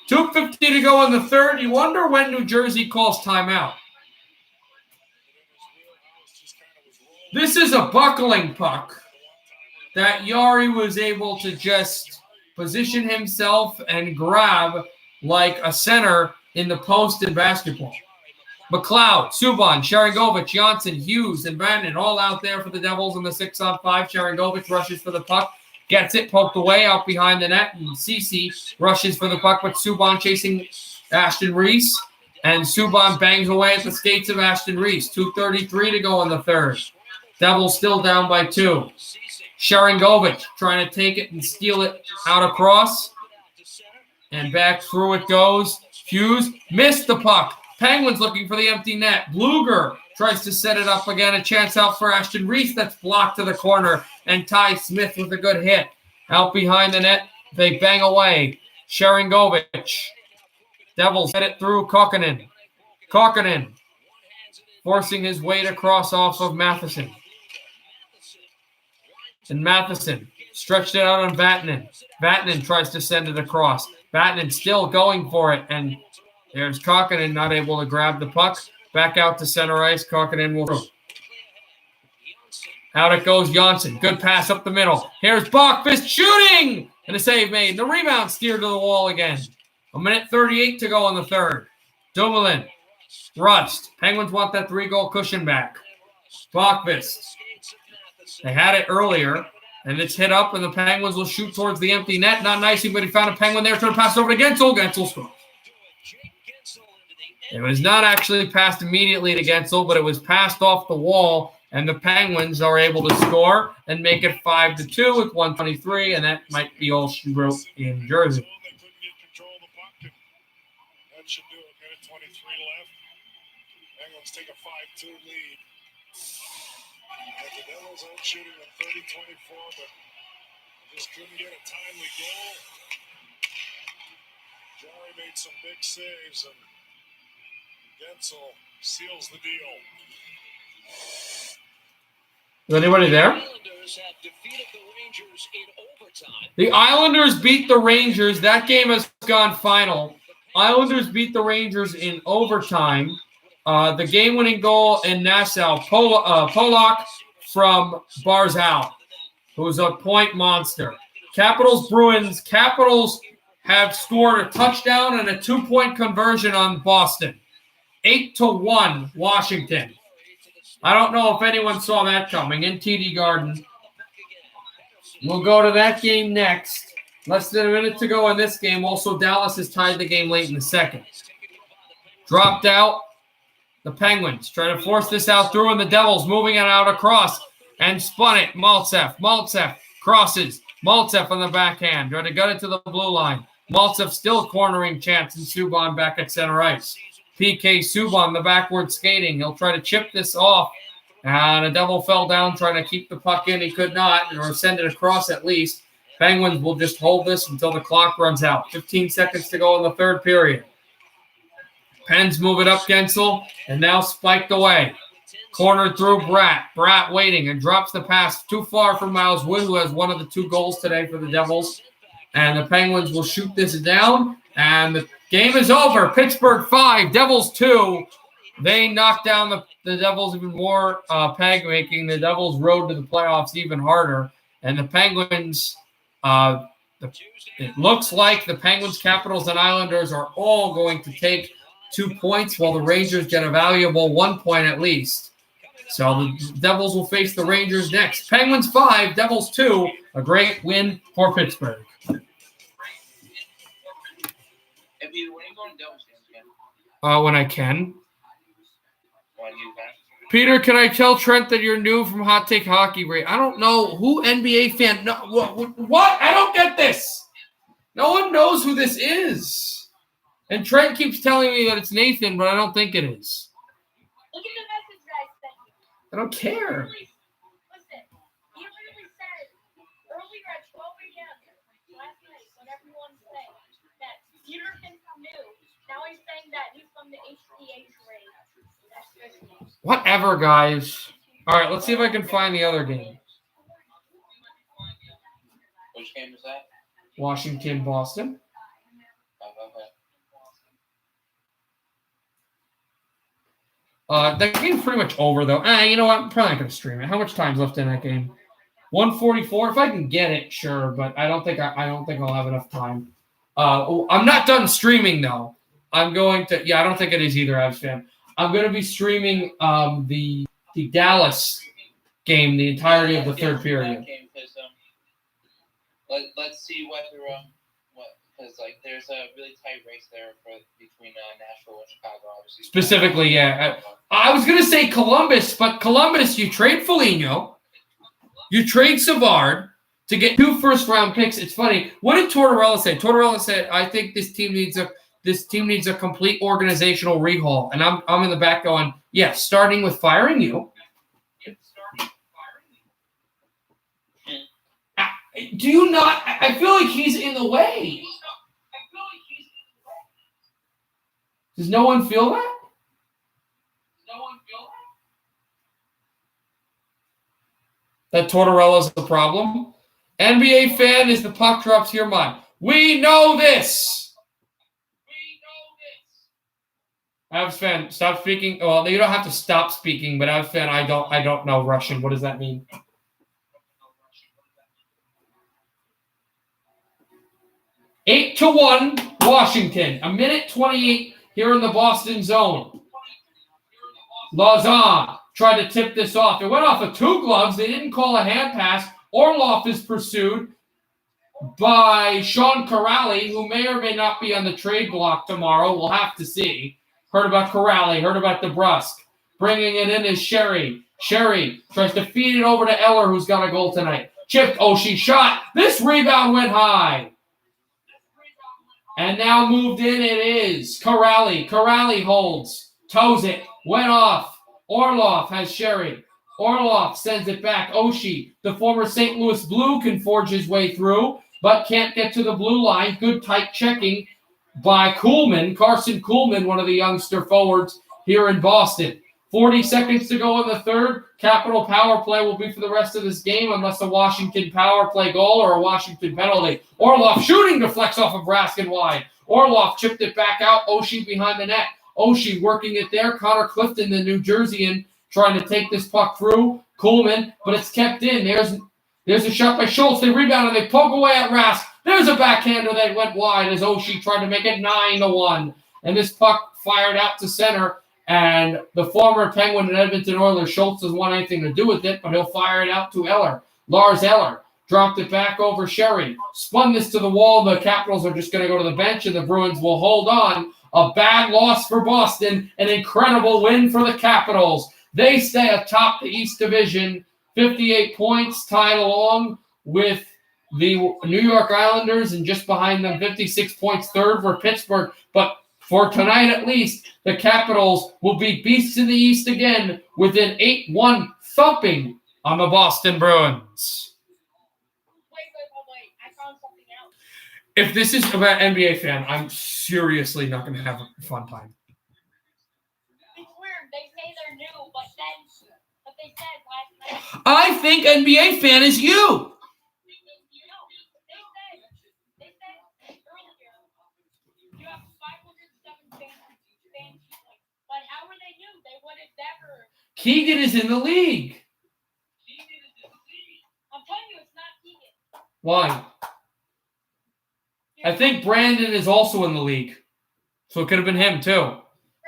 2:50 to go in the third. You wonder when New Jersey calls timeout. This is a buckling puck that Yari was able to just position himself and grab like a center in the post in basketball. McLeod, Subban, Sharangovich, Johnson, Hughes, and Vatanen all out there for the Devils in the 6-on-5. Sharangovich rushes for the puck, gets it poked away out behind the net, and Ceci rushes for the puck, but Subban chasing Ashton Reese, and Subban bangs away at the skates of Ashton Reese. 2:33 to go in the third. Devils still down by 2. Sharangovich trying to take it and steal it out across, and back through it goes. Hughes missed the puck. Penguins looking for the empty net. Bluger tries to set it up again. A chance out for Ashton Reese that's blocked to the corner. And Ty Smith with a good hit. Out behind the net, they bang away. Sharangovich. Devils head it through Kokkonen. Kokkonen forcing his way to cross off of Matheson. And Matheson stretched it out on Vatanen. Vatanen tries to send it across. Vatanen still going for it, and there's Kokkonen not able to grab the puck. Back out to center ice. Kokkonen will through. Out it goes Johnson. Good pass up the middle. Here's Bachfist shooting! And a save made. The rebound steered to the wall again. 1:38 to go in the third. Dumoulin. Rust. Penguins want that 3-goal cushion back. Bachfist. They had it earlier, and it's hit up, and the Penguins will shoot towards the empty net. Not nicely, but he found a Penguin there. Trying to pass over to Gensel. Gensel scores. It was not actually passed immediately to Gensel, but it was passed off the wall, and the Penguins are able to score and make it 5-2 with 1:23, and that might be all she wrote in Jersey. That should do it. Minute 23 left. Penguins take a 5-2 lead. And the Devils out shooting at 30-24, but just couldn't get a timely goal. Jari made some big saves, and Gensel seals the deal. Is anybody there? The Islanders beat the Rangers. That game has gone final. Islanders beat the Rangers in overtime. The game-winning goal in Nassau, Polak from Barzal, who's a point monster. Capitals, Bruins. Capitals have scored a touchdown and a 2-point conversion on Boston. 8-1, Washington. I don't know if anyone saw that coming in TD Garden. We'll go to that game next. Less than a minute to go in this game. Also, Dallas has tied the game late in the second. Dropped out. The Penguins try to force this out through, and the Devils moving it out across and spun it. Maltsev. Maltsev crosses. Maltsev on the backhand. Trying to gut it to the blue line. Maltsev still cornering Chance and Subban back at center ice. PK Subban, the backward skating. He'll try to chip this off. And the Devil fell down trying to keep the puck in. He could not, or send it across at least. Penguins will just hold this until the clock runs out. 15 seconds to go in the third period. Pens move it up Gensel, and now spiked away. Cornered through Bratt. Bratt waiting and drops the pass too far for Miles Wood, who has one of the 2 goals today for the Devils. And the Penguins will shoot this down, and the game is over. Pittsburgh 5, Devils 2. They knocked down the Devils even more peg, making the Devils' road to the playoffs even harder. And the Penguins, it looks like the Penguins, Capitals, and Islanders are all going to take 2 points, while the Rangers get a valuable 1 point at least. So the Devils will face the Rangers next. Penguins 5, Devils 2. A great win for Pittsburgh. When I can. Peter, can I tell Trent that you're new from Hot Take Hockey? I don't know who NBA fan. No, what? I don't get this. No one knows who this is. And Trent keeps telling me that it's Nathan, but I don't think it is. Look at the message that I sent you. I don't care. Listen, he literally said earlier at 12 a.m. last night when everyone's Whatever, guys. All right, let's see if I can find the other game. Which game is that? Washington, Boston. That game's pretty much over, though. You know what? I'm probably not going to stream it. How much time's left in that game? 144. If I can get it, sure, but I don't think I'll have enough time. I'm not done streaming though. I'm going to. Yeah, I don't think it is either, Avs fan. I'm going to be streaming the Dallas game the entirety of the third period. Game, let's see whether because like there's a really tight race there between Nashville and Chicago, obviously. Specifically, yeah. I was going to say Columbus, but Columbus, you trade Foligno, you trade Savard to get 2 first-round picks. It's funny. What did Tortorella say? Tortorella said, "I think this team needs a complete organizational rehaul." And I'm in the back going, "Yeah, starting with firing you." Do you not? I feel like he's in the way. Does no one feel that? That Tortorella's the problem? NBA fan, is the puck drops your mind. We know this. Avs fan, stop speaking. Well, you don't have to stop speaking, but Avs fan, I don't know Russian. What does that mean? Eight to 1, Washington. 1:28 here in the Boston zone. Lauzon tried to tip this off. It went off of 2 gloves. They didn't call a hand pass. Orlov is pursued by Sean Corrali, who may or may not be on the trade block tomorrow. We'll have to see. Heard about Corrali. Heard about DeBrusque. Bringing it in is Sherry. Sherry tries to feed it over to Eller, who's got a goal tonight. Chipped. Oh, she shot. This rebound went high. And now moved in it is Corrali. Corrali holds. Toes it. Went off. Orlov has Sherry. Orlov sends it back. Oshie, the former St. Louis Blue, can forge his way through, but can't get to the blue line. Good tight checking by Kuhlman. Carson Kuhlman, one of the youngster forwards here in Boston. 40 seconds to go in the third. Capital power play will be for the rest of this game unless a Washington power play goal or a Washington penalty. Orlov shooting deflects off of Raskin wide. Orlov chipped it back out. Oshie behind the net. Oshie working it there. Connor Clifton, the New Jerseyan, trying to take this puck through. Kuhlman, but it's kept in. There's a shot by Schultz. They rebound and they poke away at Rask. There's a backhander that went wide as Oshie tried to make it 9-1. And this puck fired out to center. And the former Penguin and Edmonton Oilers, Schultz, doesn't want anything to do with it, but he'll fire it out to Eller. Lars Eller dropped it back over Sherry. Spun this to the wall. The Capitals are just going to go to the bench, and the Bruins will hold on. A bad loss for Boston, an incredible win for the Capitals. They stay atop the East Division, 58 points, tied along with the New York Islanders, and just behind them, 56 points, third for Pittsburgh. But for tonight at least, the Capitals will be beasts in the East again with an 8-1 thumping on the Boston Bruins. Wait. I found something else. If this is about NBA fan, I'm seriously not going to have a fun time. It's weird. They say they're new, but they said last night. I think NBA fan is you. They said earlier you have 507 fans, but how were they new? They would have never. Keegan is in the league. I'm telling you, it's not Keegan. Why? I think Brandon is also in the league. So it could have been him too.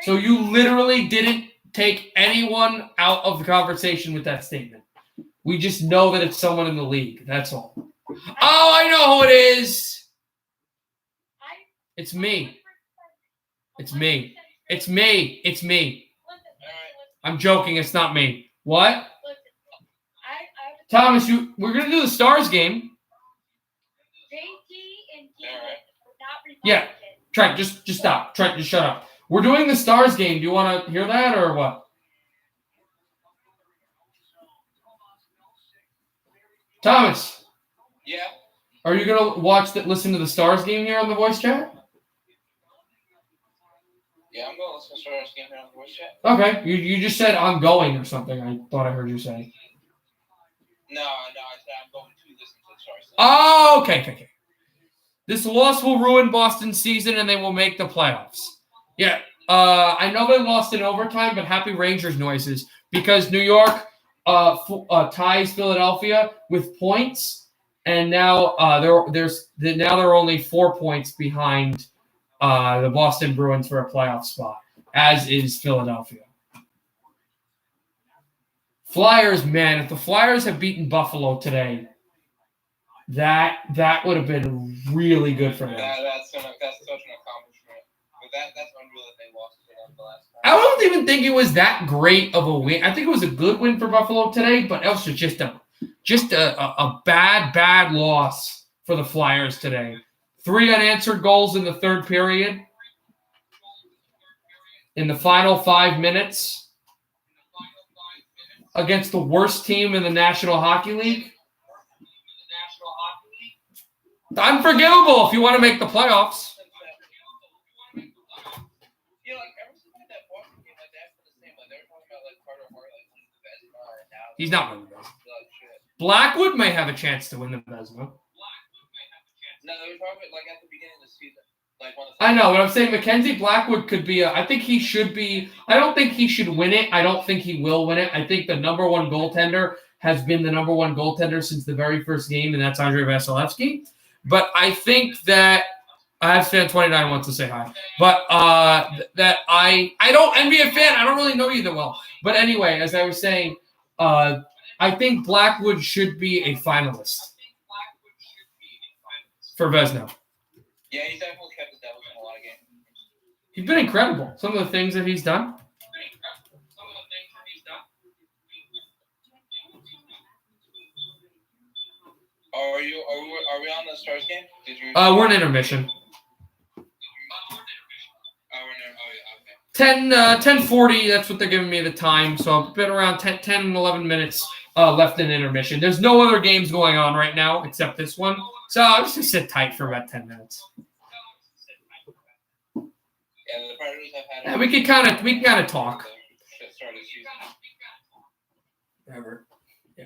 So you literally didn't take anyone out of the conversation with that statement. We just know that it's someone in the league. That's all. Oh, I know who it is. It's me. It's me. It's me. It's me. I'm joking. It's not me. What? Thomas, we're going to do the Stars game. Yeah. Trent, just stop. Trent, just shut up. We're doing the Stars game. Do you want to hear that or what? Thomas. Yeah. Are you going to listen to the Stars game here on the voice chat? Yeah, I'm going to listen to Stars game here on the voice chat. Okay, you just said I'm going or something. I thought I heard you say. No, I said I'm going to listen to the Stars. Oh, okay. This loss will ruin Boston's season, and they will make the playoffs. Yeah, I know they lost in overtime, but happy Rangers noises because New York ties Philadelphia with points, and now they're only 4 points behind the Boston Bruins for a playoff spot, as is Philadelphia. Flyers, man, if the Flyers have beaten Buffalo today, that would have been really good for them. That's such an accomplishment. But that's unreal that they lost to them the last time. I don't even think it was that great of a win. I think it was a good win for Buffalo today, but it was just a bad loss for the Flyers today. 3 unanswered goals in the third period. In the final 5 minutes against the worst team in the National Hockey League. Unforgivable if you want to make the playoffs. Yeah, like ever since that Boston game, like that's been the same. Like they were talking about like Carter Hart like winning the Vezina, and now He's not winning the Vezina. Like, shit. Blackwood may have a chance to win the Vezina. No, they were talking about like at the beginning of the season. Like when I know, but I'm saying Mackenzie Blackwood could be I think he should be. I don't think he should win it. I don't think he will win it. I think the number one goaltender has been the number one goaltender since the very first game, and that's Andrei Vasilevsky. But I think that I have fan 29 wants to say hi. But that I don't envy a fan. I don't really know you that well. But anyway, as I was saying, I think Blackwood should be a finalist for Vezina. Yeah, he's definitely kept the Devils in a lot of games. He's been incredible. Some of the things that he's done. Are we on the Stars game? Did you? We're in intermission. Oh, we're in. Oh, yeah, okay. 10:40. That's what they're giving me the time. So I've been around 10 and 11 minutes left in intermission. There's no other games going on right now except this one. So I'll just sit tight for about 10 minutes. Yeah, the Predators have had. Yeah, we can kind of talk. Start of the season. Whatever. Yeah.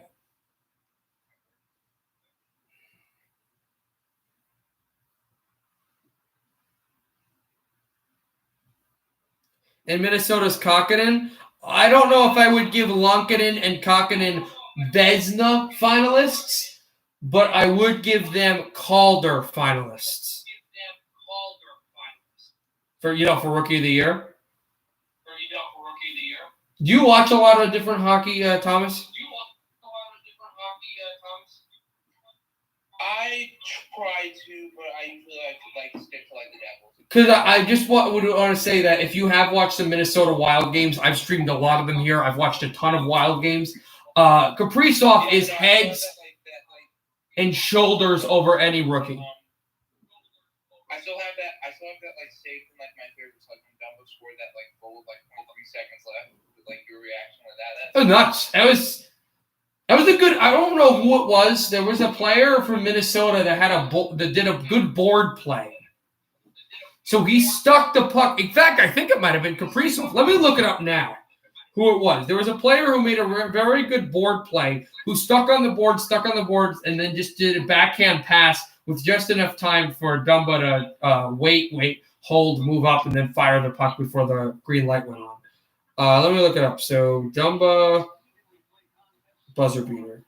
And Minnesota's Kokkonen. I don't know if I would give Lunkinen and Kokkonen Vezina finalists, but I would give them Calder finalists. For Rookie of the Year. Do you watch a lot of different hockey, Thomas? I try to, but I usually like to stick to like the Devils. Because I just would want to say that if you have watched the Minnesota Wild games, I've streamed a lot of them here. I've watched a ton of Wild games. Kaprizov is heads and shoulders over any rookie. I still have that like saved from like my favorites, like when Dumbo scored that like goal with like 23 seconds left. Like your reaction to that. That was nuts. That was a good. I don't know who it was. There was a player from Minnesota that did a good board play. So he stuck the puck. In fact, I think it might have been Kaprizov. Let me look it up now. Who it was? There was a player who made a very good board play, who stuck on the board, and then just did a backhand pass with just enough time for Dumba to wait, hold, move up, and then fire the puck before the green light went on. Let me look it up. So Dumba buzzer beater.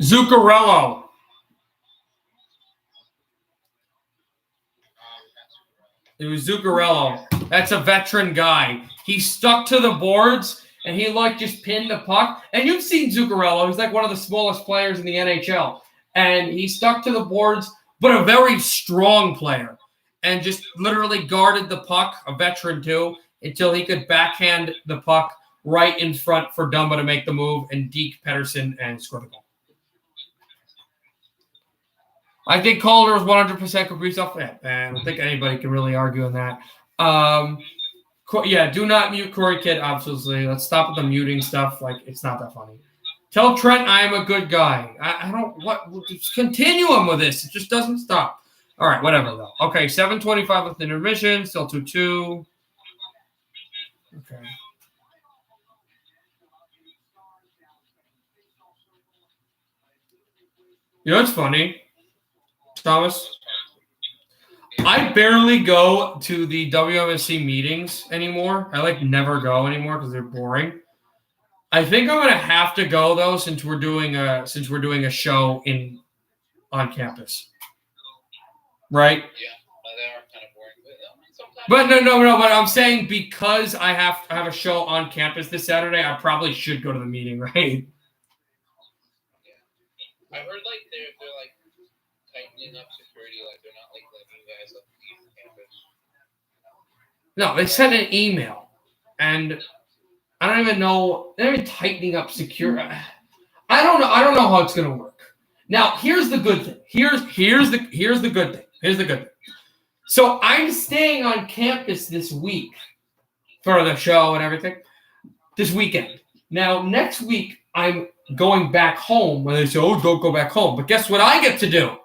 Zuccarello. It was Zuccarello. That's a veteran guy. He stuck to the boards and he just pinned the puck. And you've seen Zuccarello. He's like one of the smallest players in the NHL. And he stuck to the boards, but a very strong player. And just literally guarded the puck, a veteran too, until he could backhand the puck right in front for Dumba to make the move and deke Pedersen and score the goal. I think Calder is 100% Kaprizov. Yeah, I don't think anybody can really argue on that. Yeah, do not mute Corey Kidd, absolutely. Let's stop with the muting stuff. It's not that funny. Tell Trent I am a good guy. I don't, just continuum with this. It just doesn't stop. All right, whatever, though. Okay, 7:25 with intermission, still 2-2. Okay. You know what's funny, Thomas? I barely go to the WMSC meetings anymore. I never go anymore because they're boring. I think I'm gonna have to go though since we're doing a show on campus, right? Yeah, they are kind of boring. But no. But I'm saying because I have to have a show on campus this Saturday, I probably should go to the meeting, right? Yeah. I heard they're tightening up security. They're not letting you guys leave campus. No, they sent an email, and I don't even know. They're even tightening up security. I don't know how it's gonna work. Now, here's the good thing. Here's the good thing. Here's the good thing. So I'm staying on campus this week for the show and everything. This weekend. Now, next week I'm going back home. When they say, "Oh, don't go back home," but guess what I get to do?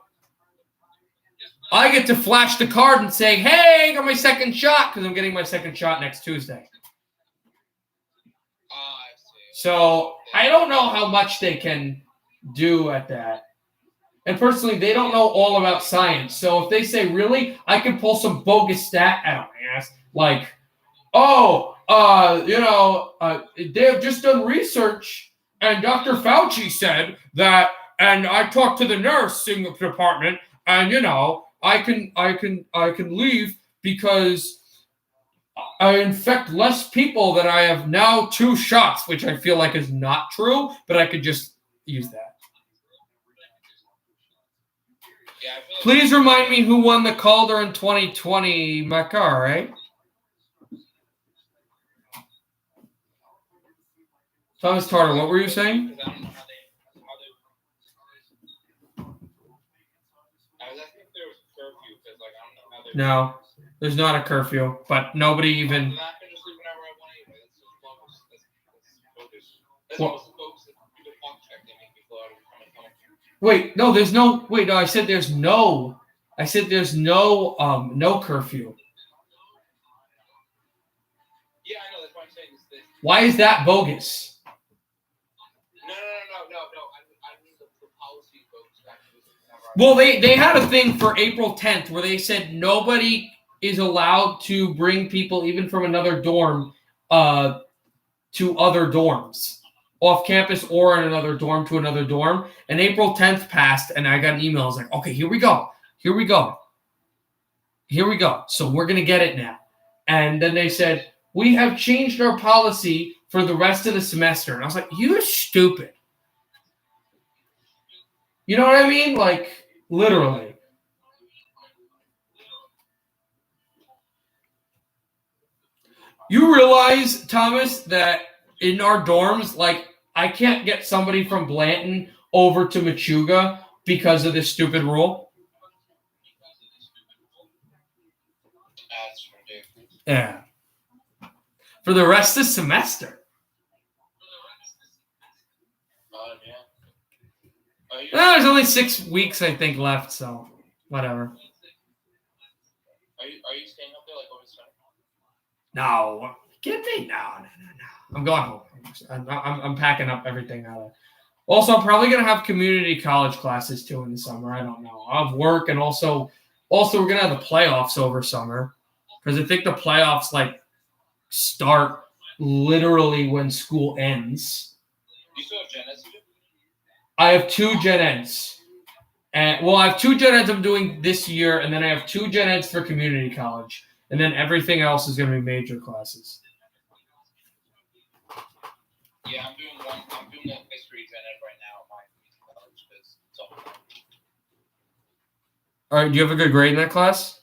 I get to flash the card and say, "Hey, I got my second shot," because I'm getting my second shot next Tuesday. So I don't know how much they can do at that. And personally, they don't know all about science. So if they say, really, I can pull some bogus stat out of my ass, they've just done research, and Dr. Fauci said that, and I talked to the nursing department, and I can leave because I infect less people that I have now 2 shots, which I feel like is not true, but I could just use that. Yeah, Please remind me who won the Calder in 2020, Makar, right? Thomas Tarter, what were you saying? I was asking if there was a curfew because I don't know how they. No, there's not a curfew, but nobody even. I can just leave whenever I want anyway. That's just bogus. That's bogus. That's What? almost folks that do the pump check. They make me go out and come. Wait, no, there's no. Wait, no, I said there's no. I said there's no curfew. Yeah, I know. That's why I'm saying this. Why is that bogus? No. I mean the policy folks actually. Well, they had a thing for April 10th where they said nobody is allowed to bring people even from another dorm to other dorms, off campus or in another dorm to another dorm. And April 10th passed, and I got an email. I was like, okay, here we go. So we're going to get it now. And then they said, we have changed our policy for the rest of the semester. And I was like, you're stupid. You know what I mean? Literally. You realize, Thomas, that in our dorms, I can't get somebody from Blanton over to Machuga because of this stupid rule? That's ridiculous. Yeah. For the rest of the semester. There's only 6 weeks, I think, left, so whatever. Are you staying up there over the summer? No. Get me? No. I'm going home. I'm packing up everything out of it. Also, I'm probably going to have community college classes, too, in the summer. I don't know. I'll have work, and also we're going to have the playoffs over summer. Because I think the playoffs, start literally when school ends. Do you still have Gen Eds to do? I have 2 Gen Eds. And I have 2 Gen Eds I'm doing this year, and then I have 2 Gen Eds for community college. And then everything else is going to be major classes. Yeah, I'm doing the history Gen Ed right now at my community college because it's all. All right, do you have a good grade in that class?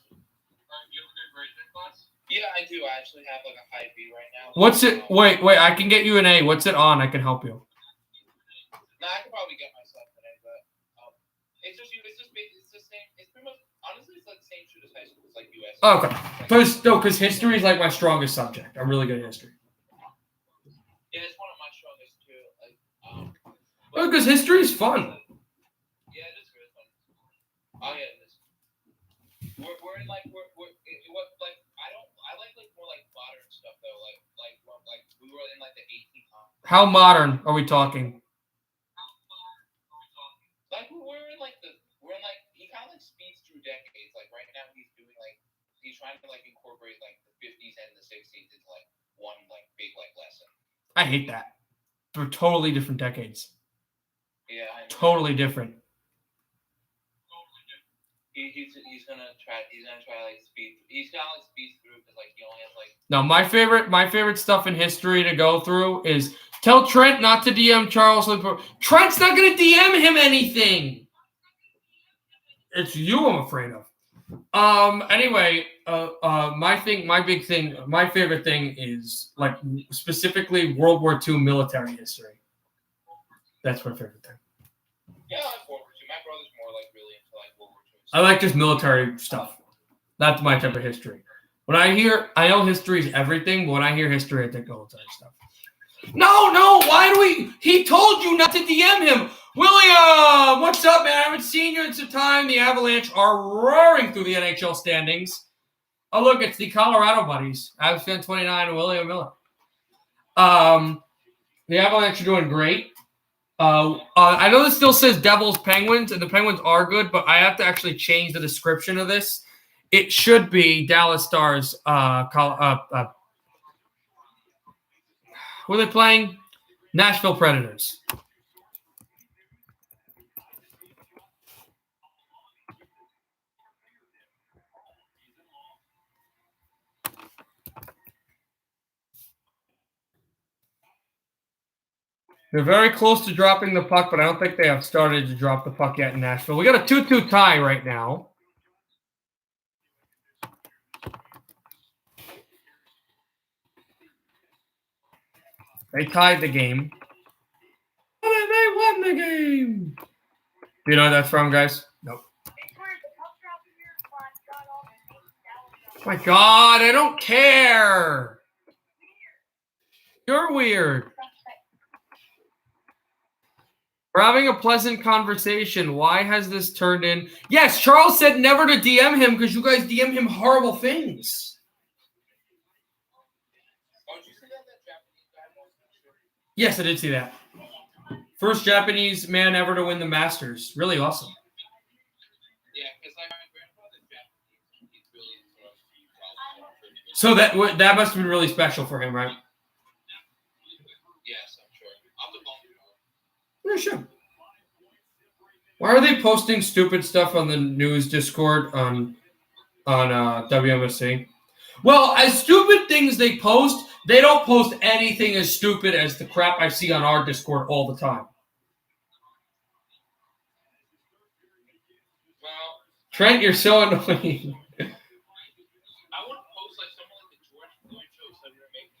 Yeah, I do. I actually have like a high B right now. What's it? Wait, I can get you an A. What's it on? I can help you. I could probably get myself an A, but it's the same. It's pretty much honestly, it's like the same shoot as high school. It's like US. Okay. Because history is like my strongest subject. I'm really good at history. Yeah, it's one of my strongest too. Because history is fun. Yeah, it is really fun. Oh yeah, it is. We're in like I like more like modern stuff though. Like we were in like the 1800s. How modern are we talking? Like we're in like he kind of like speeds through decades. Like right now he's doing like he's trying to like incorporate like the 50s and the 60s into like one like big like lesson. I hate that. They're totally different decades. Yeah, I know. Totally different. He's gonna try like speed. He's gonna like speed through because like he only has like. No, my favorite stuff in history to go through is tell Trent not to DM Charles. Trent's not gonna DM him anything. It's you I'm afraid of. Anyway, my favorite thing is like specifically World War II military history. That's my favorite thing. Yeah, I like World War II. My brother's more like really into like World War II. I like just military stuff. That's my type of history. I know history is everything, but when I hear history, I think military stuff. No, he told you not to DM him. William, what's up, man? I haven't seen you in some time. The Avalanche are roaring through the NHL standings. Oh, look, it's the Colorado buddies. Avs fan 29 and William Miller. The Avalanche are doing great. I know this still says Devils Penguins, and the Penguins are good, but I have to actually change the description of this. It should be Dallas Stars. Who are they playing? Nashville Predators. They're very close to dropping the puck, but I don't think they have started to drop the puck yet in Nashville. We got a 2-2 tie right now. They tied the game. They won the game. Do you know what that's from, guys? Nope. Oh my God, I don't care. You're weird. We're having a pleasant conversation. Why has this turned in? Yes, Charles said never to DM him because you guys DM him horrible things. Yes, I did see that. First Japanese man ever to win the Masters. Really awesome. Yeah, because like my grandfather's Japanese, he's really into So that must have been really special for him, right? Yes, I'm sure. I'm the bumper. Yeah, sure. Why are they posting stupid stuff on the news Discord on WMSC? Well, as stupid things they post, they don't post anything as stupid as the crap I see on our Discord all the time. Well, Trent, you're so annoying. I want to post like someone like the George Floyd show so they're making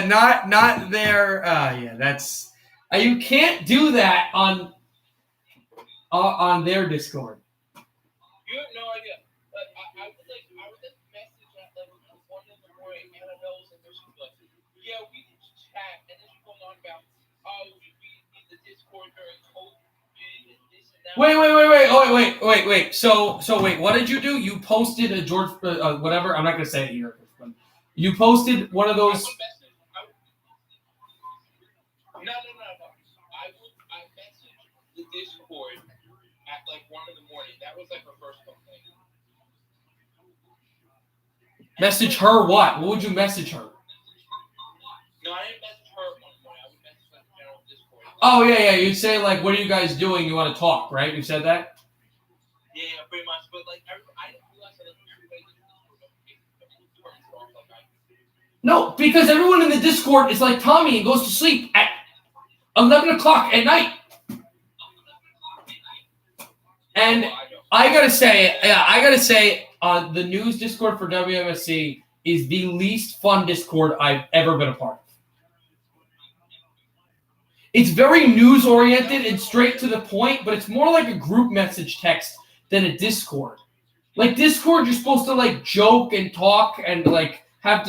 Not there. Yeah, that's you can't do that on their Discord. You have no idea. I would message at like 1 in the morning, Anna knows, and then she's like, "Yeah, we can chat," and then she's going on about, we need the Discord during COVID and this and that. Wait. So wait, what did you do? You posted a George whatever. I'm not gonna say it here. You posted one of those. No. I messaged the Discord at like 1 in the morning. That was like her first complaint. Message her what? What would you message her? No, I didn't message her at 1 morning. I would message like the general Discord. Oh, yeah. You'd say, like, what are you guys doing? You want to talk, right? You said that? Yeah, pretty much. But, like, I didn't realize that, like, everybody in the Discord No, because everyone in the Discord is like Tommy and goes to sleep at 11 o'clock at night. And I gotta say, the news Discord for WMSC is the least fun Discord I've ever been a part of. It's very news oriented and straight to the point, but it's more like a group message text than a Discord. Like Discord, you're supposed to like joke and talk and like have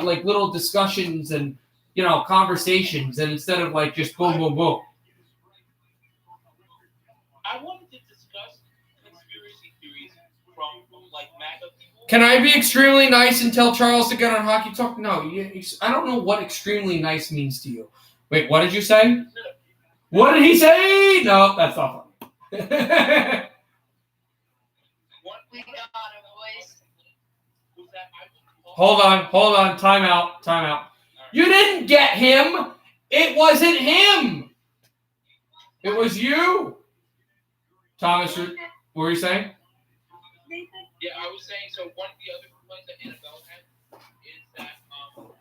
like little discussions and conversations, and instead of like just boom, boom, boom. I wanted to discuss conspiracy theories from like MAGA people. Can I be extremely nice and tell Charles to get on Hockey Talk? No, I don't know what extremely nice means to you. Wait, what did you say? What did he say? No, that's not funny. Hold on. Time out. You didn't get him. It wasn't him. It was you. Thomas, what were you saying? Yeah, I was saying, so one of the other complaints that Annabelle had is that I would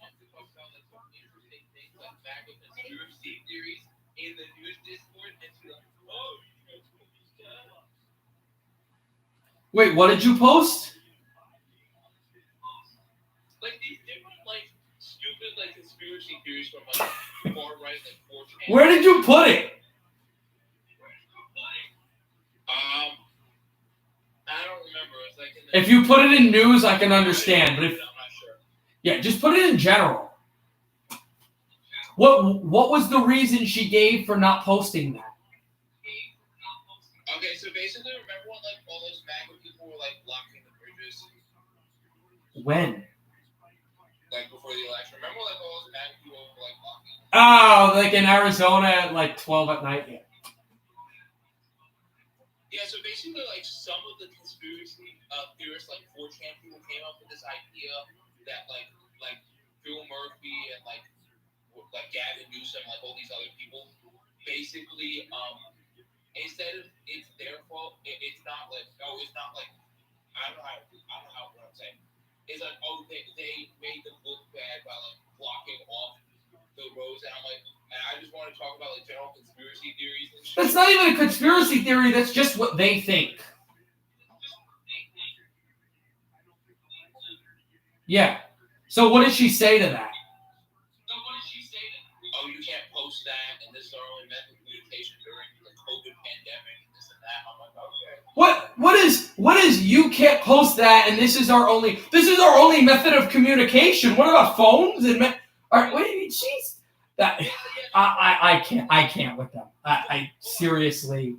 want to talk about like some interesting things like MAGA conspiracy theories in the news Discord and be like, oh, you guys post that. Wait, what did you post? Like these different like stupid like conspiracy theories from like far right like 4chan. Where did you put it? I don't remember. It's like if you put it in news, I can understand, but if I'm not sure. Yeah, just put it in general. What was the reason she gave for not posting that? Okay, so basically, remember when like all those MAGA people were like blocking the bridges? When? Like before the election. Remember like all those MAGA people were like blocking? Oh, like in Arizona at like 12 at night. Yeah. Yeah, so basically, like, some of the conspiracy theorists, like 4chan people, came up with this idea that, like Phil Murphy and, like Gavin Newsom, like, all these other people, basically, instead of it's their fault, it's not like, I don't know what I'm saying. It's like, they made them look bad by, like, blocking off the roads, and I'm like, and I just want to talk about like general conspiracy theories and shit. That's not even a conspiracy theory. That's just what they think. Yeah. So what did she say to that? Oh, you can't post that, and this is our only method of communication during the COVID pandemic, and this and that. I'm like, okay. What is you can't post that, and this is our only method of communication? What about phones and jeez. That I can't with them. I seriously,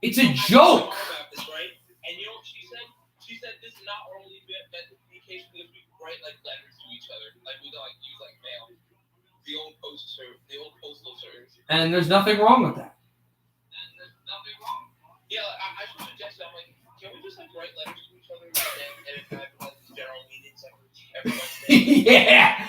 it's a joke. About this, right? And you know what she said? She said this is not our only method of communication because we write like letters to each other, like we don't like use like mail, the old postal service. And there's nothing wrong with that. Yeah, I should suggest that. I'm like, can we just like write letters to each other and have like these general meetings every Wednesday? Yeah.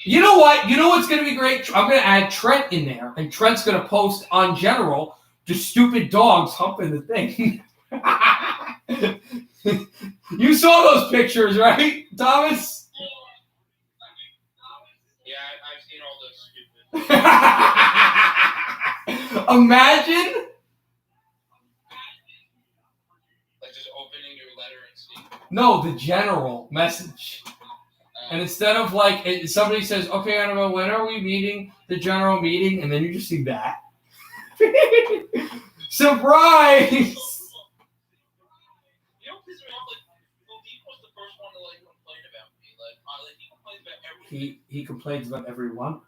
You know what? You know what's going to be great? I'm going to add Trent in there, and Trent's going to post on general just stupid dogs humping the thing. You saw those pictures, right, Thomas? Yeah, I've seen all those stupid. Imagine. Like just opening your letter and seeing. No, the general message. And instead of like somebody says, "Okay, Annabelle, when are we meeting the general meeting?" and then you just see that. Surprise! You know, because Philippe was the first one to like complain about me. Like he complains about everything. He complains about everyone.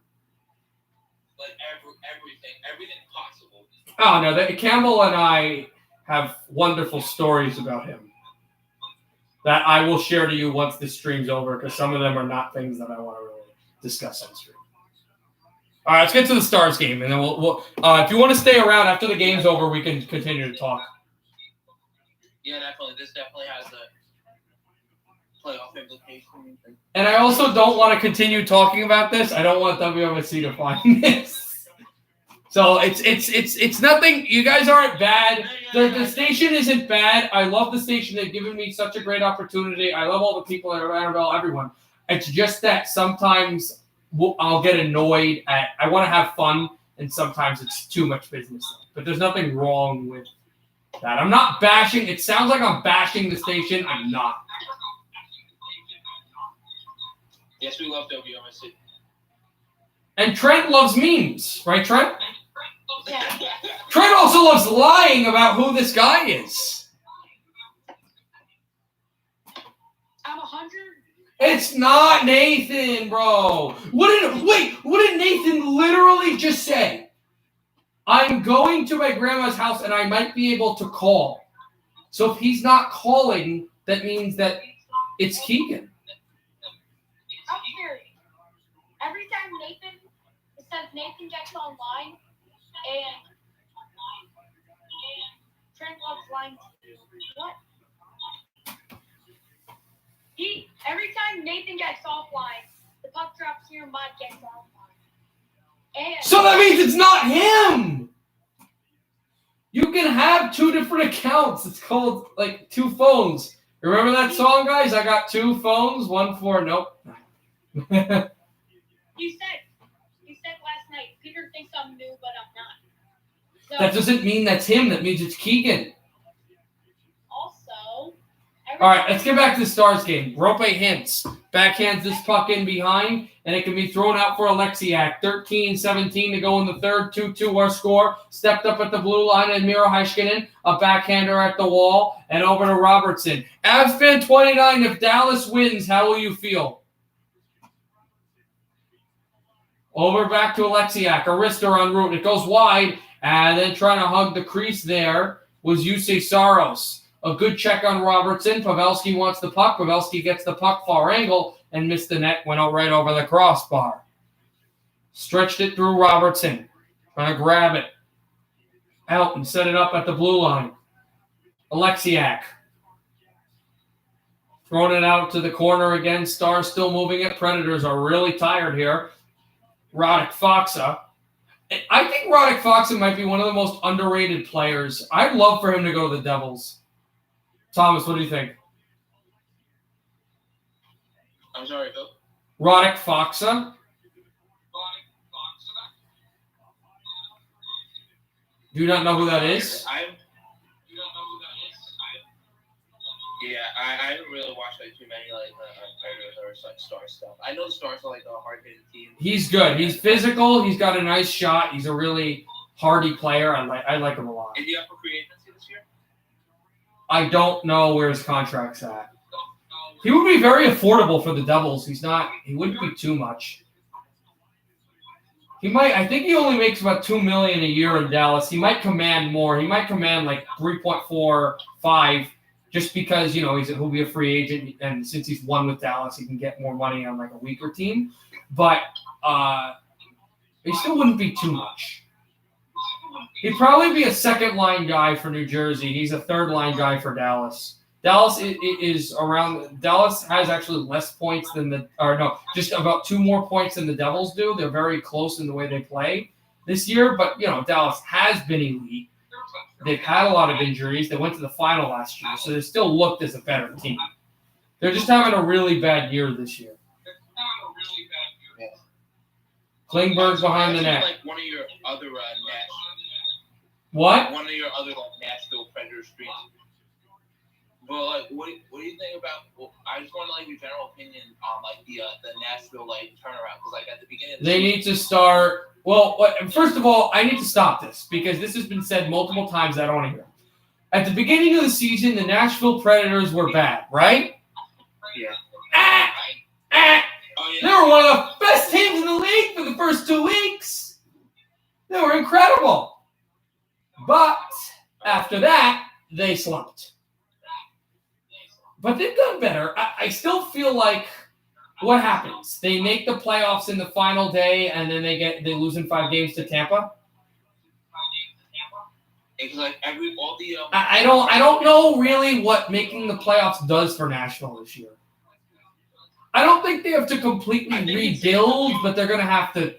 Like everything possible. Oh no, Campbell and I have wonderful stories about him that I will share to you once this stream's over, because some of them are not things that I want to really discuss on stream. All right, let's get to the Stars game, and then we'll if you want to stay around after the game's over, we can continue to talk. Yeah, definitely. This definitely has playoff implications. And I also don't want to continue talking about this. I don't want WMSC to find this. So it's nothing. You guys aren't bad. The station isn't bad. I love the station. They've given me such a great opportunity. I love all the people at Annabelle, everyone. It's just that sometimes I'll get annoyed at. I want to have fun, and sometimes it's too much business. But there's nothing wrong with that. I'm not bashing. It sounds like I'm bashing the station. I'm not. Yes, we love WMSC. And Trent loves memes, right, Trent? Yeah. Trent also loves lying about who this guy is. I'm 100. It's not Nathan, bro. What did Nathan literally just say? I'm going to my grandma's house and I might be able to call. So if he's not calling, that means that it's Keegan. I'm serious. Every time it says Nathan gets online, and Trent loves lying to you. What? Every time Nathan gets offline, the puck drops here, Mike gets offline. And So that means it's not him. You can have two different accounts. It's called like two phones. Remember that song, guys? I got two phones, one for nope. You said last night, Peter thinks I'm new, but I'm not. So That doesn't mean that's him. That means it's Keegan. also, All right, let's get back to the Stars game. Rope hints. Backhands this puck in behind, and it can be thrown out for Alexiak. 13-17 to go in the third. 2-2 our score. Stepped up at the blue line, and Miro Heiskanen, a backhander at the wall, and over to Robertson. Avs fan 29, if Dallas wins, how will you feel? Over back to Alexiak. A wrister en route. It goes wide, and then trying to hug the crease there was Yusei Saros. A good check on Robertson. Pavelski wants the puck. Pavelski gets the puck far angle and missed the net. Went out right over the crossbar. Stretched it through Robertson. Trying to grab it. Out and set it up at the blue line. Alexiak. Throwing it out to the corner again. Stars still moving it. Predators are really tired here. Radek Faksa. I think Radek Faksa might be one of the most underrated players. I'd love for him to go to the Devils. Thomas, what do you think? I'm sorry, Phil. Radek Faksa? Do you not know who that is? I haven't really watched like too many like Predators or like Star stuff. I know the Stars are like a hard-hitting team. He's good. He's physical. He's got a nice shot. He's a really hardy player. I like him a lot. Is he up for free agency this year? I don't know where his contract's at. He would be very affordable for the Devils. He wouldn't be too much. I think he only makes about $2 million a year in Dallas. He might command more. He might command like 3.45 just because, he'll be a free agent. And since he's won with Dallas, he can get more money on like a weaker team. But he still wouldn't be too much. He'd probably be a second-line guy for New Jersey. He's a third-line guy for Dallas. Dallas has actually less points than just about 2 more points than the Devils do. They're very close in the way they play this year. But, Dallas has been elite. They've had a lot of injuries. They went to the final last year, so they still looked as a better team. They're just having a really bad year this year. Klingberg behind the net. Like one of your other What? One of your other Nashville Predators streams. But what do you think about? Well, I just want your general opinion on the Nashville turnaround because at the beginning of the they need to start. Well, first of all, I need to stop this because this has been said multiple times. I don't want to hear. At the beginning of the season, the Nashville Predators were bad, right? Yeah. Oh, yeah. They were one of the best teams in the league for the first 2 weeks. They were incredible. But after that, they slumped. But they've done better. I still feel like what happens? They make the playoffs in the final day, and then they lose in 5 games to Tampa. It's I don't know really what making the playoffs does for Nashville this year. I don't think they have to completely rebuild, but they're going to have to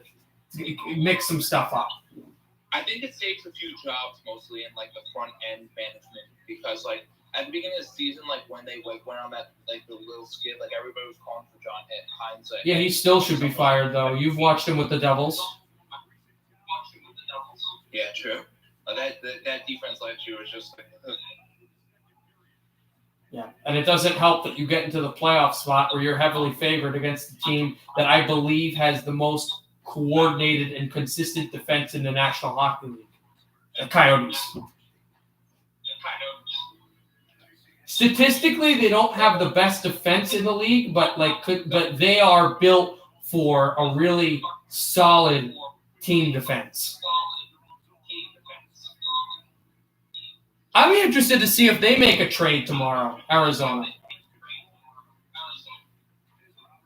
mix some stuff up. I think it saves a few jobs mostly in like the front end management because like at the beginning of the season, like when they went on that like the little skid, like everybody was calling for John Hines. Yeah, he still should be fired though. You've watched him with the Devils. Yeah, true. That defense last year was just like. Yeah, and it doesn't help that you get into the playoff spot where you're heavily favored against the team that I believe has the most coordinated and consistent defense in the National Hockey League. The Coyotes. Statistically, they don't have the best defense in the league, but they are built for a really solid team defense. I'd be interested to see if they make a trade tomorrow, Arizona.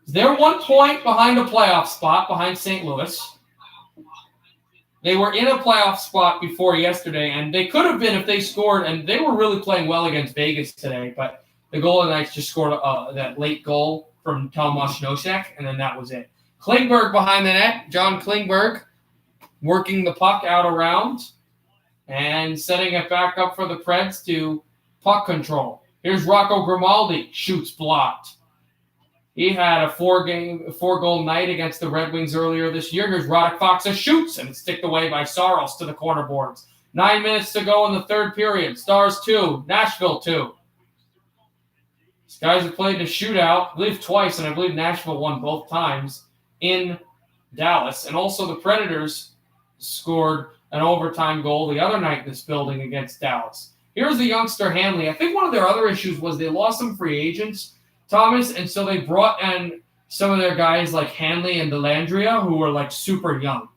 They're 1 point behind a playoff spot behind St. Louis. They were in a playoff spot before yesterday, and they could have been if they scored, and they were really playing well against Vegas today, but the Golden Knights just scored that late goal from Tomas Nosek, and then that was it. Klingberg behind the net, John Klingberg working the puck out around and setting it back up for the Preds to puck control. Here's Rocco Grimaldi, shoots blocked. He had a four-goal night against the Red Wings earlier this year. Here's Roddick Foxa shoots, and it's ticked away by Saros to the corner boards. 9 minutes to go in the third period. Stars 2, Nashville 2. These guys have played in a shootout, I believe twice, and I believe Nashville won both times in Dallas. And also the Predators scored an overtime goal the other night in this building against Dallas. Here's the youngster Hanley. I think one of their other issues was they lost some free agents, Thomas, and so they brought in some of their guys like Hanley and Delandria, who were like super young.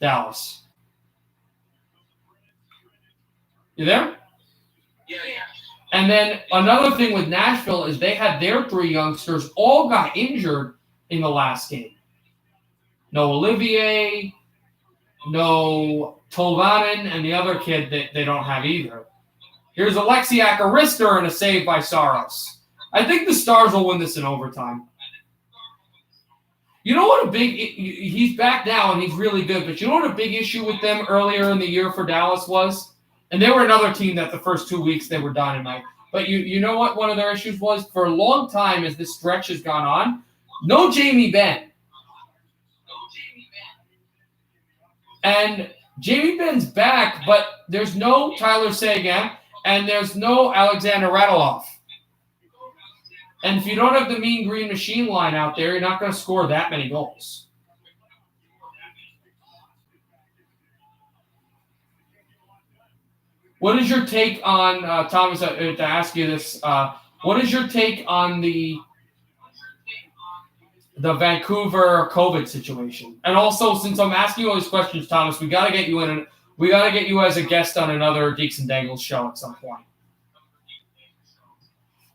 Dallas. You there? Yeah. And then another thing with Nashville is they had their 3 youngsters all got injured in the last game. No Olivier, no Tolvanen, and the other kid that they don't have either. Here's Alexiak Arister and a save by Saros. I think the Stars will win this in overtime. You know what he's back now and he's really good, but you know what a big issue with them earlier in the year for Dallas was? And they were another team that the first 2 weeks they were dynamite. But you know what one of their issues was? For a long time as this stretch has gone on, no Jamie Benn. And Jamie Benn's back, but there's no Tyler Seguin and there's no Alexander Radulov. And if you don't have the Mean Green Machine line out there, you're not going to score that many goals. What is your take on, Thomas, to ask you this, what is your take on the Vancouver COVID situation? And also, since I'm asking you all these questions, Thomas, we got to get you in, we got to get you as a guest on another Deeks and Dangles show at some point.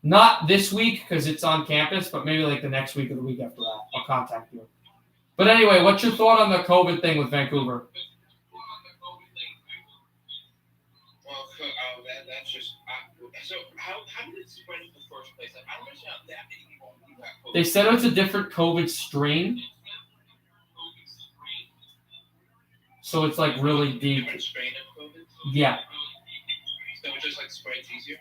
Not this week because it's on campus, but maybe like the next week or the week after that. I'll contact you. But anyway, what's your thought on the COVID thing with Vancouver? Well, that's just so how did it spread in the first place? Like, I don't understand how that many people got COVID. They said it's a different COVID strain. So it's like really deep. Different strain of COVID? Yeah. So it just like spreads easier?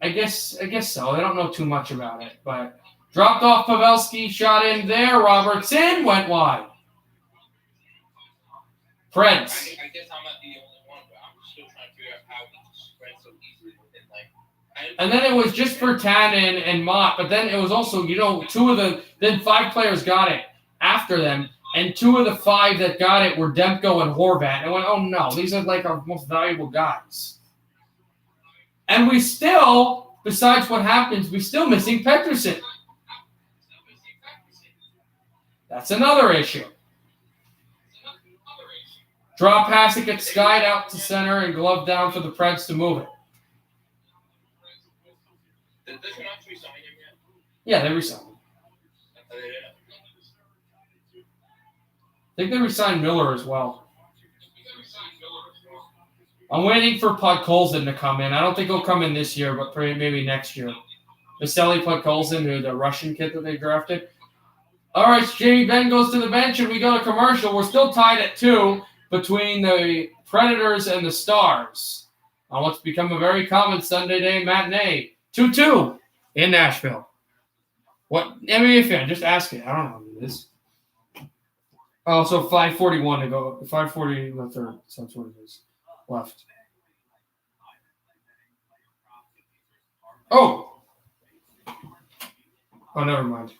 I guess so. I don't know too much about it, but dropped off Pavelski, shot in there. Robertson went wide. Preds. I guess I'm not the only one, but I'm still trying to figure out how it spread so easily within like. And then it was just for Tannen and Mott, but then it was also, then 5 players got it after them, and 2 of the 5 that got it were Demko and Horvat. And I went, oh no, these are like our most valuable guys. And we still, besides what happens, we're still missing Pettersson. That's another issue. Draw pass, it gets skied out to center and glove down for the Preds to move it. Did they not resign him yet? Yeah, they resigned him. I think they resigned Miller as well. I'm waiting for Podkolzin to come in. I don't think he'll come in this year, but maybe next year. Vasily Podkolzin, who the Russian kid that they drafted. All right, Jamie Benn goes to the bench, and we go to commercial. We're still tied at 2 between the Predators and the Stars on what's become a very common Sunday day matinee. 2-2 in Nashville. What NBA fan? Just ask it. I don't know who it is. Oh, so 5:41 to go. 5:40 in the third. So that's what it is. Left. Oh, never mind.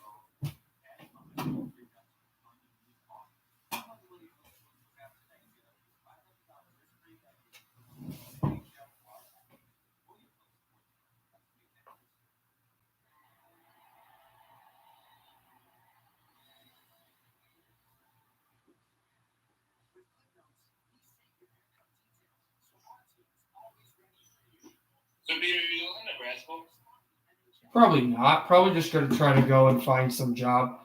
So, Peter, are you looking at grad school? Probably not. Probably just going to try to go and find some job.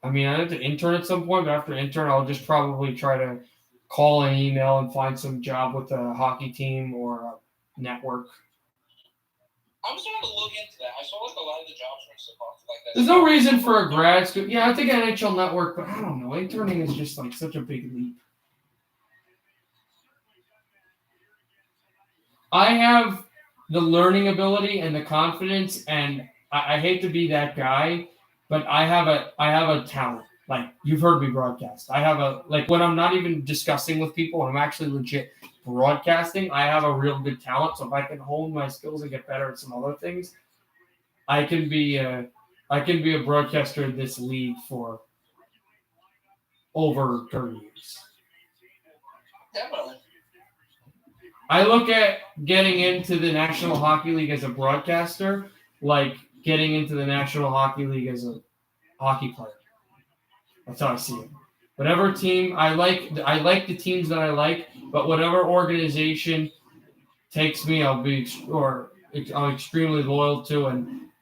I mean, I have to intern at some point, but after intern, I'll just probably try to call and email and find some job with a hockey team or a network. I'm starting to look into that. I saw like a lot of the jobs from Seahawks like that. There's no reason for a grad school. Yeah, I think NHL network, but I don't know. Interning is just like such a big leap. I have the learning ability and the confidence, and I hate to be that guy, but I have a talent. Like, you've heard me broadcast. I have when I'm not even discussing with people, I'm actually legit broadcasting. I have a real good talent. So if I can hone my skills and get better at some other things, I can be a broadcaster in this league for over 30 years. Definitely. I look at getting into the National Hockey League as a broadcaster like getting into the National Hockey League as a hockey player. That's how I see it. Whatever team I like the teams that I like, but whatever organization takes me, I'm extremely loyal to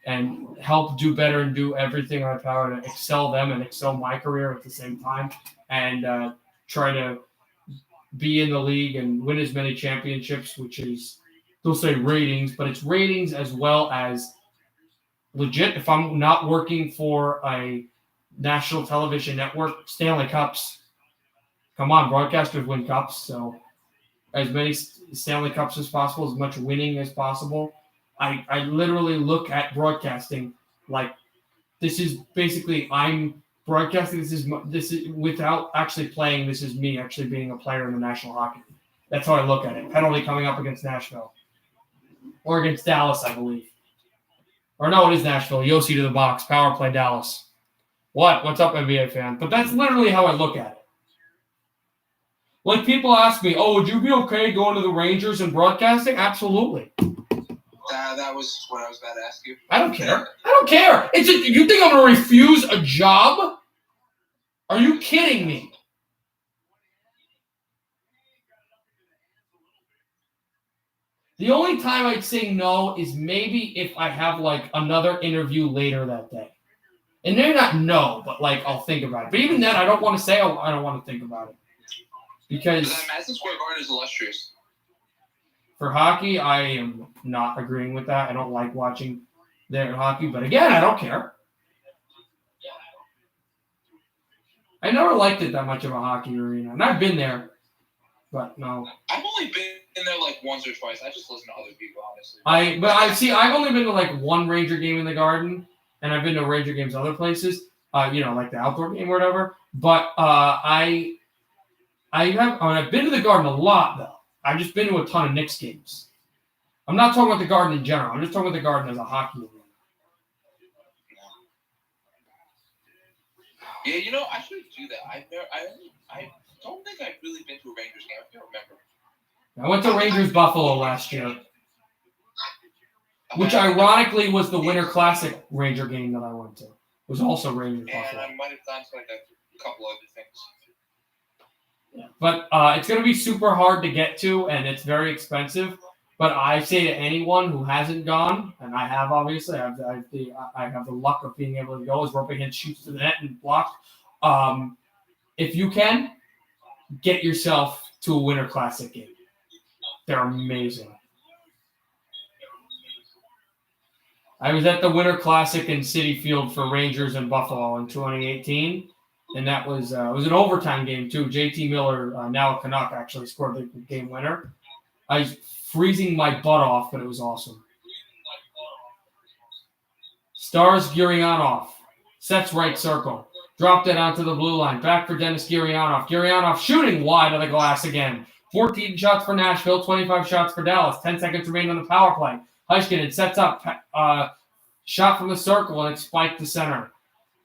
and help do better and do everything in my power to excel them and excel my career at the same time, and try to be in the league and win as many championships, which is, they'll say ratings, but it's ratings as well as legit. If I'm not working for a national television network, Stanley Cups. Come on, broadcasters win cups, so as many Stanley Cups as possible, as much winning as possible. I literally look at broadcasting like this is basically I'm broadcasting. This is without actually playing. This is me actually being a player in the National Hockey League. That's how I look at it. Penalty coming up against Nashville or against Dallas, I believe. Or no, it is Nashville. Yossi to the box. Power play Dallas. What's up, NBA fan? But that's literally how I look at it. Like, people ask me, would you be okay going to the Rangers and broadcasting? Absolutely. That was what I was about to ask you. I don't care. You think I'm going to refuse a job? Are you kidding me? The only time I'd say no is maybe if I have, another interview later that day. And maybe not no, but, I'll think about it. But even then, I don't want to say I don't want to think about it. Because Madison Square Garden is illustrious. For hockey, I am not agreeing with that. I don't like watching their hockey. But again, I don't care. I never liked it that much of a hockey arena. And I've been there, but no. I've only been in there once or twice. I just listen to other people, honestly. I've only been to one Ranger game in the Garden, and I've been to Ranger games other places, like the outdoor game or whatever. But I've been to the Garden a lot, though. I've just been to a ton of Knicks games. I'm not talking about the Garden in general. I'm just talking about the Garden as a hockey arena. Yeah, I should do that. I don't think I've really been to a Rangers game. I can't remember. I went to Rangers Buffalo last year, which ironically was the Winter Classic Ranger game that I went to. It was also Rangers Buffalo. And I might have gone to a couple other things. Yeah. But it's going to be super hard to get to, and it's very expensive. But I say to anyone who hasn't gone, and I have obviously, I have the luck of being able to go as Roper hits shoots to the net and block. If you can, get yourself to a Winter Classic game. They're amazing. I was at the Winter Classic in Citi Field for Rangers and Buffalo in 2018, and that was it was an overtime game too. JT Miller, now a Canuck, actually scored the game winner. I was freezing my butt off, but it was awesome. Stars Gurianov sets right circle, dropped it onto the blue line, back for Dennis Gurianov. Gurianov shooting wide of the glass again. 14 shots for Nashville, 25 shots for Dallas. 10 seconds remain on the power play. Heiskanen sets up, shot from the circle, and it's spiked to center.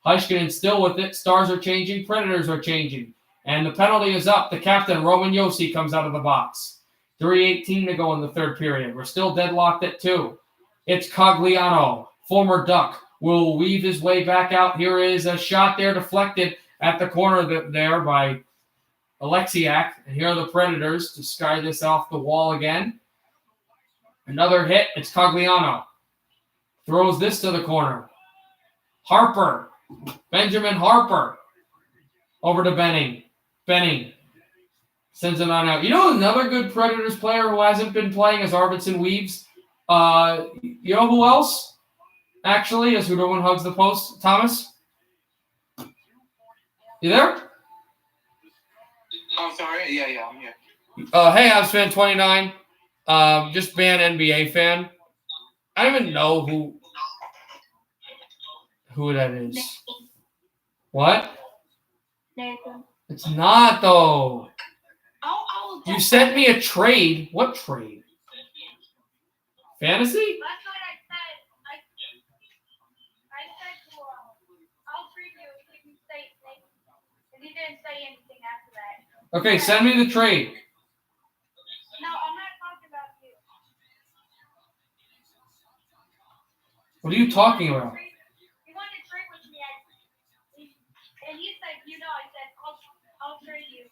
Heiskanen still with it. Stars are changing. Predators are changing. And the penalty is up. The captain, Roman Josi, comes out of the box. 3:18 to go in the third period. We're still deadlocked at 2. It's Cogliano, former Duck, will weave his way back out. Here is a shot there deflected at the corner there by Alexiak. And here are the Predators to sky this off the wall again. Another hit. It's Cogliano. Throws this to the corner. Harper. Benjamin Harper. Over to Benning. Benning sends it on out. You know another good Predators player who hasn't been playing is Arvidsson Weaves. You know who else? Actually, as Hudobin hugs the post. Thomas? You there? Oh, sorry. Yeah, I'm here. Hey, Habs fan 29. Just ban NBA fan. I don't even know who that is. What? Nathan. It's not, though. You sent me a trade. What trade? Fantasy? That's what I said. I said, I'll treat you if you say Nathan. And he didn't say anything after that. Okay, send me the trade. No, I'm not talking about you. What are you talking about? He wanted to trade with me. And he said, I said, I'll trade you.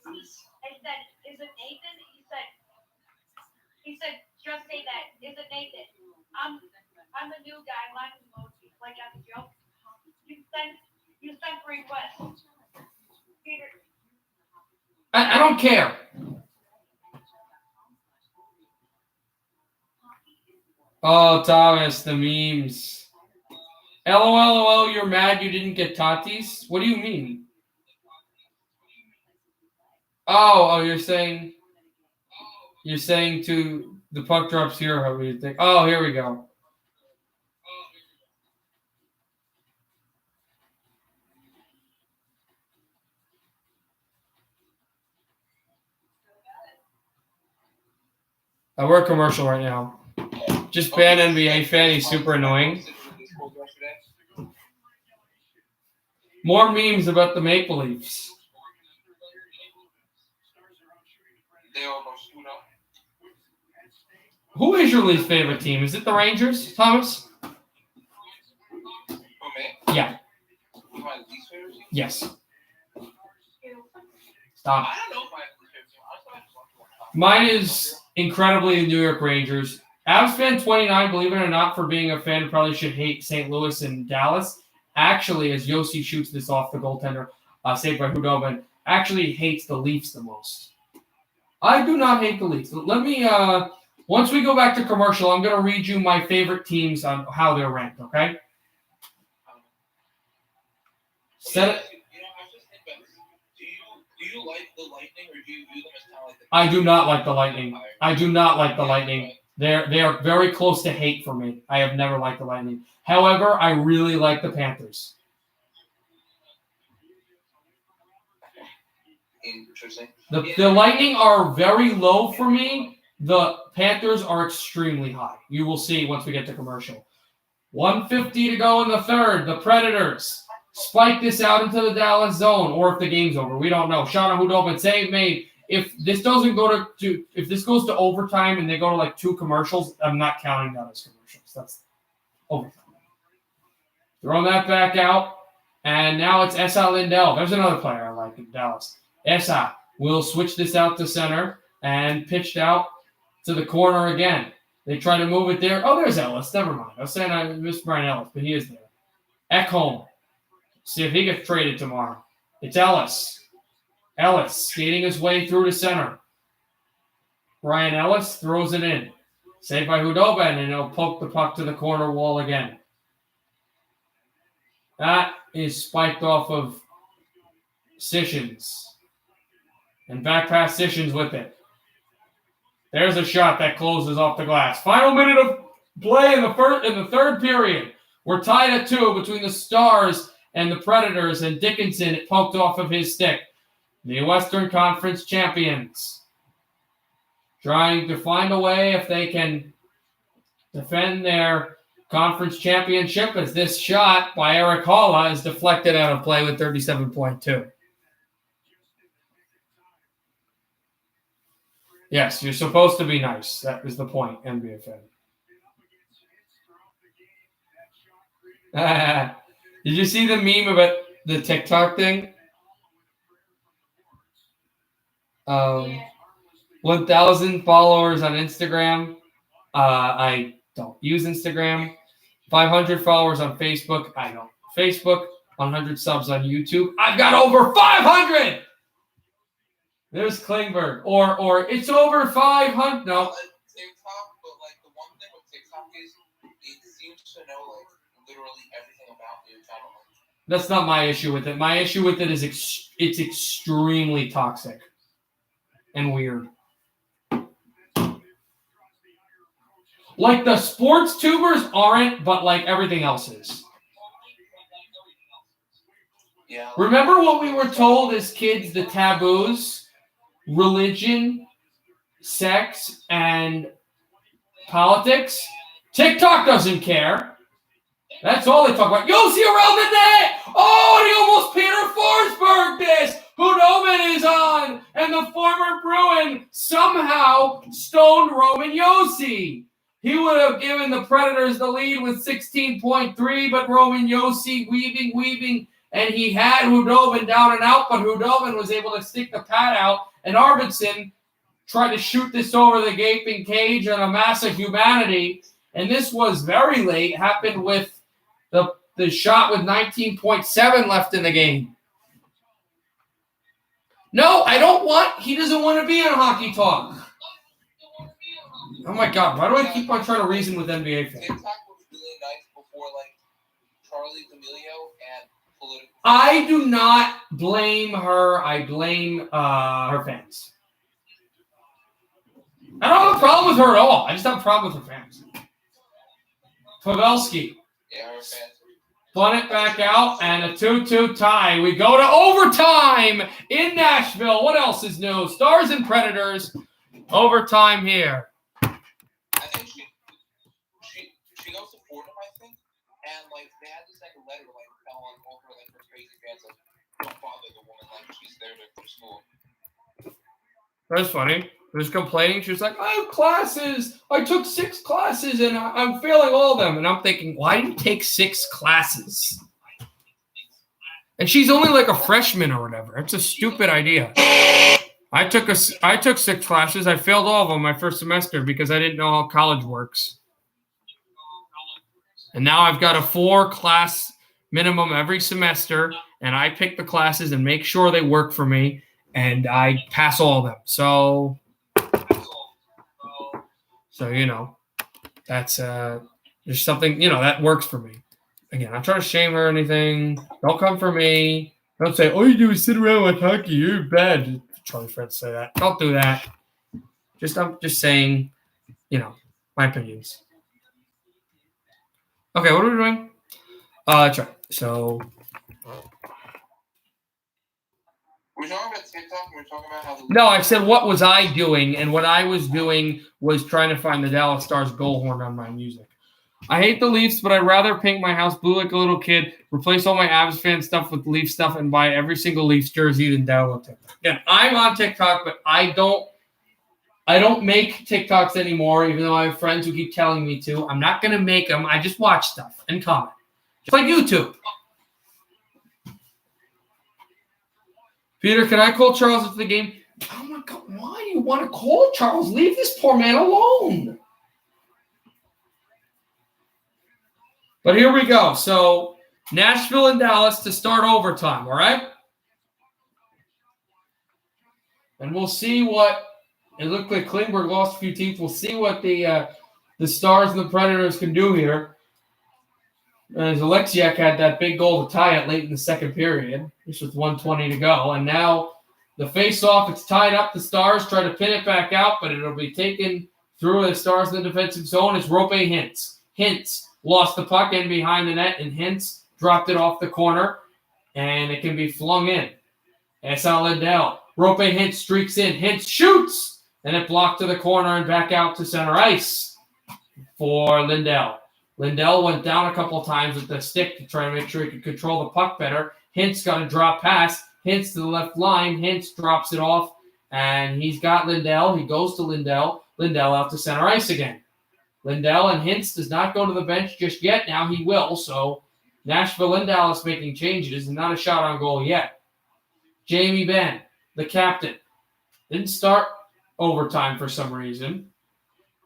I said, is it Nathan? He said, just say that. Is it Nathan? I'm the new guy. I'm not emoji. Like as a joke. You sent requests. Peter. I don't care. Oh, Thomas, the memes. LOL, you're mad you didn't get Tatis? What do you mean? Oh, you're saying to the puck drops here, how do you think? Oh, here we go. We're a commercial right now. Just ban NBA fan, he's super annoying. More memes about the Maple Leafs. Who is your least favorite team? Is it the Rangers, Thomas? Yeah. Yes. Stop. Mine is incredibly the New York Rangers. Avs fan 29, believe it or not, for being a fan, probably should hate St. Louis and Dallas. Actually, as Josi shoots this off the goaltender, saved by Hudobin, actually hates the Leafs the most. I do not hate the Leafs. Let me, once we go back to commercial, I'm going to read you my favorite teams on how they're ranked, okay? Set it. Do you like the Lightning, or do you view them as kind of like the... I do not like the Lightning. I do not like the Lightning. They are very close to hate for me. I have never liked the Lightning. However, I really like the Panthers. Interesting. The Lightning are very low for me. The Panthers are extremely high. You will see once we get to commercial. 1:50 to go in the third. The Predators spike this out into the Dallas zone, or if the game's over, we don't know. Shot on Hudobin, save made. If this doesn't go if this goes to overtime and they go to like 2 commercials, I'm not counting that as commercials. That's overtime. Throwing that back out, and now it's Esa Lindell. There's another player I like in Dallas. Esa will switch this out to center and pitched out to the corner again. They try to move it there. Oh, there's Ellis. Never mind. I was saying I missed Brian Ellis, but he is there. Ekholm. See if he gets traded tomorrow. It's Ellis. Ellis skating his way through to center. Brian Ellis throws it in. Saved by Hudobin, and he'll poke the puck to the corner wall again. That is spiked off of Sessions. And back past Sessions with it. There's a shot that closes off the glass. Final minute of play in the third period. We're tied at 2 between the Stars and the Predators, and Dickinson poked off of his stick. The Western Conference champions trying to find a way if they can defend their conference championship, as this shot by Eric Halla is deflected out of play with 37.2. Yes, you're supposed to be nice. That was the point, NBA fan. Did you see the meme about the TikTok thing? 1,000 followers on Instagram. I don't use Instagram. 500 followers on Facebook. I don't. Facebook. 100 subs on YouTube. I've got over 500. There's Klingberg. Or it's over 500. No. TikTok, but like the one thing with TikTok is it seems to know like literally everything about you. That's not my issue with it. My issue with it is it's extremely toxic and weird. Like the sports tubers aren't, but like everything else is. Yeah. Remember what we were told as kids, the taboos? Religion, sex, and politics? TikTok doesn't care. That's all they talk about. Yossi around the net! Oh, and he almost Peter Forsberg this! Hudobin is on! And the former Bruin somehow stoned Roman Yossi. He would have given the Predators the lead with 16.3, but Roman Yossi weaving, and he had Hudobin down and out, but Hudobin was able to stick the pad out, and Arvidsson tried to shoot this over the gaping cage on a mass of humanity, and this was very late, happened with the shot with 19.7 left in the game. No, I don't want, he doesn't want to be on Hockey Talk. Oh my God, why do I keep on trying to reason with NBA fans? TikTok was really nice before like Charlie D'Amelio and political. I do not blame her. I blame her fans. I don't have a problem with her at all. I just have a problem with her fans. Pavelski. Yeah, her fans. Spun it back out, and a 2-2 tie. We go to overtime in Nashville. What else is new? Stars and Predators. Overtime here. I think she goes to Fordham, I think, and like they had to send a letter like telling all her like her crazy fans like don't bother the woman like she's there to go to school. That's funny. She was complaining. She was like, I have classes. I took 6 classes and I'm failing all of them. And I'm thinking, why do you take 6 classes? And she's only like a freshman or whatever. It's a stupid idea. I took 6 classes. I failed all of them my first semester because I didn't know how college works. And now I've got a 4-class minimum every semester, and I pick the classes and make sure they work for me, and I pass all of them. So you know, that's there's something, you know, that works for me. Again, I'm trying to shame her or anything. Don't come for me. Don't say, all you do is sit around like hockey. You're bad. Charlie friends say that. Don't do that. I'm just saying, you know, my opinions. Okay, what are we doing? That's right. So We're talking about TikTok. We're talking about how the no, I said what was I doing, and what I was doing was trying to find the Dallas Stars goal horn on my music. I hate the Leafs, but I'd rather paint my house blue like a little kid, replace all my Avs fan stuff with Leaf stuff, and buy every single Leafs jersey than download TikTok. Again, I'm on TikTok, but I don't make TikToks anymore, even though I have friends who keep telling me to. I'm not going to make them. I just watch stuff and comment. Just like YouTube. Peter, can I call Charles after the game? Oh, my God. Why do you want to call Charles? Leave this poor man alone. But here we go. So, Nashville and Dallas to start overtime, all right? And we'll see what – it looked like Klingberg lost a few teeth. We'll see what the Stars and the Predators can do here. As Alexiak had that big goal to tie it late in the second period, just with 1:20 to go. And now the face-off, it's tied up. The Stars try to pin it back out, but it'll be taken through the Stars in the defensive zone. It's Rope Hintz. Hintz lost the puck in behind the net, and Hintz dropped it off the corner, and it can be flung in. S.L. Lindell. Rope Hintz streaks in. Hintz shoots, and it blocked to the corner and back out to center ice for Lindell. Lindell went down a couple of times with the stick to try to make sure he could control the puck better. Hintz got a drop pass. Hintz to the left line. Hintz drops it off, and he's got Lindell. He goes to Lindell. Lindell out to center ice again. Lindell and Hintz does not go to the bench just yet. Now he will, so Nashville and Dallas making changes and not a shot on goal yet. Jamie Benn, the captain, didn't start overtime for some reason.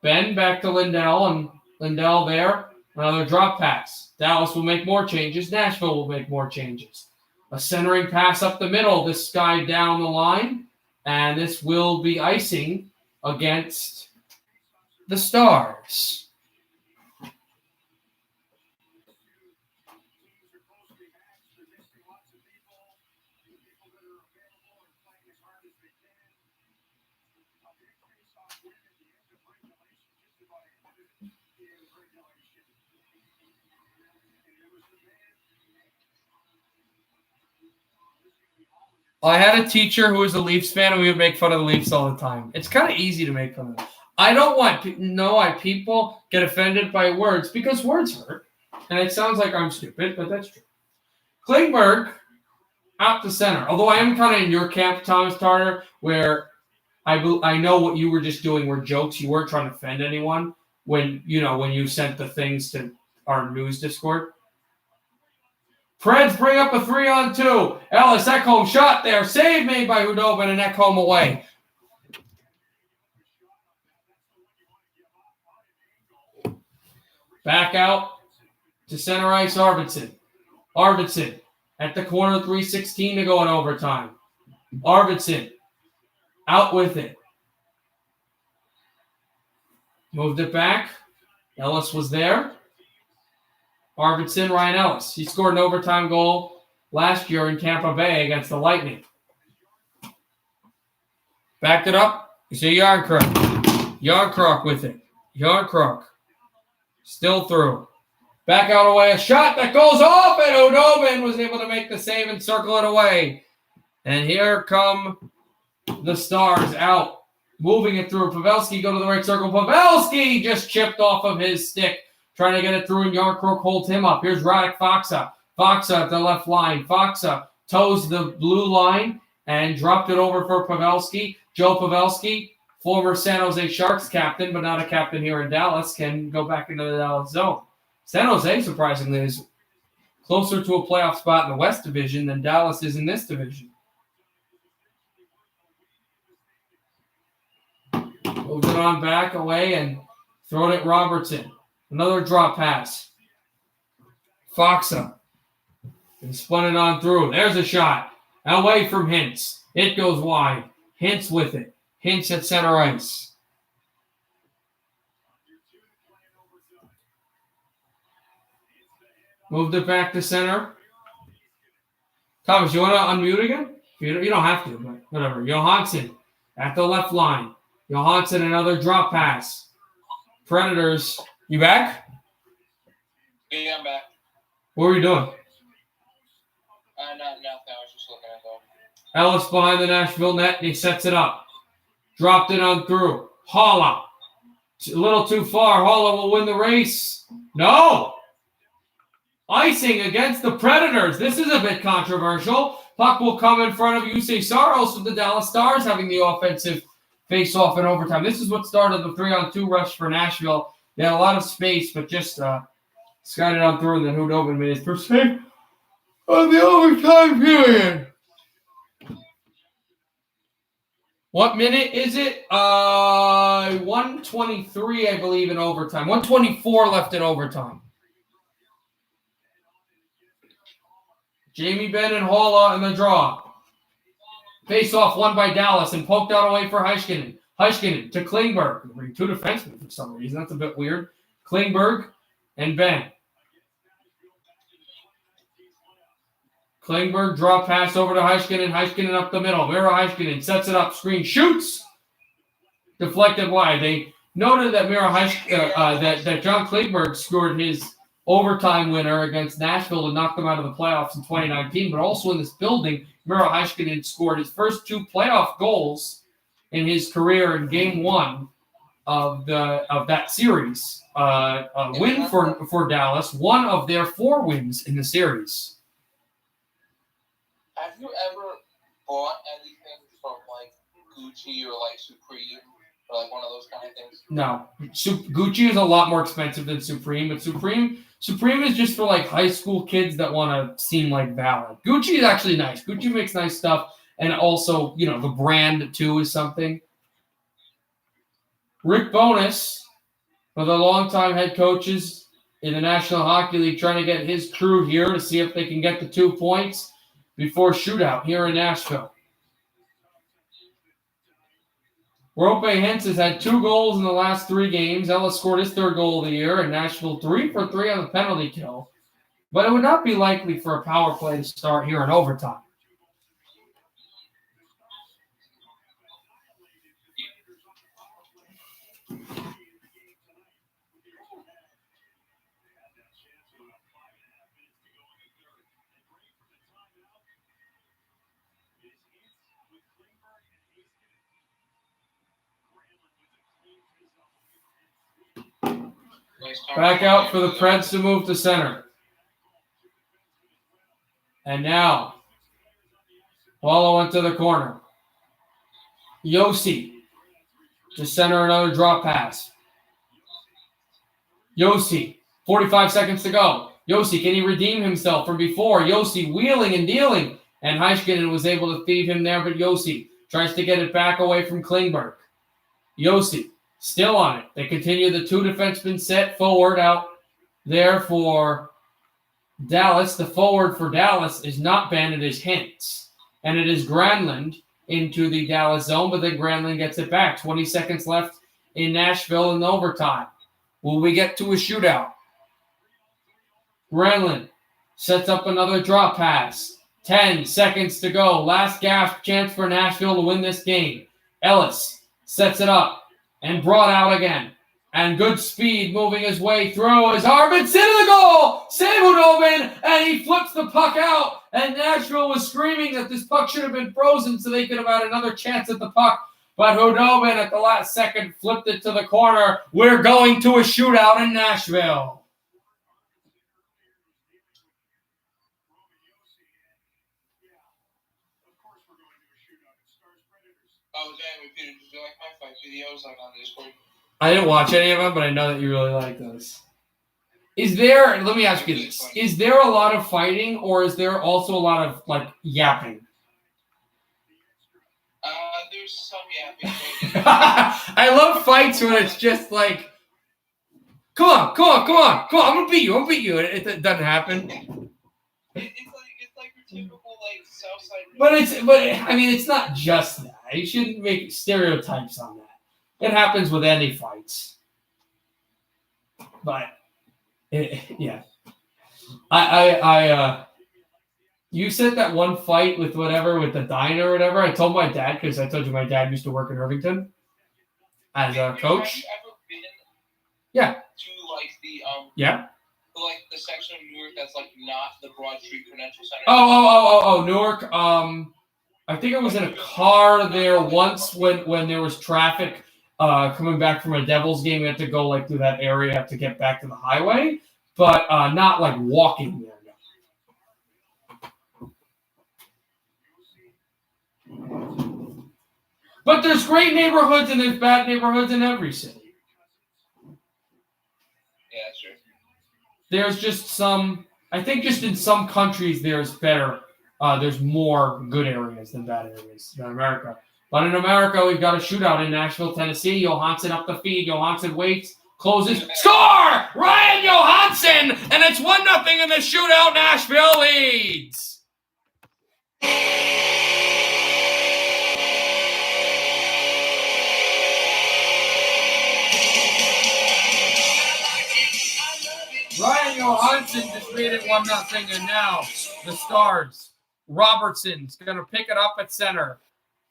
Benn back to Lindell, and Lindell there. Another drop pass. Dallas will make more changes. Nashville will make more changes. A centering pass up the middle. This guy down the line. And this will be icing against the Stars. I had a teacher who was a Leafs fan, and we would make fun of the Leafs all the time. It's kind of easy to make fun of them. I don't want people get offended by words because words hurt. And it sounds like I'm stupid, but that's true. Klingberg out to center. Although I am kind of in your camp, Thomas Tarter, where I know what you were just doing were jokes. You weren't trying to offend anyone when you sent the things to our news Discord. Preds bring up a 3-on-2. Ellis Ekholm shot there. Save made by Hudobin and Ekholm away. Back out to center ice, Arvidsson. Arvidsson at the corner, 3:16 to go in overtime. Arvidsson out with it. Moved it back. Ellis was there. Arvidsson, Ryan Ellis. He scored an overtime goal last year in Tampa Bay against the Lightning. Backed it up. You see Yarncroc. Yarncroc with it. Yarncroc. Still through. Back out away. A shot that goes off, and Hudobin was able to make the save and circle it away. And here come the Stars out. Moving it through. Pavelski go to the right circle. Pavelski just chipped off of his stick. Trying to get it through, and Yarncroc holds him up. Here's Radek Faksa. Faksa at the left line. Faksa toes the blue line and dropped it over for Pavelski. Joe Pavelski, former San Jose Sharks captain, but not a captain here in Dallas, can go back into the Dallas zone. San Jose, surprisingly, is closer to a playoff spot in the West Division than Dallas is in this division. Moved it on back away and thrown it Robertson. Another drop pass. Faksa. And spun it on through. There's a shot. Away from Hintz. It goes wide. Hintz with it. Hintz at center ice. Moved it back to center. Thomas, you want to unmute again? You don't have to, but whatever. Johansson at the left line. Johansson, another drop pass. Predators. You back? Yeah, I'm back. What were you doing? Nothing. I was just looking at them. Ellis behind the Nashville net, and he sets it up. Dropped it on through. Haula. A little too far. Haula will win the race. No! Icing against the Predators. This is a bit controversial. Puck will come in front of Jussi Saros with the Dallas Stars having the offensive face-off in overtime. This is what started the 3-on-2 rush for Nashville. They had a lot of space, but just skied it on through, and then Hudobin made his first save on the overtime period. What minute is it? 1:23, I believe, in overtime. 1:24 left in overtime. Jamie Benn and Haula in the draw. Face-off won by Dallas and poked out away for Heiskanen. Heiskanen to Klingberg. Bring two defensemen for some reason. That's a bit weird. Klingberg and Benn. Klingberg draw pass over to Heiskanen. Heiskanen up the middle. Miro Heiskanen sets it up. Screen shoots. Deflected wide. They noted that that John Klingberg scored his overtime winner against Nashville to knock them out of the playoffs in 2019. But also in this building, Miro Heiskanen scored his first 2 playoff goals in his career in Game 1 of that series. A win for Dallas. One of their 4 wins in the series. Have you ever bought anything from like Gucci or like Supreme or like one of those kind of things? No, Gucci is a lot more expensive than Supreme, but Supreme is just for like high school kids that want to seem like valid. Gucci is actually nice. Gucci makes nice stuff, and also the brand too is something. Rick Bowness, one of the longtime head coaches in the National Hockey League, trying to get his crew here to see if they can get the 2 points before shootout here in Nashville. Roope Hintz has had 2 goals in the last 3 games. Ellis scored his 3rd goal of the year, and Nashville 3 for 3 on the penalty kill. But it would not be likely for a power play to start here in overtime. Back out for the Preds to move to center. And now, follow into the corner. Yossi to center, another drop pass. Yossi, 45 seconds to go. Yossi, can he redeem himself from before? Yossi wheeling and dealing. And Heiskanen was able to feed him there, but Yossi tries to get it back away from Klingberg. Yossi still on it. They continue the 2 defensemen set forward out there for Dallas. The forward for Dallas is not Ben, it is Hintz. And it is Granlund into the Dallas zone, but then Granlund gets it back. 20 seconds left in Nashville in overtime. Will we get to a shootout? Granlund sets up another drop pass. 10 seconds to go. Last gasp chance for Nashville to win this game. Ellis sets it up and brought out again. And good speed moving his way through his arm. It's into the goal! Save Hudobin, and he flips the puck out. And Nashville was screaming that this puck should have been frozen so they could have had another chance at the puck. But Hudobin at the last second flipped it to the corner. We're going to a shootout in Nashville. Oh, damn, Peter, did you like my fight videos like on Discord? I didn't watch any of them, but I know that you really like those. Let me ask you this. Is there a lot of fighting, or is there also a lot of, yapping? There's some yapping. I love fights when it's just like, come on, I'm gonna beat you. It doesn't happen. It's like your typical, Southside. But it's not just that. You shouldn't make stereotypes on that. It happens with any fights. But, yeah. You said that one fight with the diner or whatever. I told my dad, because I told you my dad used to work in Irvington as a coach. Have you ever been Yeah. to, Yeah. the section of Newark that's, not the Broad Street Prudential Center? Oh, Newark. I think I was in a car there once when there was traffic coming back from a Devils game. We had to go, through that area to get back to the highway. But not, walking there. But there's great neighborhoods and there's bad neighborhoods in every city. Yeah, that's true. There's just I think just in some countries there's more good areas than bad areas than America. But in America, we've got a shootout in Nashville, Tennessee. Johansson up the feed. Johansson waits, closes, score! Ryan Johansson! And it's 1-0 in the shootout. Nashville leads. Ryan Johansson just made it 1-0, and now the Stars Robertson's going to pick it up at center.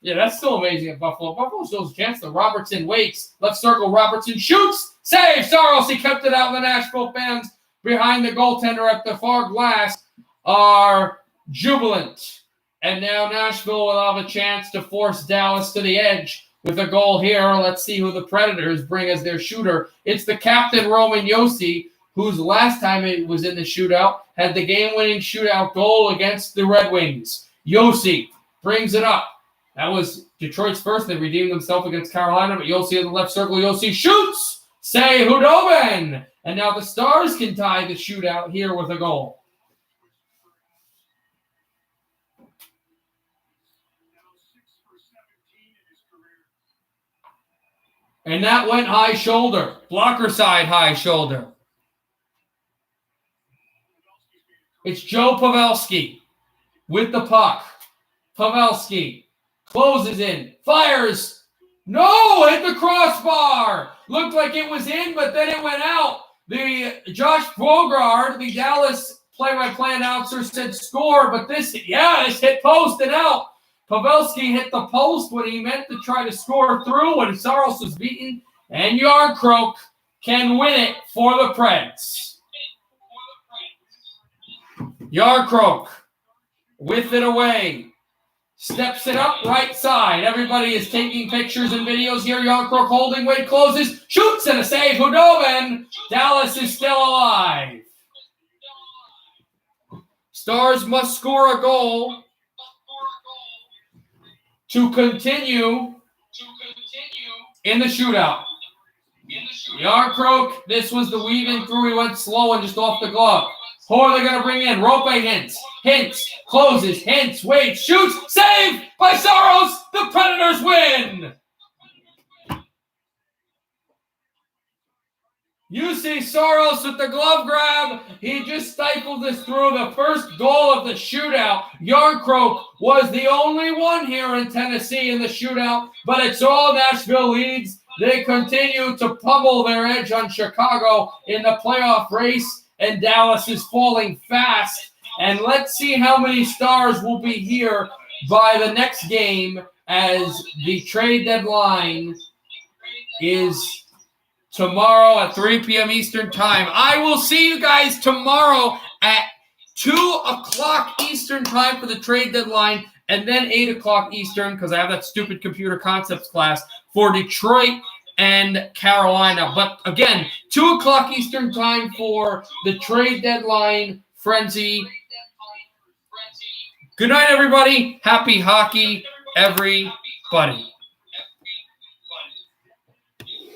Yeah, that's still amazing at Buffalo. Buffalo still has a chance. Robertson waits. Left circle. Robertson shoots. Save. Saros. He kept it out. The Nashville fans behind the goaltender at the far glass are jubilant. And now Nashville will have a chance to force Dallas to the edge with a goal here. Let's see who the Predators bring as their shooter. It's the captain, Roman Josi, whose last time it was in the shootout had the game-winning shootout goal against the Red Wings. Josi brings it up. That was Detroit's first. They redeemed themselves against Carolina, but Josi in the left circle. Josi shoots! Say Hudobin! And now the Stars can tie the shootout here with a goal. And that went high shoulder. Blocker side high shoulder. It's Joe Pavelski with the puck. Pavelski closes in. Fires. No! Hit the crossbar! Looked like it was in, but then it went out. The Josh Bogard, the Dallas play-by-play announcer, said score, but this hit post and out. Pavelski hit the post when he meant to try to score through when Saros was beaten, and Yarncroke can win it for the Preds. Yarncroke with it away. Steps it up right side. Everybody is taking pictures and videos here. Yarncroke holding, Wade closes, shoots and a save. Hudobin. Dallas is still alive. Stars must score a goal to continue in the shootout. Yarncroke, this was the weaving through. He went slow and just off the glove. Who are they going to bring in? Rope hints. Hints. Closes. Hints. Waits. Shoots. Save by Saros. The Predators win. You see Saros with the glove grab. He just stifled this through. The first goal of the shootout. Yarncroke was the only one here in Tennessee in the shootout, but it's all Nashville leads. They continue to pummel their edge on Chicago in the playoff race. And Dallas is falling fast. And let's see how many Stars will be here by the next game as the trade deadline is tomorrow at 3 p.m. Eastern Time. I will see you guys tomorrow at 2 o'clock Eastern Time for the trade deadline, and then 8 o'clock Eastern, because I have that stupid computer concepts class, for Detroit and Carolina. But again, 2 o'clock Eastern Time for the trade deadline frenzy. Good night, everybody. Happy hockey, everybody.